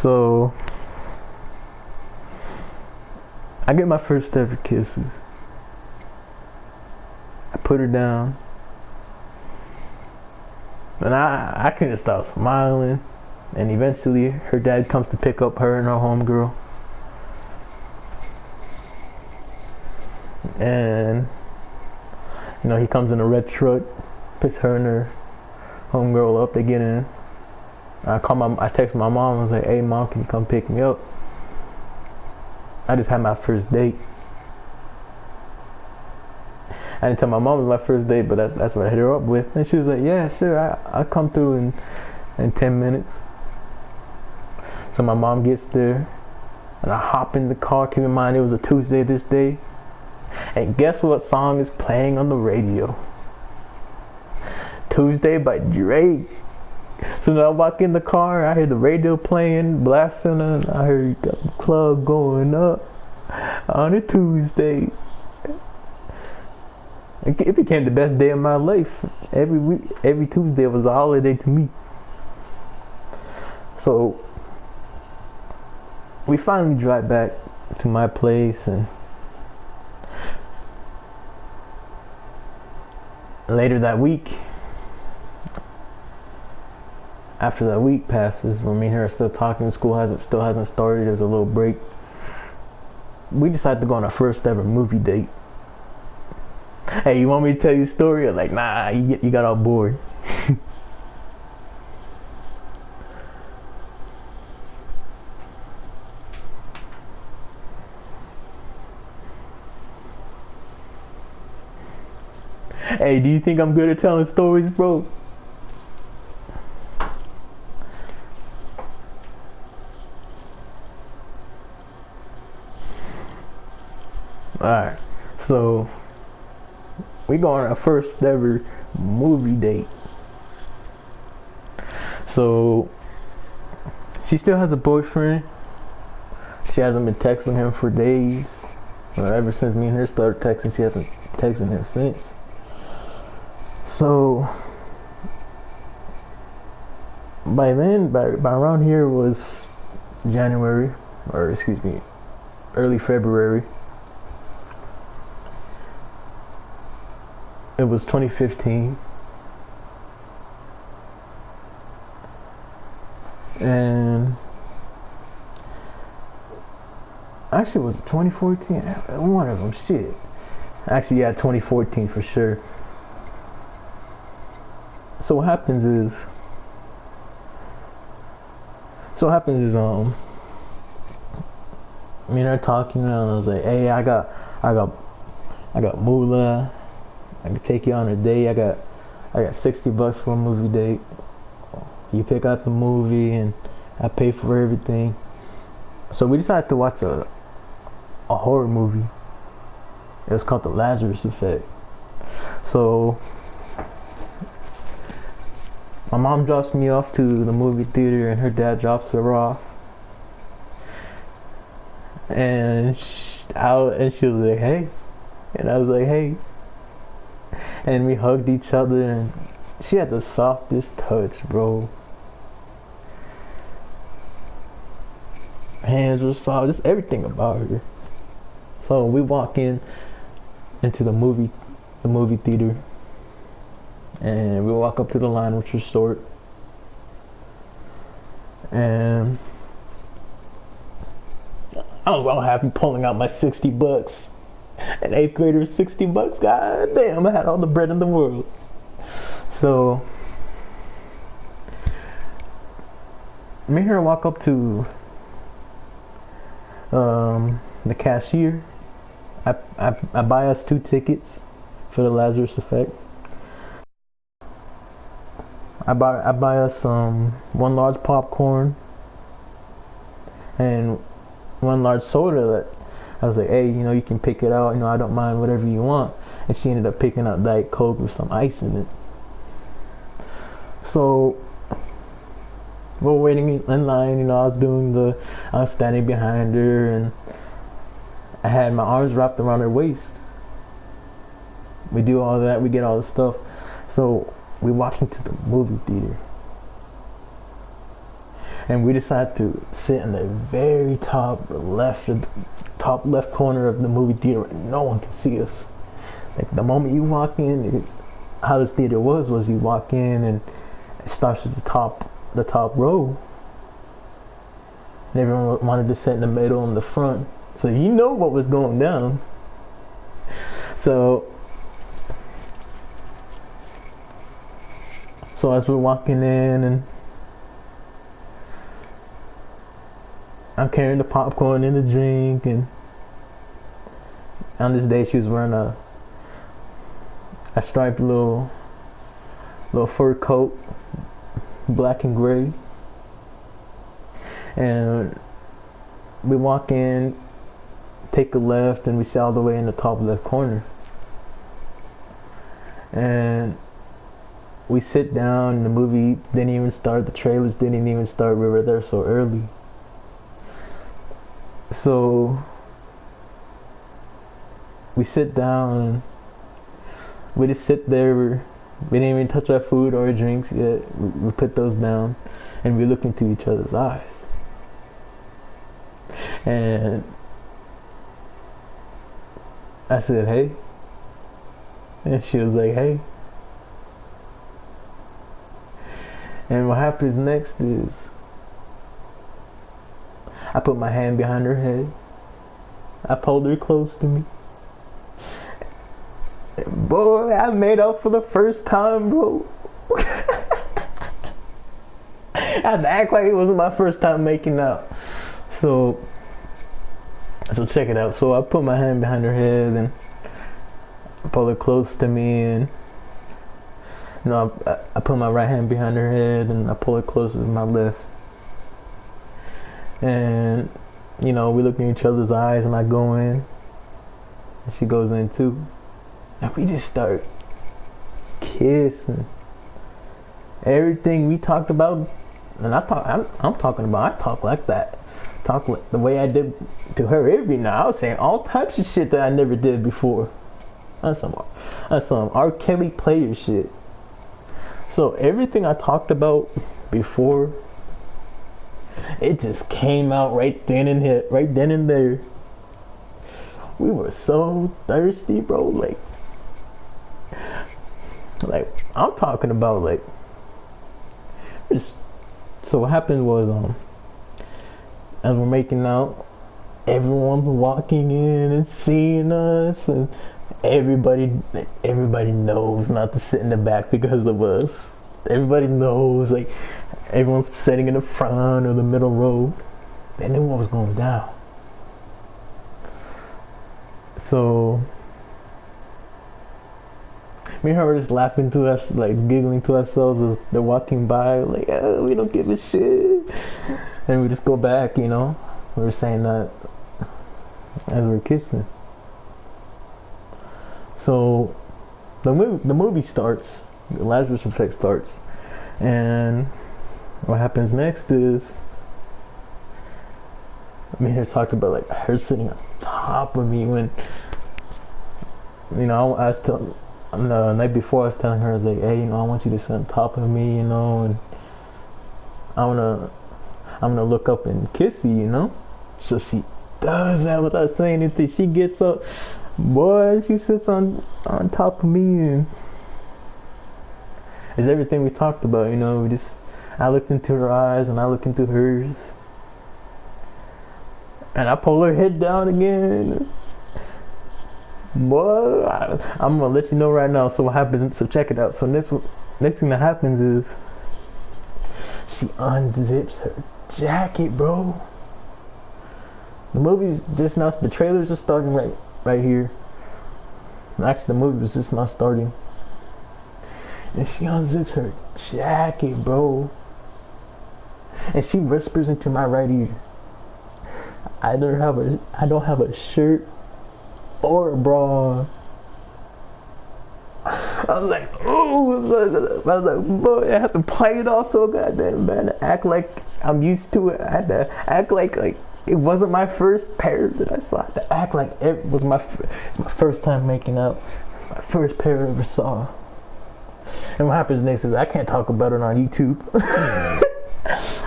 So I get my first ever kisses. I put her down. And I couldn't stop smiling. And eventually her dad comes to pick up her and her homegirl. And you know, he comes in a red truck, picks her and her homegirl up, they get in. I text my mom, I was like, hey mom, can you come pick me up? I just had my first date. I didn't tell my mom it was my first date, but that's what I hit her up with. And she was like, yeah, sure, I'll come through in 10 minutes. So my mom gets there, and I hop in the car. Keep in mind, it was a Tuesday this day. And guess what song is playing on the radio? Tuesday by Drake. So when I walk in the car, I hear the radio playing, blasting, and I heard the club going up on a Tuesday. It became the best day of my life. Every week, every Tuesday was a holiday to me. So we finally drive back to my place, and later that week, after that week passes, when me and her are still talking, school still hasn't started, there's a little break, we decided to go on our first ever movie date. Hey, you want me to tell you a story? I'm like, nah, you got all bored. Hey, do you think I'm good at telling stories, bro? Alright, so we go on our first ever movie date. So she still has a boyfriend. She hasn't been texting him for days. Ever since me and her started texting, she hasn't texted him since. So by then, by around here was January, or excuse me, early February. It was 2015. And actually it was 2014. One of them, shit. Actually, yeah, 2014 for sure. So what happens is me and her talking, and I was like, hey, I got moolah. I can take you on a date. I got $60 for a movie date. You pick out the movie and I pay for everything. So we decided to watch a horror movie. It was called The Lazarus Effect. So my mom drops me off to the movie theater, and her dad drops her off. And she was like, hey. And I was like, hey. And we hugged each other, and she had the softest touch, bro. Hands were soft, just everything about her. So we walk into the movie theater, and we walk up to the line, which was short. And I was all happy pulling out my $60. An 8th grader, $60. God damn, I had all the bread in the world. So me and her walk up to the cashier. I buy us 2 tickets for The Lazarus Effect. I buy us 1 large popcorn and 1 large soda. That I was like, hey, you can pick it out. I don't mind whatever you want. And she ended up picking out Diet Coke with some ice in it. So we're waiting in line. I was standing behind her, and I had my arms wrapped around her waist. We do all that. We get all the stuff. So we walk into the movie theater, and we decide to sit in the very top left corner of the movie theater where no one can see us. Like the moment you walk in, it's how this theater was you walk in and it starts at the top row. And everyone wanted to sit in the middle and the front. So you know what was going down. So as we're walking in and I'm carrying the popcorn and the drink, and on this day she was wearing a striped little fur coat, black and gray. And we walk in, take a left, and we see all the way in the top left corner. And we sit down, the movie didn't even start, the trailers didn't even start, we were there so early. So we sit down and we just sit there. We didn't even touch our food or our drinks yet. We put those down and we look into each other's eyes. And I said, hey. And she was like, hey. And what happens next is I put my hand behind her head. I pulled her close to me. Boy, I made up for the first time, bro. I had to act like it wasn't my first time making out. So check it out. So I put my hand behind her head and I pulled her close to me, and I put my right hand behind her head and I pull her closer to my left. And we look in each other's eyes, and I go in and she goes in too. And we just start kissing. Everything we talked about, and I'm talking about, I talk like that. Talk like the way I did to her every night. I was saying all types of shit that I never did before. That's some R. Kelly player shit. So everything I talked about before, it just came out right then and there. We were so thirsty, bro. Like I'm talking about so what happened was as we're making out, everyone's walking in and seeing us, and everybody knows not to sit in the back because of us. Everybody knows, everyone's sitting in the front or the middle row. They knew what was going down. So me and her were just laughing to us, giggling to ourselves as they're walking by, we don't give a shit. And we just go back, we were saying that as we were kissing. So the movie starts, the Lazarus Effect starts, and what happens next is me and her talked about her sitting on top of me when the night before I was telling her, I was like, hey, I want you to sit on top of me, and I'm gonna look up and kiss you, So she does that without saying anything. She gets up, boy, she sits on top of me, and it's everything we talked about, I looked into her eyes and I looked into hers, and I pull her head down again. Boy, I'm gonna let you know right now. So what happens? So check it out. So next thing that happens is she unzips her jacket, bro. The movie's just now. The trailers are starting right here. Actually, the movie was just not starting, and she unzips her jacket, bro. And she whispers into my right ear, I don't have a shirt or a bra. I was like, oh, I was like, boy, I have to play it off so goddamn bad to act like I'm used to it. I had to act like it wasn't my first pair that I saw. I had to act like it was my first time making out, my first pair I ever saw. And what happens next is I can't talk about it on YouTube.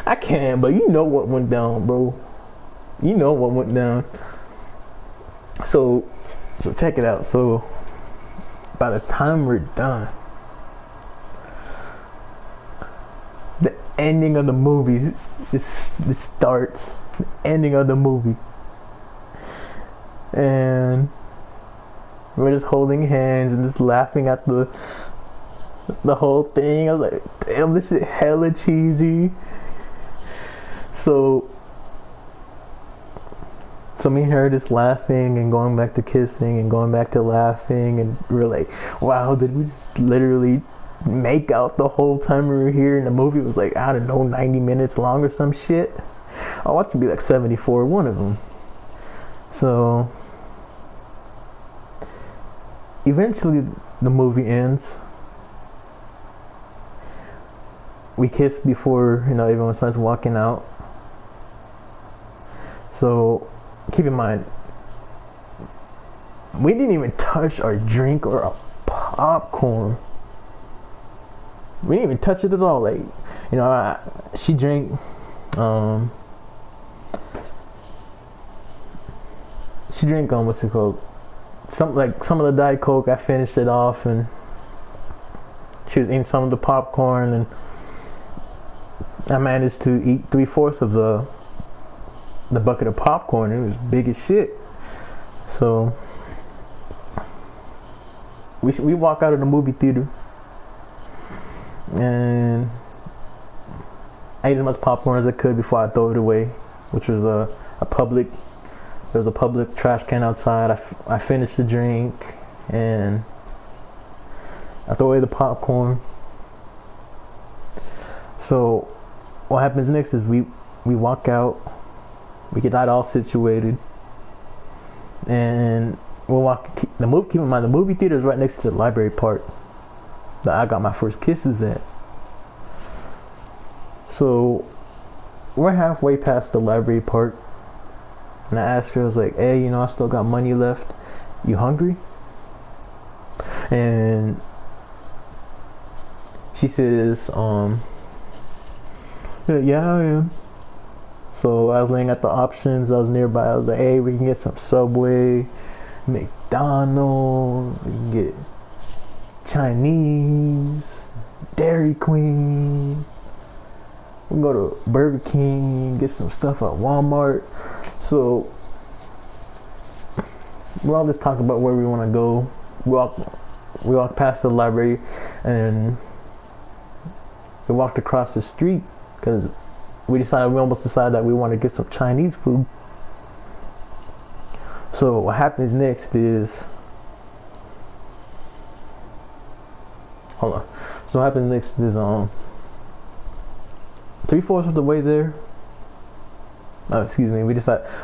I can, but you know what went down, bro. You know what went down. So check it out. So by the time we're done, the ending of the movie, this starts, the ending of the movie, and we're just holding hands and just laughing at the whole thing. I was like, damn, this shit hella cheesy. So me and her just laughing and going back to kissing and going back to laughing, and we're like, wow, did we just literally make out the whole time we were here? And the movie was like, I don't know, 90 minutes long or some shit. I watched it be like 74, one of them. So eventually the movie ends. We kiss before, everyone starts walking out. So keep in mind, we didn't even touch our drink or our popcorn. We didn't even touch it at all. Like, she drank, what's it called? Some of the Diet Coke. I finished it off, and she was eating some of the popcorn, and I managed to eat 3/4 of the bucket of popcorn. It was big as shit. So we walk out of the movie theater, and I ate as much popcorn as I could before I throw it away, which was there was a public trash can outside. I finished the drink and I throw away the popcorn. So what happens next is we walk out. We get that all situated, and we'll walk. Keep in mind, the movie theater is right next to the library part that I got my first kisses at. So we're halfway past the library part, and I asked her, I was like, hey, I still got money left. You hungry? And she says, yeah, I am. So I was laying at the options. I was nearby. I was like, hey, we can get some Subway, McDonald's, we can get Chinese, Dairy Queen, we can go to Burger King, get some stuff at Walmart. So we're all just talking about where we want to go. We walked past the library, and we walked across the street because we almost decided that we want to get some Chinese food. So what happens next is, hold on. So what happens next is 3/4 of the way there.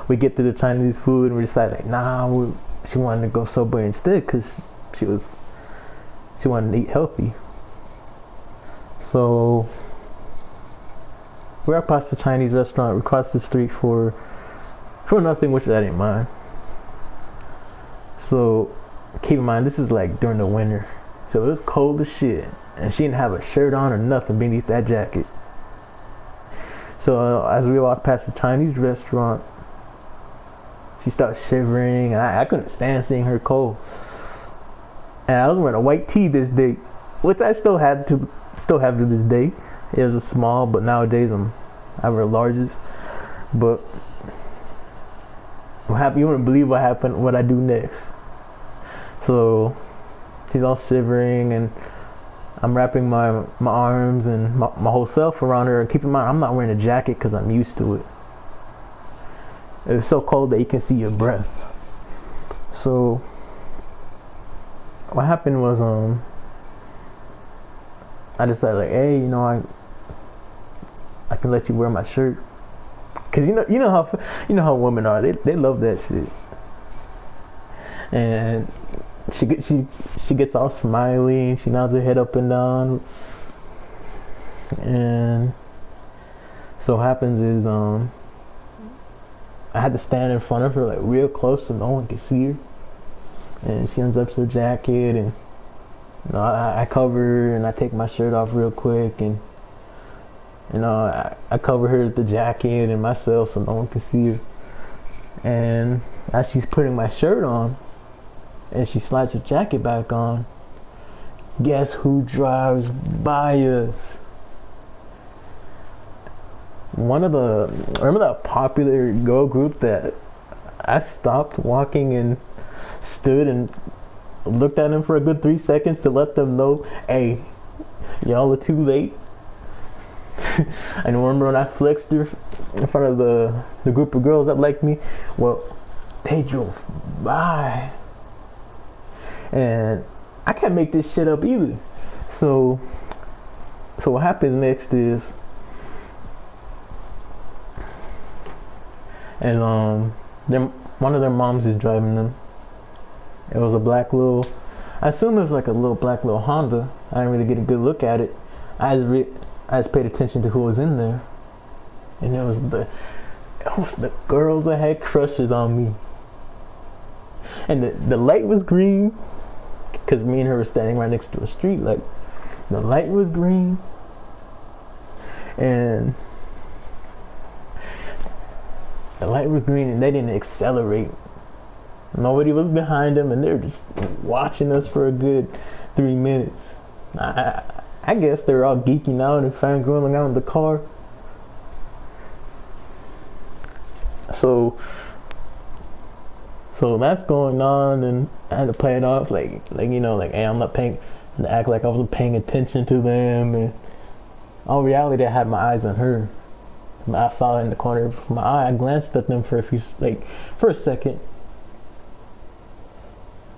We get to the Chinese food, and we decided like, nah, she wanted to go Subway instead because she wanted to eat healthy. So we're past the Chinese restaurant. We crossed the street for nothing, which I didn't mind. So keep in mind, this is like during the winter, so it was cold as shit, and she didn't have a shirt on or nothing beneath that jacket. So as we walked past the Chinese restaurant, she started shivering, and I couldn't stand seeing her cold. And I was wearing a white tee this day, which I still have to this day. It was a small, but nowadays I wear larges. But you wouldn't believe what I do next. So she's all shivering, and I'm wrapping my arms and my whole self around her. And keep in mind, I'm not wearing a jacket because I'm used to it. It was so cold that you can see your breath. So what happened was I decided like, hey, I can let you wear my shirt, cause you know how women are. They love that shit. And she gets all smiley, and she nods her head up and down. And so what happens is I had to stand in front of her like real close so no one could see her. And she unzips her jacket, and I cover her, and I take my shirt off real quick, and I cover her with the jacket and myself so no one can see her. And as she's putting my shirt on and she slides her jacket back on, Guess who drives by us? Remember that popular girl group that I stopped walking and stood and looked at them for a good 3 seconds to let them know, hey, y'all are too late. I remember when I flexed in front of the group of girls that liked me. Well, they drove by, and I can't make this shit up either. So what happens next is, and one of their moms is driving them. It was a black little, I assume it was like a little black little Honda. I didn't really get a good look at it. I just paid attention to who was in there, and it was the girls that had crushes on me. And the light was green, because me and her were standing right next to a street. Like, the light was green, and they didn't accelerate. Nobody was behind them, and they were just watching us for a good 3 minutes. I guess they were all geeking out and fangirling out in the car. So that's going on, and I had to play it off like you know, like, hey, I'm not paying, and act like I wasn't paying attention to them. And in reality, I had my eyes on her. I saw her in the corner of my eye. I glanced at them for a second.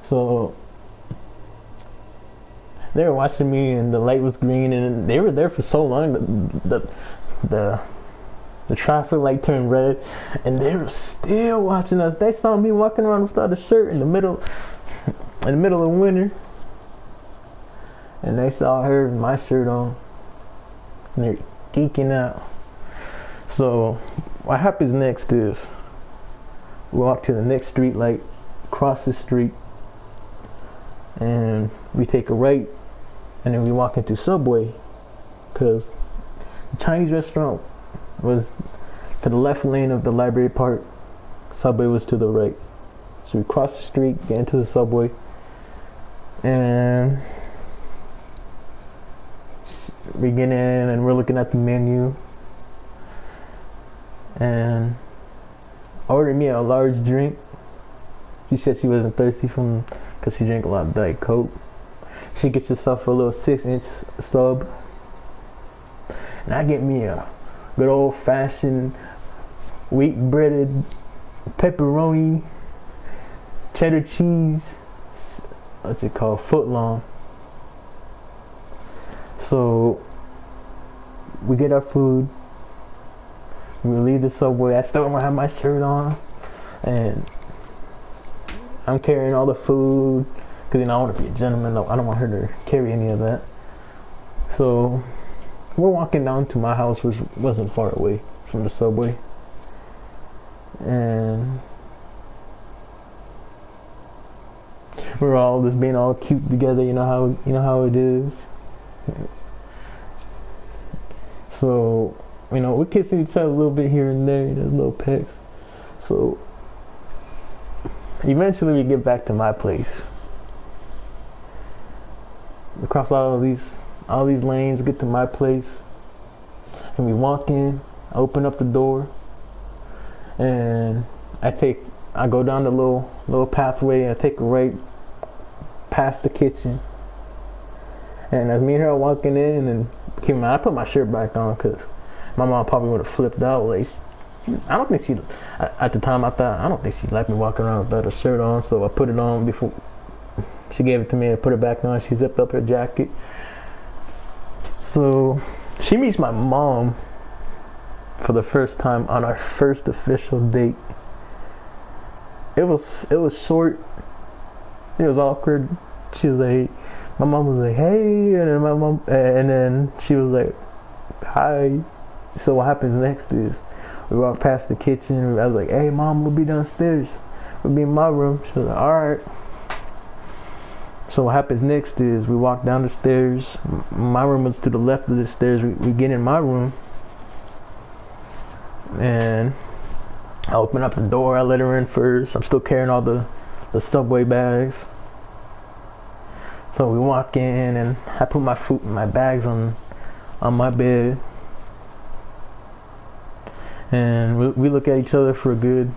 So they were watching me, and the light was green, and they were there for so long. The traffic light turned red, and they were still watching us. They saw me walking around without a shirt in the middle of winter, and they saw her with my shirt on, and they're geeking out. So what happens next is we walk to the next street light, cross the street, and we take a right, and then we walk into Subway, because the Chinese restaurant was to the left lane of the library park. Subway was to the right. So we cross the street, get into the Subway, and we get in, and we're looking at the menu, and I ordered me a large drink. She said she wasn't thirsty because she drank a lot of Diet Coke. She gets herself a little 6-inch sub, and I get me a good old fashioned wheat breaded pepperoni cheddar cheese, what's it called, foot long. So we get our food, we leave the Subway. I still don't have my shirt on, and I'm carrying all the food because, you know, I want to be a gentleman. I don't want her to carry any of that. So we're walking down to my house, which wasn't far away from the Subway, and we're all just being all cute together. You know how it is. So, you know, we're kissing each other a little bit here and there, there's little pecks. So eventually we get back to my place. We cross all these lanes, get to my place, and we walk in. I open up the door, and I go down the little pathway. I take a right past the kitchen, and as me and her are walking in, and keep in mind, I put my shirt back on because my mom probably would have flipped out. Like, I don't think she, at the time I thought, I don't think she'd like me walking around without a shirt on, so I put it on before she gave it to me and put it back on. She zipped up her jacket. So she meets my mom for the first time on our first official date. It was short. It was awkward. She was like, my mom was like, hey, and then she was like, hi. So what happens next is we walk past the kitchen. I was like, hey, mom, we'll be downstairs. We'll be in my room. She was like, all right. So what happens next is we walk down the stairs. My room was to the left of the stairs. We get in my room, and I open up the door. I let her in first. I'm still carrying all the Subway bags. So we walk in, and I put my bags on my bed, and we look at each other for a good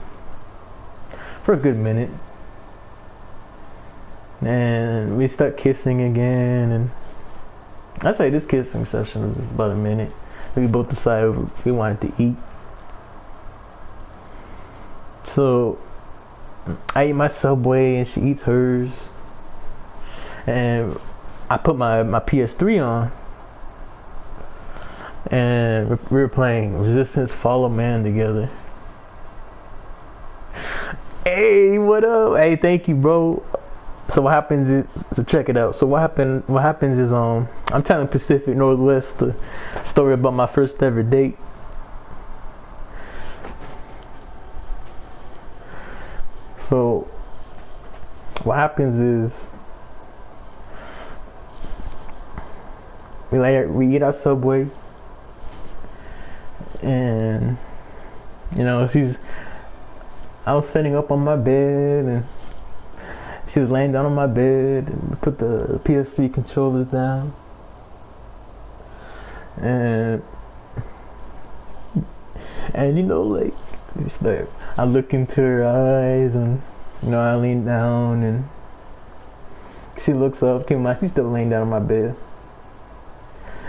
minute, and we start kissing again. And I say this kissing session was about a minute. We both decided we wanted to eat. So I eat my Subway and she eats hers, and I put my PS3 on, and we were playing Resistance Fall of Man together. Hey, what up? Hey, thank you, bro. So what happens is, so check it out. So what happens is I'm telling Pacific Northwest the story about my first ever date. So what happens is we eat our Subway, and you know, I was sitting up on my bed, and she was laying down on my bed, and we put the PS3 controllers down, and you know, like, it's like I look into her eyes, and you know, I lean down, and she looks up, she's still laying down on my bed,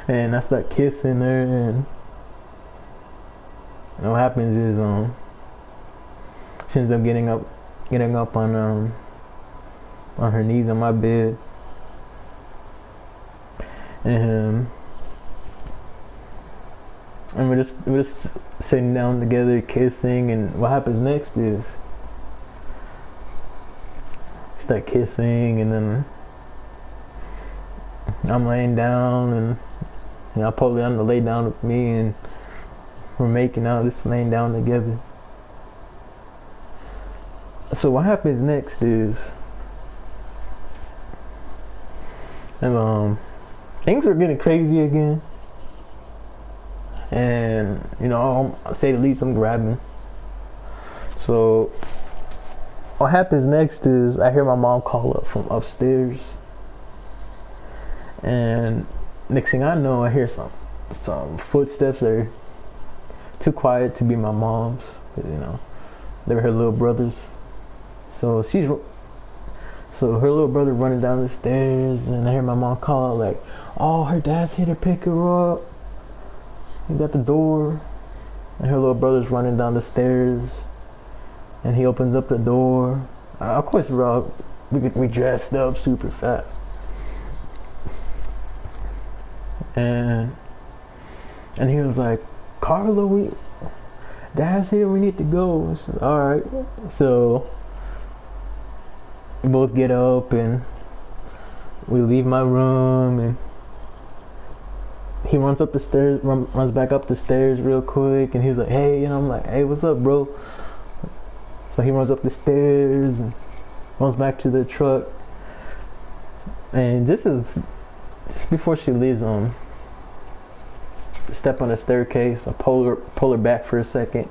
and I start kissing her, and what happens is she ends up getting up on her knees on my bed, and we're just sitting down together kissing. And what happens next is we start kissing, and then I'm laying down, and you know, I pull down to lay down with me, and we're making out, just laying down together. So what happens next is, and things are getting crazy again, and you know, I'll say the least, I'm grabbing. So what happens next is I hear my mom call up from upstairs, and next thing I know, I hear some footsteps that are too quiet to be my mom's, you know, they were her little brothers. So her little brother running down the stairs, and I hear my mom call out like, "Oh, her dad's here to pick her up. He's at the door." And her little brother's running down the stairs, and he opens up the door. Of course, we dressed up super fast, and he was like, "Carla, Dad's here. We need to go." I said, "All right." So we both get up and we leave my room, and he runs up the stairs, runs back up the stairs real quick, and he's like, "Hey," and I'm like, "Hey, what's up, bro?" So he runs up the stairs and runs back to the truck, and this is just before she leaves. Step on the staircase. I pull her back for a second,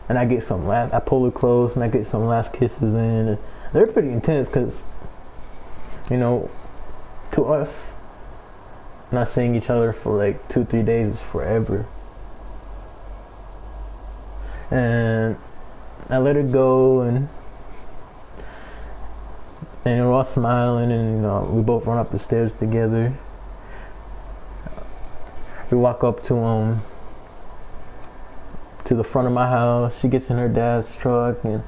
and I pull her close, and I get some last kisses in. And they're pretty intense, because you know, to us, not seeing each other for like 2-3 days is forever. And I let her go, and we're all smiling, and you know, we both run up the stairs together. We walk up to the front of my house. She gets in her dad's truck, and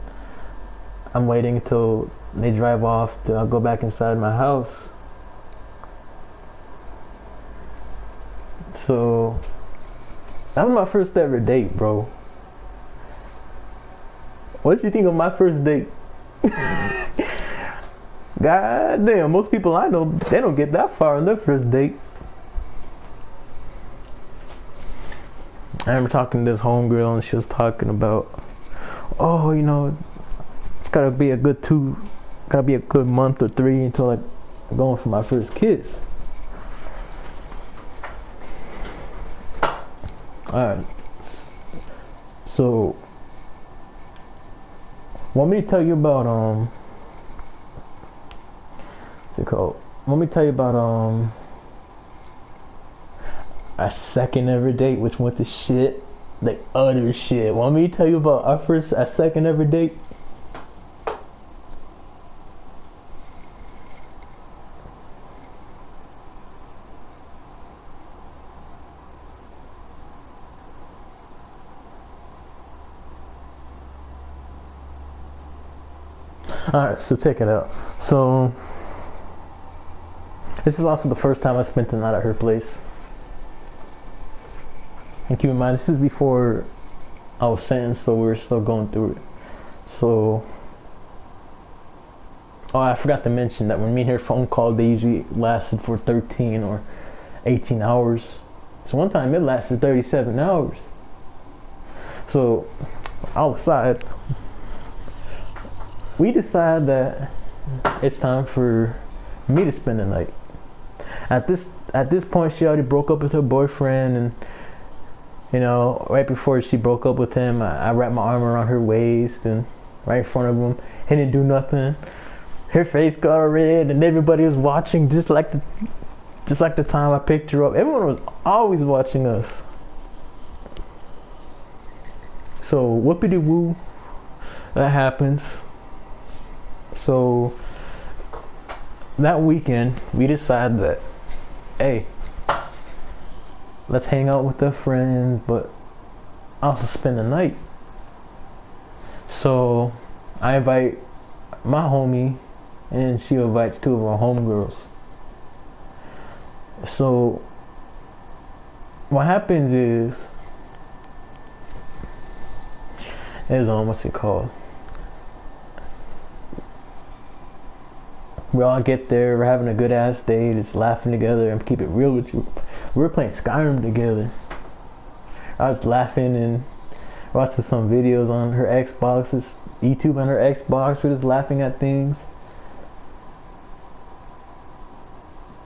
I'm waiting until they drive off to go back inside my house. So that was my first ever date, bro. What did you think of my first date? God damn, most people I know, they don't get that far on their first date. I remember talking to this homegirl, and she was talking about, oh, you know, it's gotta be a good month or 3 until I'm going for my first kiss. Alright, so want me to tell you about what's it called? let me tell you about our second ever date, which went to shit, like utter shit. Want me to tell you about our second ever date? Alright, so check it out. So this is also the first time I spent the night at her place. And keep in mind, this is before I was sentenced, so we were still going through it. So, oh, I forgot to mention that when me and her phone called, they usually lasted for 13 or 18 hours. So one time it lasted 37 hours. So outside, we decided that it's time for me to spend the night. At this point, she already broke up with her boyfriend, and you know, right before she broke up with him, I wrapped my arm around her waist and right in front of him. He didn't do nothing. Her face got red, and everybody was watching, just like the time I picked her up. Everyone was always watching us. So whoopity woo, that happens. So that weekend, we decided that, hey, let's hang out with our friends, but also spend the night. So I invite my homie, and she invites two of our homegirls. So what happens is what's it called? We all get there, we're having a good ass day, just laughing together, and keep it real with you. We were playing Skyrim together. I was laughing and watching some videos on her Xbox, YouTube on her Xbox. We're just laughing at things.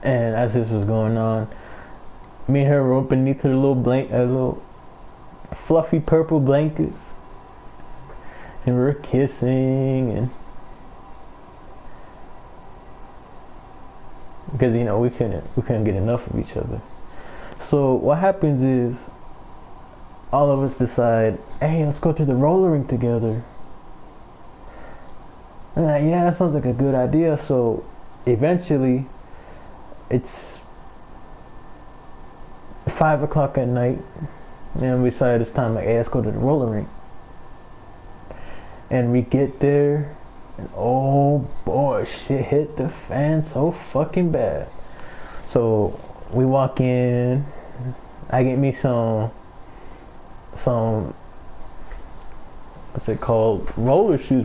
And as this was going on, me and her were beneath her little fluffy purple blankets, and we were kissing, and because you know we couldn't get enough of each other. So what happens is all of us decide, hey, let's go to the roller rink together. And like, yeah, that sounds like a good idea. So eventually it's 5 o'clock at night, and we decided it's time, like, hey, let's go to the roller rink. And we get there, and oh boy, shit hit the fan so fucking bad. So we walk in, I get me some what's it called, roller shoes,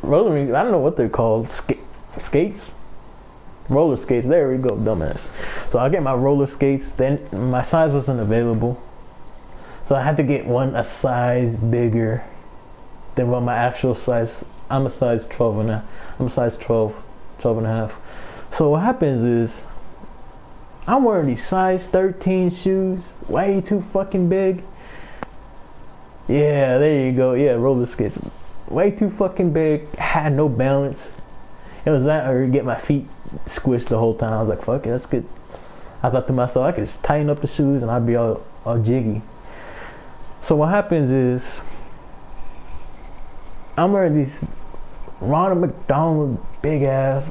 roller rings, I don't know what they're called, skates, roller skates, there we go, dumbass. So I get my roller skates, then my size wasn't available, so I had to get one a size bigger than what my actual size. I'm a size 12 and I'm a size 12 and a half. So what happens is I'm wearing these size 13 shoes, way too fucking big. Yeah, there you go. Yeah, roller skates, way too fucking big. Had no balance. It was that or get my feet squished the whole time. I was like, fuck it, that's good. I thought to myself, I could just tighten up the shoes and I'd be all jiggy. So what happens is I'm wearing these Ronald McDonald big ass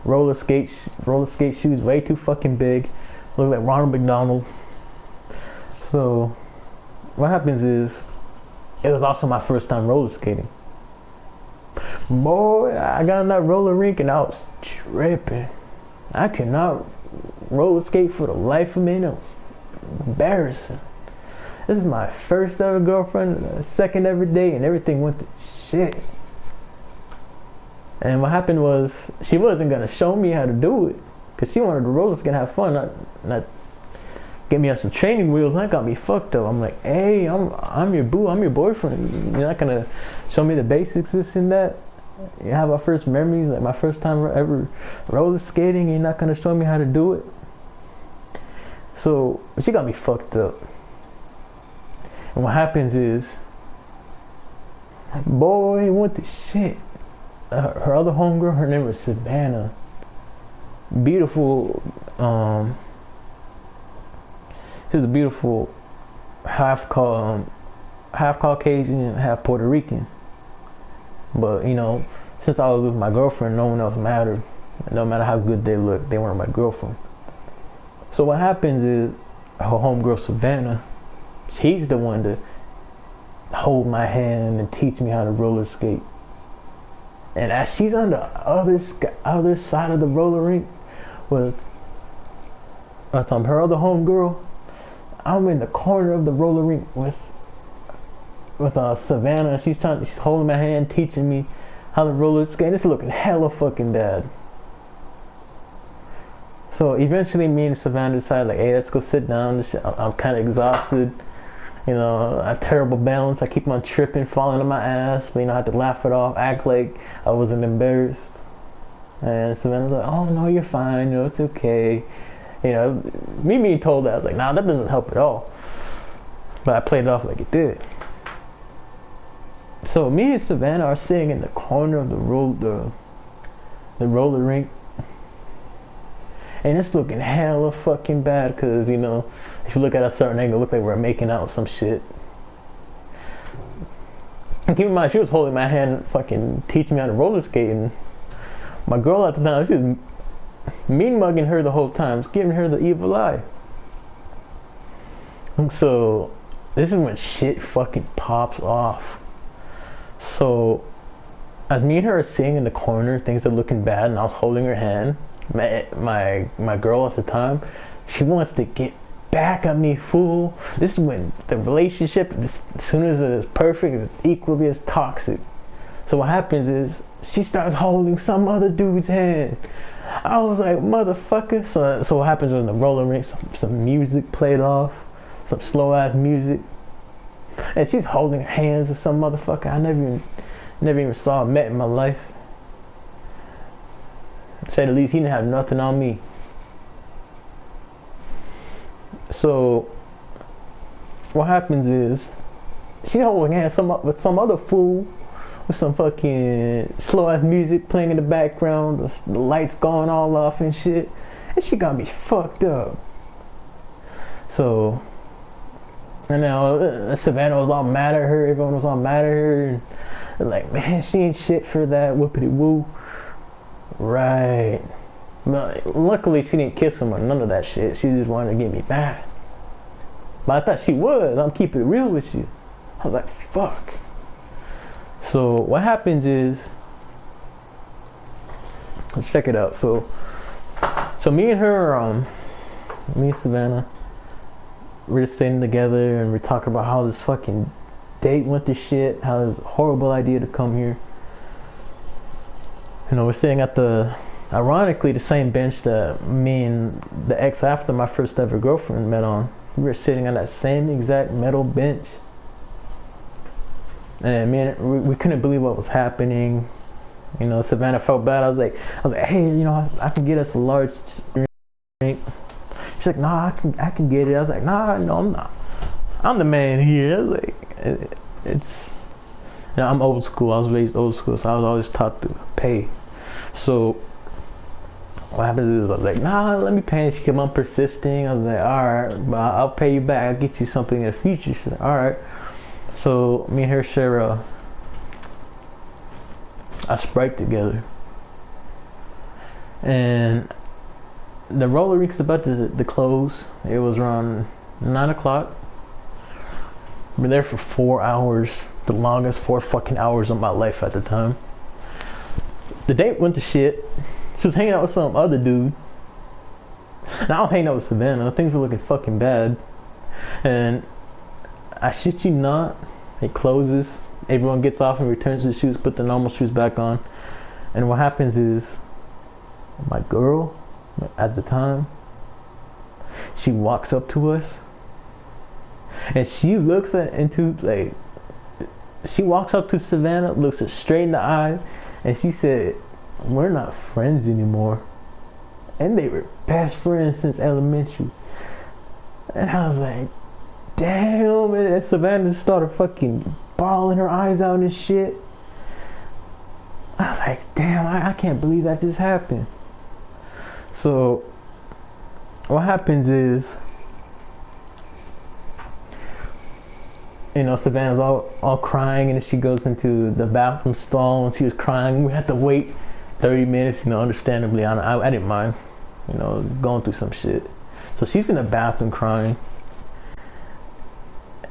roller skate shoes, way too fucking big, look like Ronald McDonald. So what happens is, it was also my first time roller skating. Boy, I got in that roller rink and I was tripping. I could not roller skate for the life of me. It was embarrassing. This is my first ever girlfriend, second ever date, and everything went to shit. And what happened was, she wasn't gonna show me how to do it, cause she wanted to roller skate and have fun, not get me on some training wheels. And that got me fucked up. I'm like, hey, I'm your boo, I'm your boyfriend. You're not gonna show me the basics, this and that. You have our first memories, like my first time ever roller skating, and you're not gonna show me how to do it. So she got me fucked up. And what happens is, boy, it went to shit. Her other homegirl, her name was Savannah. beautiful, she was a beautiful half Caucasian, half Puerto Rican. But you know, since I was with my girlfriend, no one else mattered. No matter how good they looked, they weren't my girlfriend. So what happens is, her homegirl Savannah, she's the one to hold my hand and teach me how to roller skate. And as she's on the other side of the roller rink with her other homegirl, I'm in the corner of the roller rink with Savannah. She's holding my hand, teaching me how to roller skate. It's looking hella fucking bad. So eventually, me and Savannah decided, like, hey, let's go sit down. I'm kind of exhausted. You know, I have terrible balance. I keep on tripping, falling on my ass. But, you know, I had to laugh it off, act like I wasn't embarrassed. And Savannah's like, oh, no, you're fine. No, it's okay. You know, me being told that, I was like, nah, that doesn't help at all. But I played it off like it did. So me and Savannah are sitting in the corner of the roller rink. And it's looking hella fucking bad because, you know, if you look at a certain angle, it look like we're making out some shit. And keep in mind, she was holding my hand, fucking teaching me how to roller skate. And my girl at the time, she was mean mugging her the whole time, just giving her the evil eye. And so this is when shit fucking pops off. So as me and her are sitting in the corner, things are looking bad, and I was holding her hand. My girl at the time, she wants to get back at me, fool. This is when the relationship, as soon as it is perfect, it's equally as toxic. So what happens is, she starts holding some other dude's hand. I was like, motherfucker. So what happens when the roller rink, some music played off, some slow ass music, and she's holding hands with some motherfucker I never even saw or met in my life. To say the least, he didn't have nothing on me. So what happens is, she's holding hands with some other fool with some fucking slow ass music playing in the background, the lights going all off and shit, and she got me fucked up. So, and now Savannah was all mad at her, everyone was all mad at her, and like, man, she ain't shit for that, whoopity woo. Right. But luckily she didn't kiss him or none of that shit. She just wanted to get me back. But I thought she would. I'm keeping it real with you. I was like, fuck. So what happens is, let's check it out. So me and her, me and Savannah, we're just sitting together and we're talking about how this fucking date went to shit, how it was a horrible idea to come here. You know, we're sitting at ironically, the same bench that me and the ex after my first ever girlfriend met on. We were sitting on that same exact metal bench. And we couldn't believe what was happening. You know, Savannah felt bad. I was like, hey, you know, I can get us a large drink. She's like, nah, I can get it. I was like, nah, no, I'm not. I'm the man here. I was like, it's. You know, I'm old school. I was raised old school, so I was always taught to pay. So what happens is, I was like, nah, let me pay. And she kept on persisting. I was like, alright, but I'll pay you back. I'll get you something in the future. She's like, alright. So me and her share a Sprite together. And the roller rink's about to close. It was around 9 o'clock. We're there for 4 hours. The longest 4 fucking hours of my life at the time. The date went to shit. She was hanging out with some other dude. And I was hanging out with Savannah. Things were looking fucking bad. And I shit you not, it closes. Everyone gets off and returns to the shoes, put the normal shoes back on. And what happens is, my girl, at the time, she walks up to us. And she looks she walks up to Savannah, looks her straight in the eye, and she said, we're not friends anymore. And they were best friends since elementary. And I was like, damn. And Savannah started fucking bawling her eyes out and shit. I was like, damn, I can't believe that just happened. So what happens is, Savannah's all crying, and she goes into the bathroom stall, and she was crying. We had to wait 30 minutes, understandably. I didn't mind, going through some shit. So she's in the bathroom crying,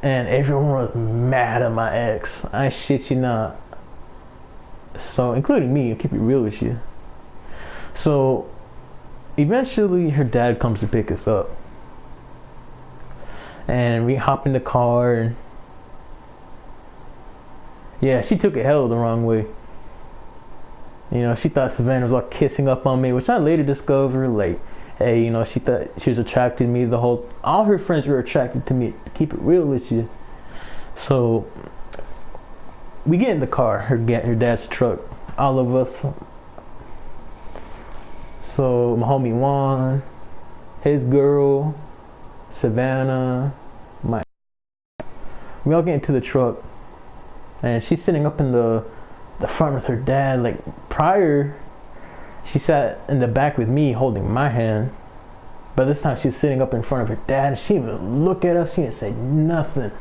and everyone was mad at my ex. I shit you not. So, including me, I'll keep it real with you. So, eventually, her dad comes to pick us up, and we hop in the car, and yeah, she took it hell the wrong way. She thought Savannah was all kissing up on me, which I later discovered, like, hey, she thought she was attracted to me. All her friends were attracted to me, to keep it real with you. So, we get in the car, her dad's truck, all of us. So, my homie Juan, his girl, Savannah, we all get into the truck. And she's sitting up in the front with her dad. Like, prior, she sat in the back with me holding my hand. But this time she's sitting up in front of her dad. And she didn't even look at us. She didn't say nothing.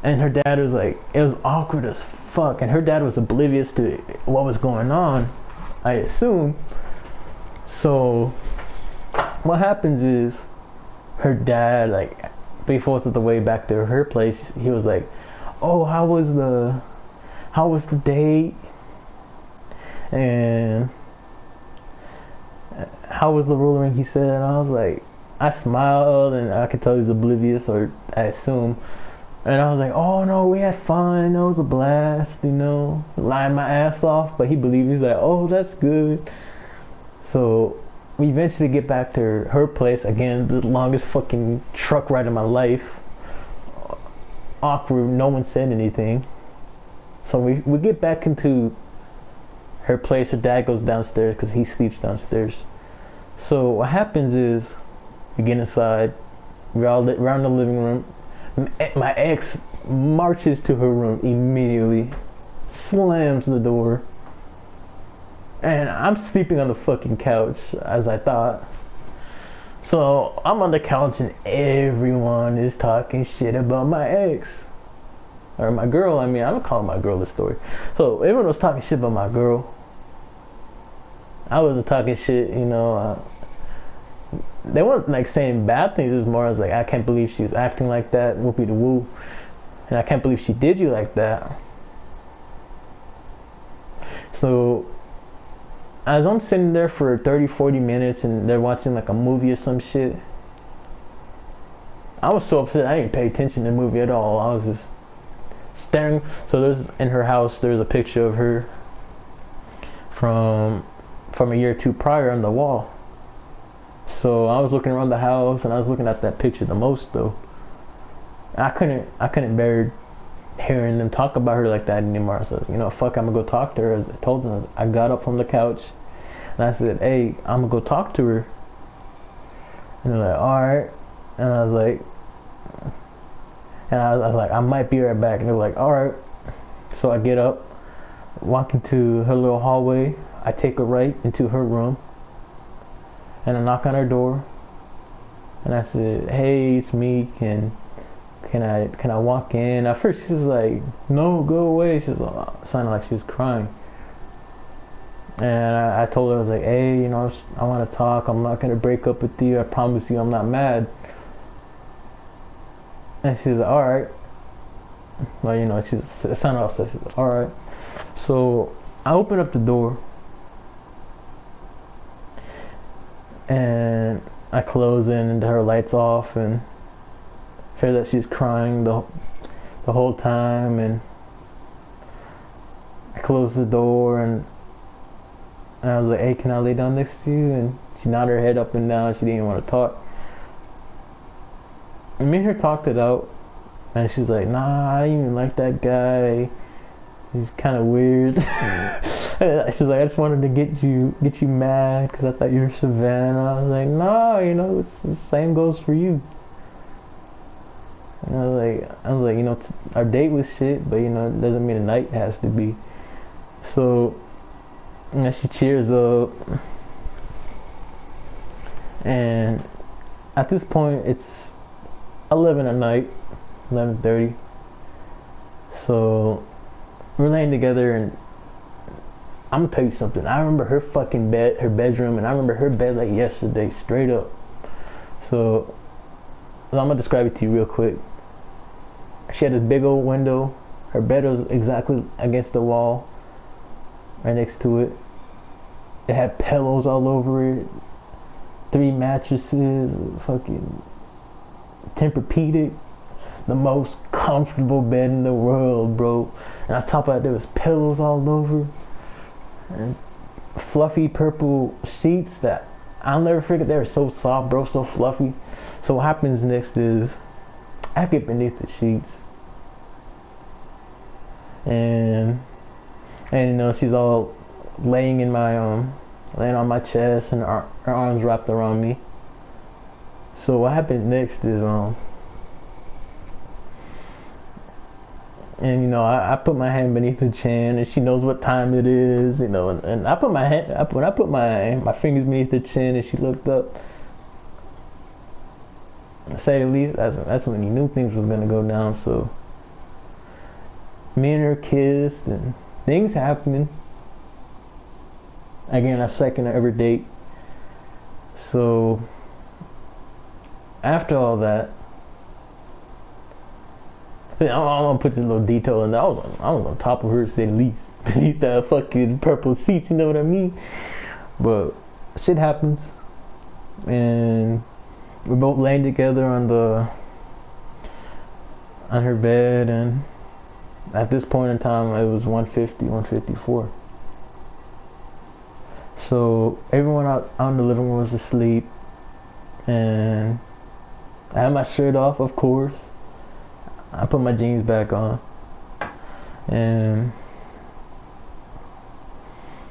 And her dad was like, it was awkward as fuck. And her dad was oblivious to what was going on, I assume. So, what happens is, her dad, like, 3/4 of the way back to her place, he was like, oh, how was the date, and how was the roller ring, he said. And I was like, I smiled, and I could tell he was oblivious, or I assume. And I was like, oh no, we had fun, it was a blast, lying my ass off. But he believed. He's like, oh, that's good. So we eventually get back to her place. Again, the longest fucking truck ride of my life. Awkward, no one said anything. So we get back into her place. Her dad goes downstairs because he sleeps downstairs. So what happens is, we get inside, we're around the living room. My ex marches to her room immediately, slams the door. And I'm sleeping on the fucking couch, as I thought. So I'm on the couch, and everyone is talking shit about my ex. Or my girl. I mean, I'm gonna call my girl this story. So everyone was talking shit about my girl. I wasn't talking shit, they weren't like saying bad things. It was more as like, I can't believe she's acting like that, whoopie the woo. And I can't believe she did you like that. So as I'm sitting there for 30-40 minutes, and they're watching like a movie or some shit, I was so upset I didn't pay attention to the movie at all. I was just staring. So in her house, there's a picture of her from a year or two prior on the wall. So I was looking around the house, and I was looking at that picture the most though. I couldn't bear hearing them talk about her like that anymore. So fuck, I'm gonna go talk to her. As I told them, I got up from the couch and I said, hey, I'm gonna go talk to her. And they're like, alright. And I was like, I might be right back. And they're like, alright. So I get up, walk into her little hallway. I take a right into her room, and I knock on her door, and I said, hey, it's me, can I walk in? At first she was like, no, go away. She was sounding like she was crying. And I told her, I was like, hey, I want to talk. I'm not going to break up with you. I promise you I'm not mad. And she was like, alright. Well, it sounded like she's like, alright. So I opened up the door, and I closed in, and her lights off, and figured that she was crying the whole time. And I closed the door, and I was like, hey, can I lay down next to you? And she nodded her head up and down. She didn't want to talk. And me and her talked it out, and she's like, nah, I didn't even like that guy. He's kind of weird. She's like, I just wanted to get you mad because I thought you were Savannah. I was like, no, it's the same goes for you. And I was like, our date was shit, but it doesn't mean a night has to be. So And then she cheers up. And at this point, it's 11 at night, 11:30. So we're laying together, and I'm gonna tell you something. I remember her fucking bed, her bedroom, and I remember her bed like yesterday, straight up. So I'm gonna describe it to you real quick. She had this big old window. Her bed was exactly against the wall, right next to it. It had pillows all over it, 3 mattresses, fucking Tempur-Pedic, the most comfortable bed in the world, bro. And on top of that, there was pillows all over, and fluffy purple sheets that I'll never forget. They were so soft, bro, so fluffy. So what happens next is I get beneath the sheets, and you know, she's all laying in my laying on my chest, and her arms wrapped around me. So what happens next is and you know, I put my hand beneath her chin, and she knows what time it is, you know, and I put my hand up, when I put my fingers beneath her chin, and she looked up. To say the least, that's when you knew things was gonna go down. So me and her kissed, and things happening. Again, our second ever date. So after all that, I'm gonna put this little detail in there. I was on top of her, to say the least, beneath that fucking purple sheets. You know what I mean? But shit happens, and we're both laying together on her bed, and at this point in time, it was 1:50, 1:54. So everyone out in the living room was asleep, and I had my shirt off, of course. I put my jeans back on, and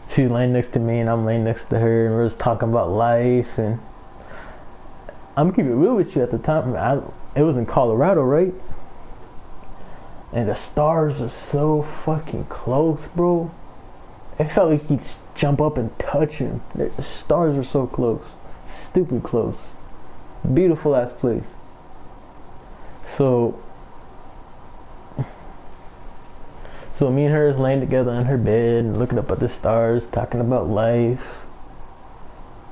she's laying next to me, and I'm laying next to her, and we're just talking about life. And I'm gonna keep it real with you. At the time, it was in Colorado, right? And the stars were so fucking close, bro. It felt like you'd jump up and touch them. The stars were so close, stupid close. Beautiful ass place. So me and her is laying together on her bed and looking up at the stars, talking about life.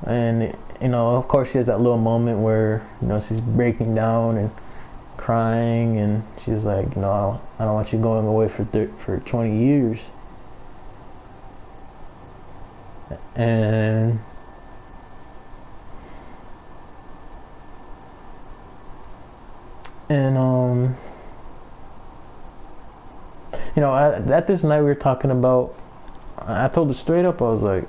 And you know, of course, she has that little moment where, you know, she's breaking down and crying, and she's like, you know, I don't want you going away for 20 years. And you know, at this night we were talking about, I told her straight up, I was like,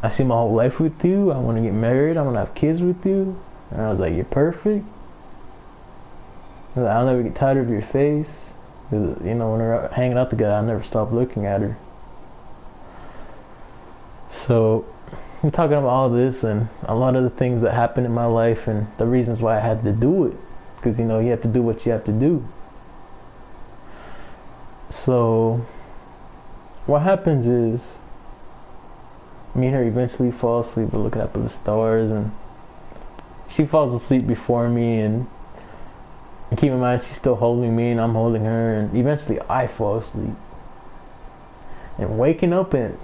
I see my whole life with you. I want to get married. I want to have kids with you. And I was like, you're perfect. I was like, I'll never get tired of your face. You know, when we're hanging out together, I never stop looking at her. So we're talking about all this and a lot of the things that happened in my life and the reasons why I had to do it. Because, you know, you have to do what you have to do. So what happens is, me and her eventually fall asleep. We're looking up at the stars, and she falls asleep before me, and keep in mind she's still holding me and I'm holding her, and eventually I fall asleep. And waking up and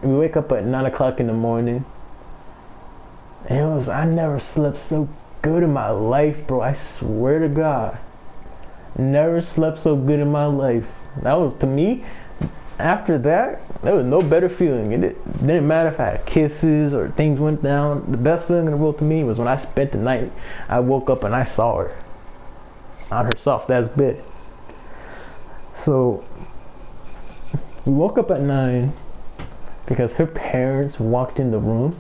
we wake up at 9 o'clock in the morning, and I never slept so good in my life, bro. I swear to God, never slept so good in my life. That was, to me, after that, there was no better feeling. It didn't matter if I had kisses or things went down. The best feeling in the world to me was when I spent the night. I woke up and I saw her on her soft ass bed. So we woke up at 9 because her parents walked in the room.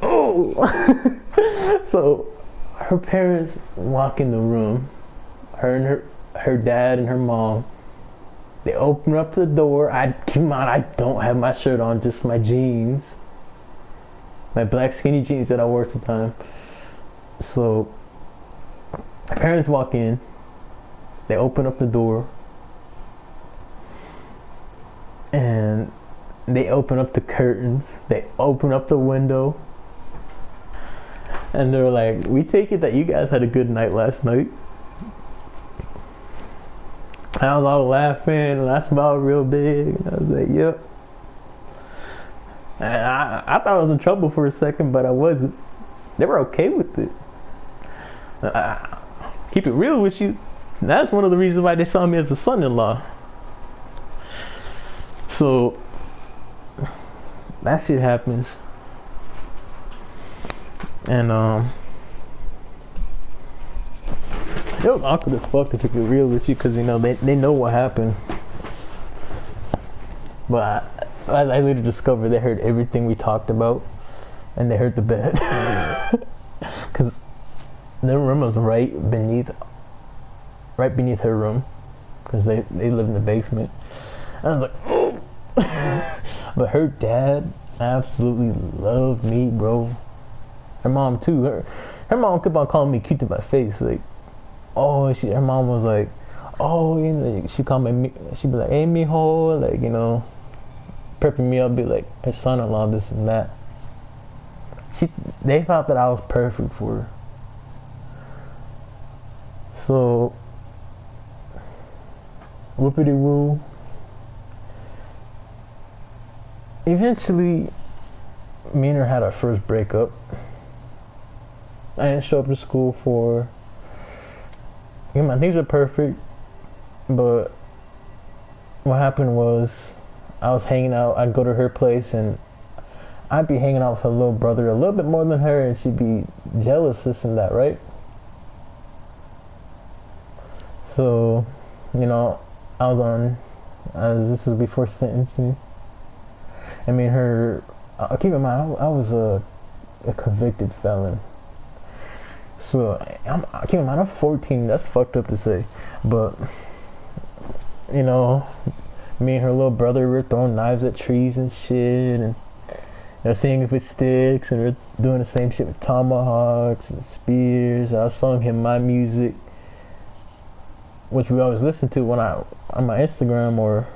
Oh! So her parents walk in the room. Her and her dad and her mom. They open up the door. I don't have my shirt on, just my jeans. My black skinny jeans that I wore at the time. So my parents walk in. They open up the door. and they open up the curtains, they open up the window, and they're like, "We take it that you guys had a good night last night." I was all laughing and I smiled real big, and I was like, "Yep." And I thought I was in trouble for a second, but I wasn't. They were okay with it. Keep it real with you. That's one of the reasons why they saw me as a son-in-law. So that shit happens, and it was awkward as fuck to keep it real with you, because you know they know what happened. But I later discovered they heard everything we talked about, and they heard the bed, because their room was right beneath her room, because they live in the basement. And I was like, oh. But her dad absolutely loved me, bro. Her mom too. Her mom kept on calling me cute to my face, like, oh, her mom was like, oh, you know, she called me, she'd be like, hey, mijo, like, you know, prepping me up, be like, her son-in-law, this and that. They thought that I was perfect for her. So, whoopity-woo. Eventually, me and her had our first breakup. I didn't show up to school for, you know, my things are perfect, but what happened was I was hanging out. I'd go to her place and I'd be hanging out with her little brother a little bit more than her, and she'd be jealous, this and that, right? So, you know, this was before sentencing. I mean, keep in mind, I was a convicted felon. So, keep in mind, I'm 14, that's fucked up to say. But, you know, me and her little brother were throwing knives at trees and shit, and they're seeing if it sticks, and we're doing the same shit with tomahawks and spears. I was showing him my music, which we always listen to when on my Instagram or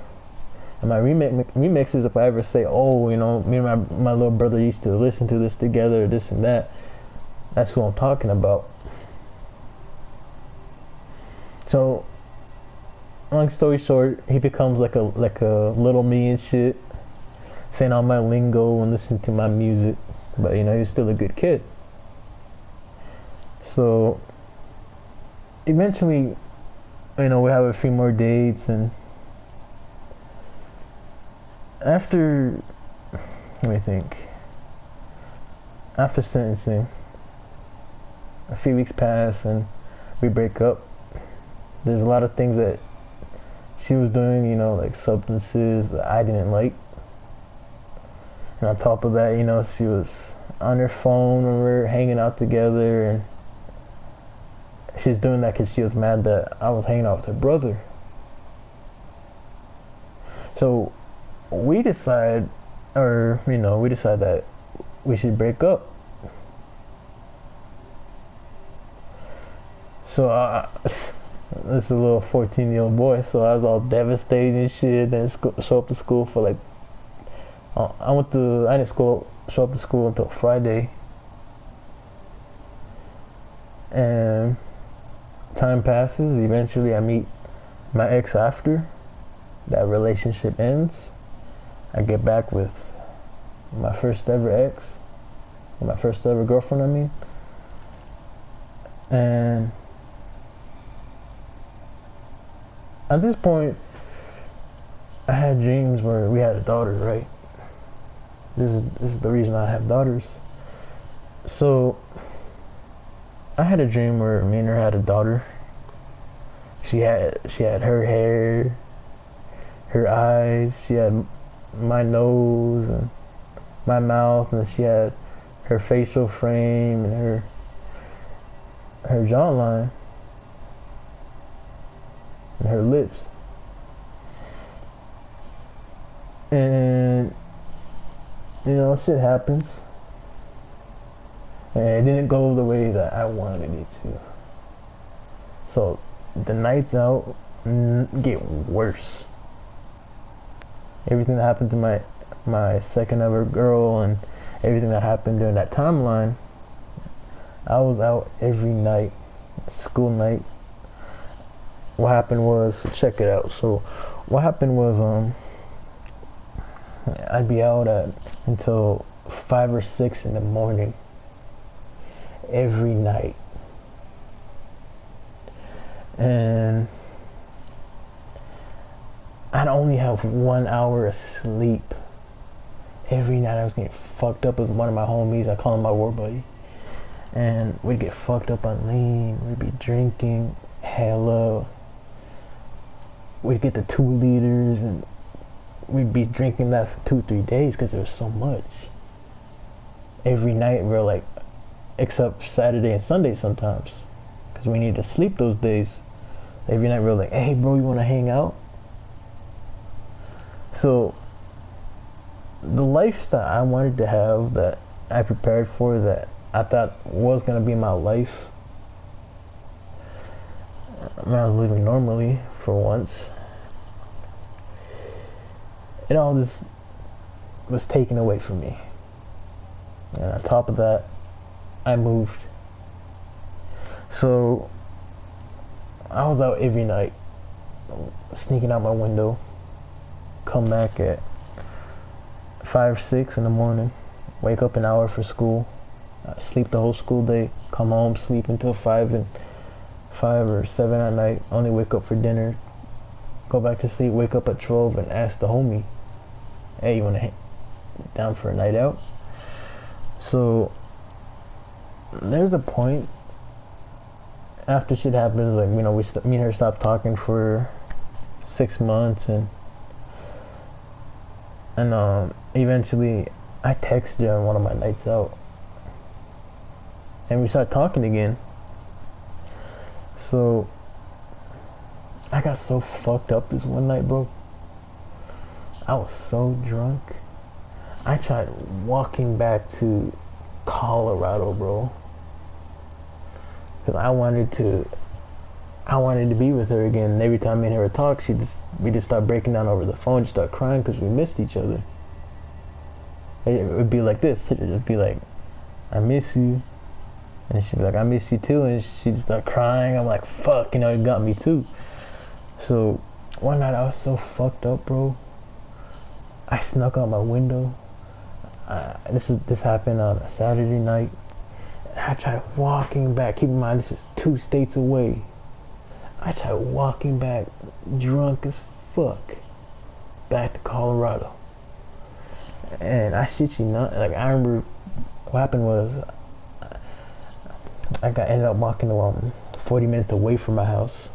in my remixes. If I ever say, oh, you know, me and my little brother used to listen to this together, this and that, that's who I'm talking about. So, long story short, he becomes like a little me and shit, saying all my lingo and listening to my music. But you know, he's still a good kid. So eventually, you know, we have a few more dates, and after, let me think, after sentencing, a few weeks pass and we break up. There's a lot of things that she was doing, you know, like substances that I didn't like. And on top of that, you know, she was on her phone when we were hanging out together, and she was doing that because she was mad that I was hanging out with her brother. So we decide that we should break up. So this is a little 14-year-old boy, so I was all devastated and shit. Then show up to school for like, I didn't show up to school until Friday. And time passes. Eventually I meet my ex after that relationship ends. I get back with my first ever ex, my first ever girlfriend, I mean. And at this point, I had dreams where we had a daughter, right? This is the reason I have daughters. So I had a dream where me and her had a daughter. She had her hair, her eyes, she had my nose and my mouth, and she had her facial frame and her jawline and her lips. And you know, shit happens, and it didn't go the way that I wanted it to. So the nights out get worse. Everything that happened to my second ever girl and everything that happened during that timeline, I was out every night, school night. What happened was, check it out. So, what happened was, I'd be out until 5 or 6 in the morning every night, and I'd only have 1 hour of sleep. Every night I was getting fucked up with one of my homies. I call him my war buddy. And we'd get fucked up on lean. We'd be drinking hella. We'd get the 2 liters and we'd be drinking that for 2-3 days because there was so much. Every night we're like, except Saturday and Sunday sometimes, because we need to sleep those days. Every night we're like, hey bro, you want to hang out? So the life that I wanted to have, that I prepared for, that I thought was going to be my life, when I was living normally for once, it all just was taken away from me. And on top of that, I moved. So I was out every night, sneaking out my window, come back at 5, 6 in the morning, wake up an hour for school, sleep the whole school day, come home, sleep until 5 or 7 at night, only wake up for dinner, go back to sleep, wake up at 12 and ask the homie, hey, you want to down for a night out? So there's a point after shit happens, like, you know, me and her stopped talking for 6 months, and eventually I texted her on one of my nights out and we started talking again. So I got so fucked up this one night, bro. I was so drunk. I tried walking back to Colorado, bro, because I wanted to be with her again. And every time me and her would talk, we just start breaking down over the phone, just start crying because we missed each other. It would be like this. It would be like, I miss you. And she'd be like, I miss you too. And she'd start crying. I'm like, fuck, you know, it got me too. So one night I was so fucked up, bro. I snuck out my window. This happened on a Saturday night. I tried walking back. Keep in mind, this is 2 states away. I tried walking back, drunk as fuck, back to Colorado. And I shit you not, like, I remember what happened was ended up walking 40 minutes away from my house.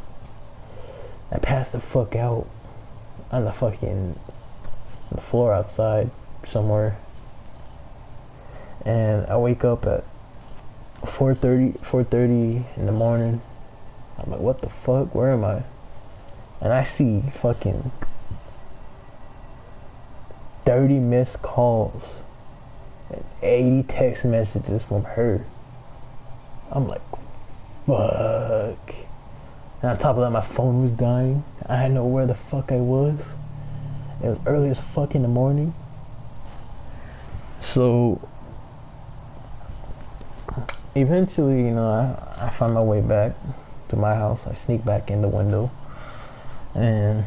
I passed the fuck out on the floor outside somewhere. And I wake up at 4:30 in the morning. I'm like, what the fuck? Where am I? And I see fucking 30 missed calls and 80 text messages from her. I'm like, fuck. And on top of that, my phone was dying. I didn't know where the fuck I was. It was early as fuck in the morning. So eventually, you know, I found my way back to my house. I sneak back in the window, and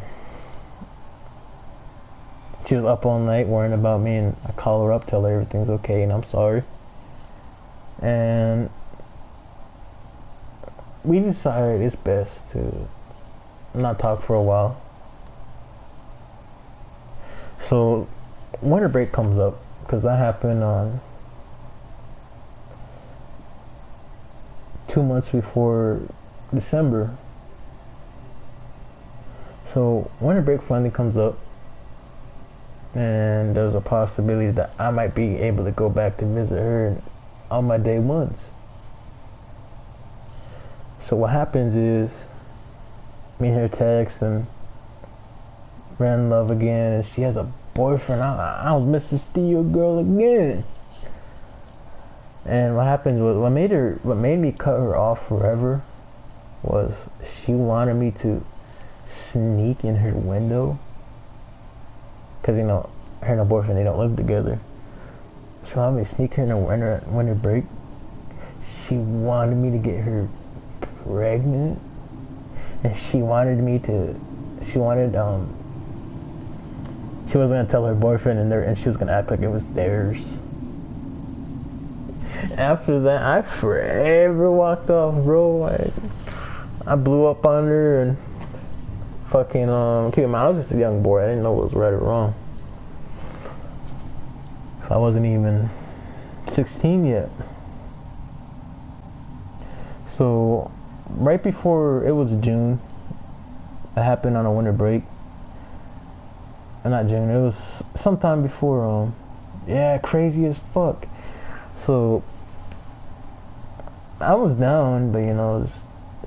she was up all night worrying about me, and I call her up, tell her everything's okay and I'm sorry. And we decided it's best to not talk for a while. So winter break comes up, because that happened on 2 months before December. So winter break finally comes up, and there's a possibility that I might be able to go back to visit her on my day ones. So what happens is, me and her text and ran in love again, and she has a boyfriend. I was Mr. Steal Girl again. And what happened was, what made me cut her off forever was she wanted me to sneak in her window Cause you know, her and her boyfriend, they don't live together. So I'm sneaking in a winter break. She wanted me to get her pregnant, and she wanted, she wasn't gonna tell her boyfriend, and she was gonna act like it was theirs. After that, I forever walked off, bro. I blew up on her and fucking keep in mind, I was just a young boy. I didn't know what was right or wrong. So I wasn't even 16 yet. So right before, it was June. It happened on a winter break. Not June. It was sometime before. Yeah, crazy as fuck. So I was down, but you know,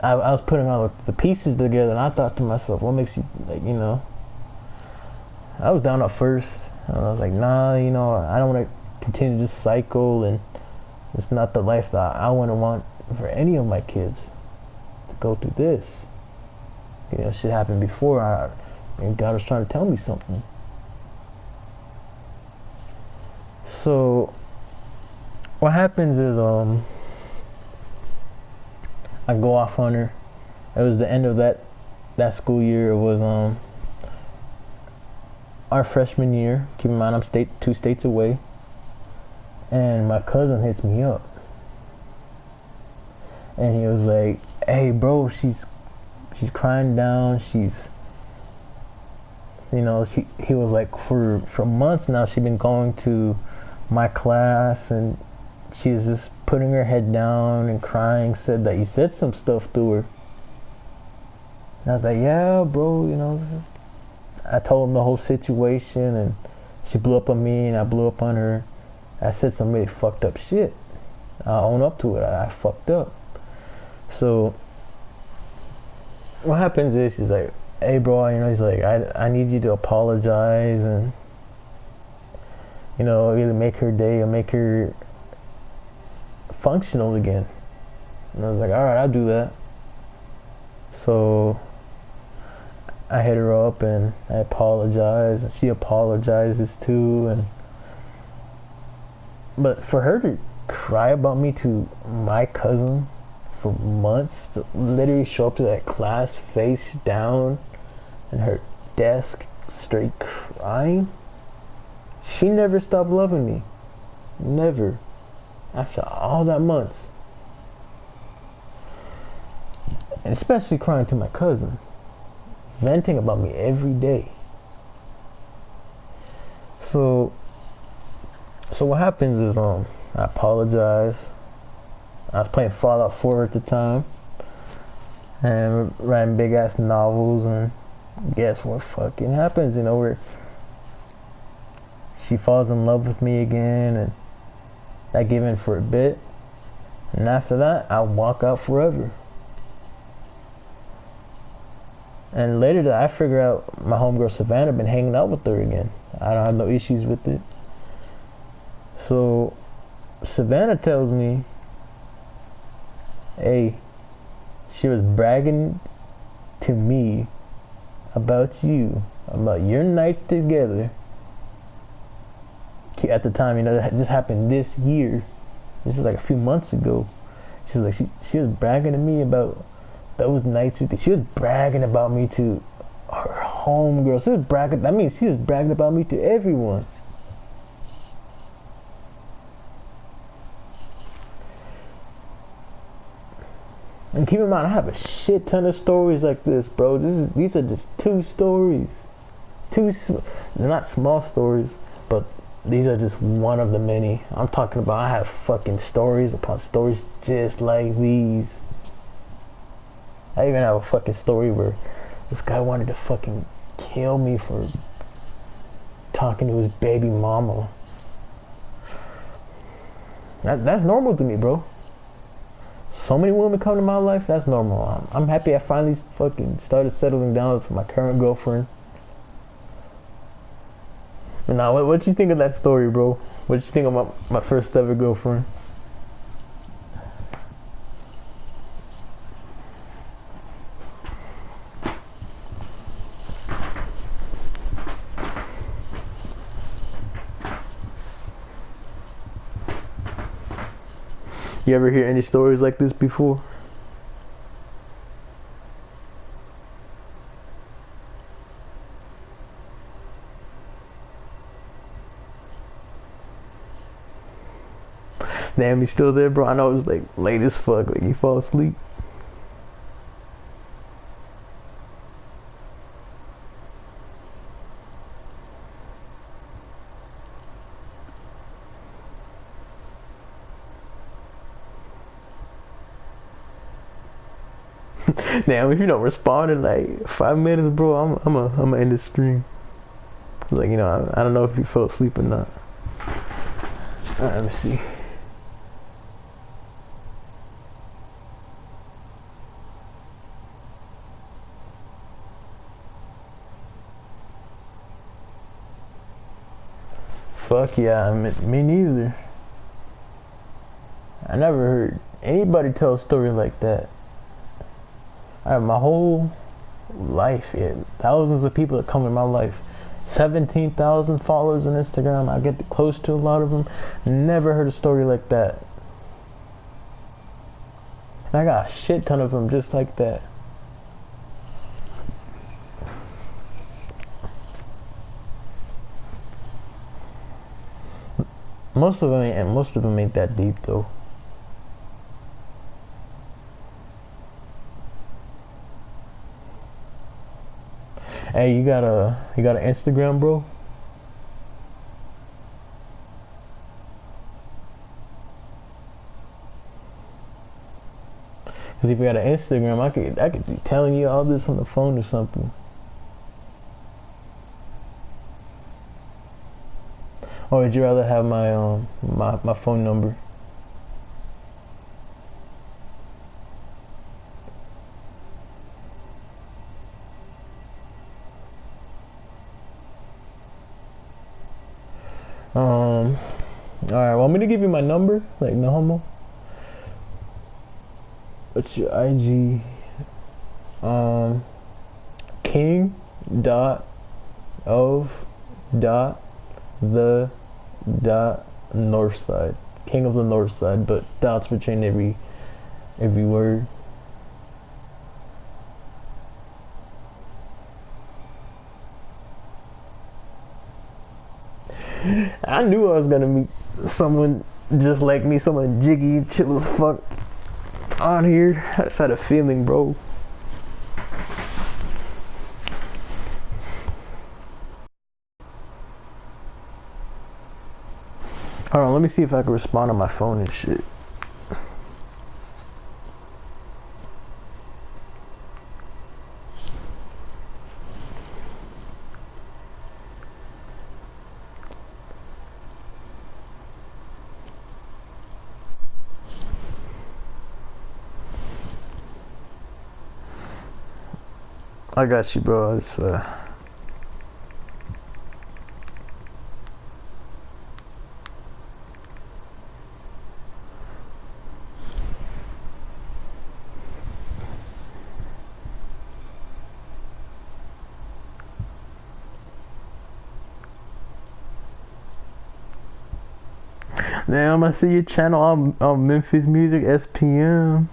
I was putting all the pieces together, and I thought to myself, what makes you, like, you know, I was down at first, and I was like, nah, you know, I don't want to continue this cycle, and it's not the life that I want for any of my kids to go through this. You know, shit happened before. God was trying to tell me something. So what happens is, I go off on her. It was the end of that school year. It was our freshman year. Keep in mind, I'm 2 states away, and my cousin hits me up, and he was like, "Hey, bro, she's crying down. She's, you know, he was like, for months now, she's been going to my class, and she's just putting her head down and crying. Said that you said some stuff to her." And I was like, "Yeah, bro, you know." I told him the whole situation, and she blew up on me, and I blew up on her. I said some really fucked up shit. I own up to it. I fucked up. So what happens is, he's like, "Hey, bro," you know, he's like, I need you to apologize, and, you know, either make her day or make her functional again." And I was like, all right, I'll do that. So I hit her up, and I apologized, and she apologizes too. But for her to cry about me to my cousin for months, to literally show up to that class face down in her desk straight crying, she never stopped loving me. Never. After all that months. And especially crying to my cousin, venting about me every day. So what happens is, I apologize. I was playing Fallout 4 at the time, and writing big ass novels, and guess what fucking happens, you know, where she falls in love with me again, and I give in for a bit, and after that, I walk out forever. And later that, I figure out my homegirl Savannah been hanging out with her again. I don't have no issues with it. So Savannah tells me, hey, she was bragging to me about you, about your nights together. At the time, you know, that just happened this year. This is like a few months ago. She's like, she was bragging to me about those nights with you. She was bragging about me to her homegirl. She was bragging. That means she was bragging about me to everyone. And keep in mind, I have a shit ton of stories like this, bro. These are just 2 stories. They're not small stories, but these are just one of the many. I'm talking about, I have fucking stories upon stories just like these. I even have a fucking story where this guy wanted to fucking kill me for talking to his baby mama. That's normal to me, bro. So many women come to my life, that's normal. I'm happy I finally fucking started settling down with my current girlfriend. But now, what you think of that story, bro? What you think of my first ever girlfriend? You ever hear any stories like this before? Damn, you still there, bro? I know it's like late as fuck. Like you fall asleep. Damn, if you don't respond in like 5 minutes, bro, I'm end the stream. Like, you know, I don't know if you fell asleep or not. Alright, let me see. Fuck yeah, me neither. I never heard anybody tell a story like that. I have my whole life, yeah, thousands of people that come in my life. 17,000 followers on Instagram. I get close to a lot of them. Never heard a story like that. And I got a shit ton of them just like that. Most of them ain't that deep though. Hey, you got an Instagram, bro? Cause if you got an Instagram, I could be telling you all this on the phone or something. Or would you rather have my phone number? Alright, well, I'm gonna give you my number, like no homo. What's your IG? King dot of dot the dot north side. King of the north side, but dots between every word. I knew I was gonna meet someone just like me, someone jiggy and chill as fuck on here. I just had a feeling, bro. Hold on, let me see if I can respond on my phone and shit. I got you, bro. It's damn, I see your channel on Memphis Music SPM.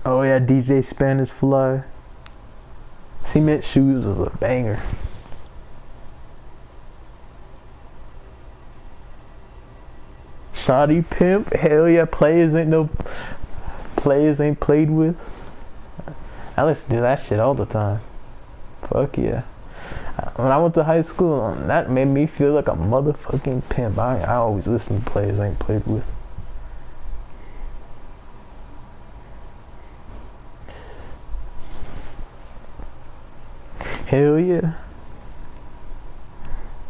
Oh yeah, DJ Spanish Fly. Cement Shoes was a banger. Shoddy Pimp, hell yeah, players ain't played with. I listen to that shit all the time. Fuck yeah. When I went to high school, that made me feel like a motherfucking pimp. I always listen to players I ain't played with. Hell yeah.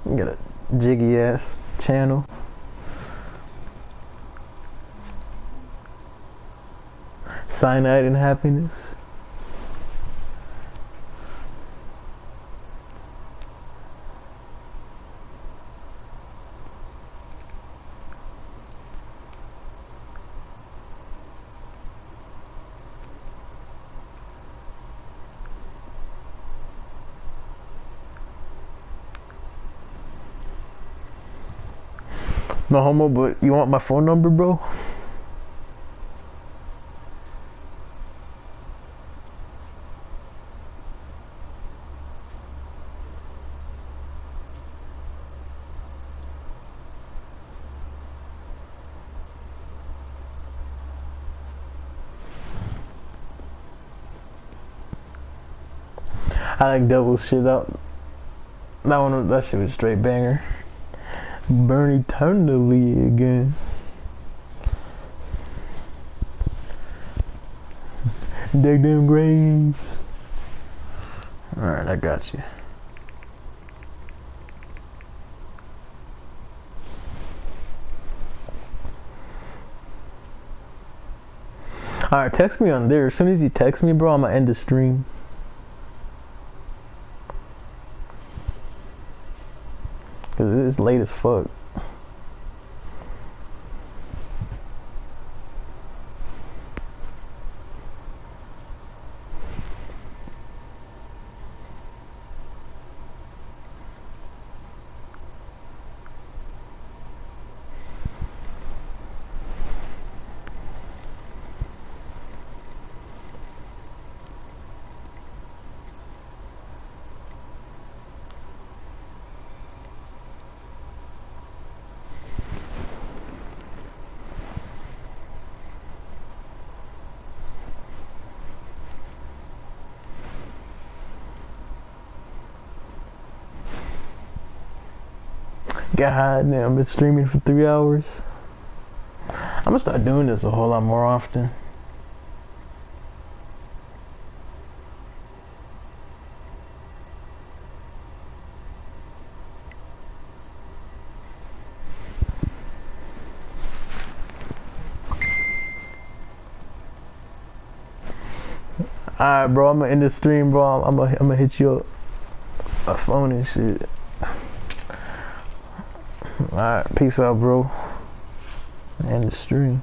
You got a jiggy ass channel. Cyanide and Happiness. No homo, but you want my phone number, bro? I like double shit up. That shit was straight banger. Burn eternally again. Dig them graves. Alright, I got you. Alright, text me on there. As soon as you text me, bro, I'm gonna end the stream. Cause it's late as fuck. God damn, I've been streaming for 3 hours. I'm gonna start doing this a whole lot more often. Alright, bro, I'm gonna end the stream, bro. I'm gonna hit you up a phone and shit. Alright, peace out, bro. End the stream.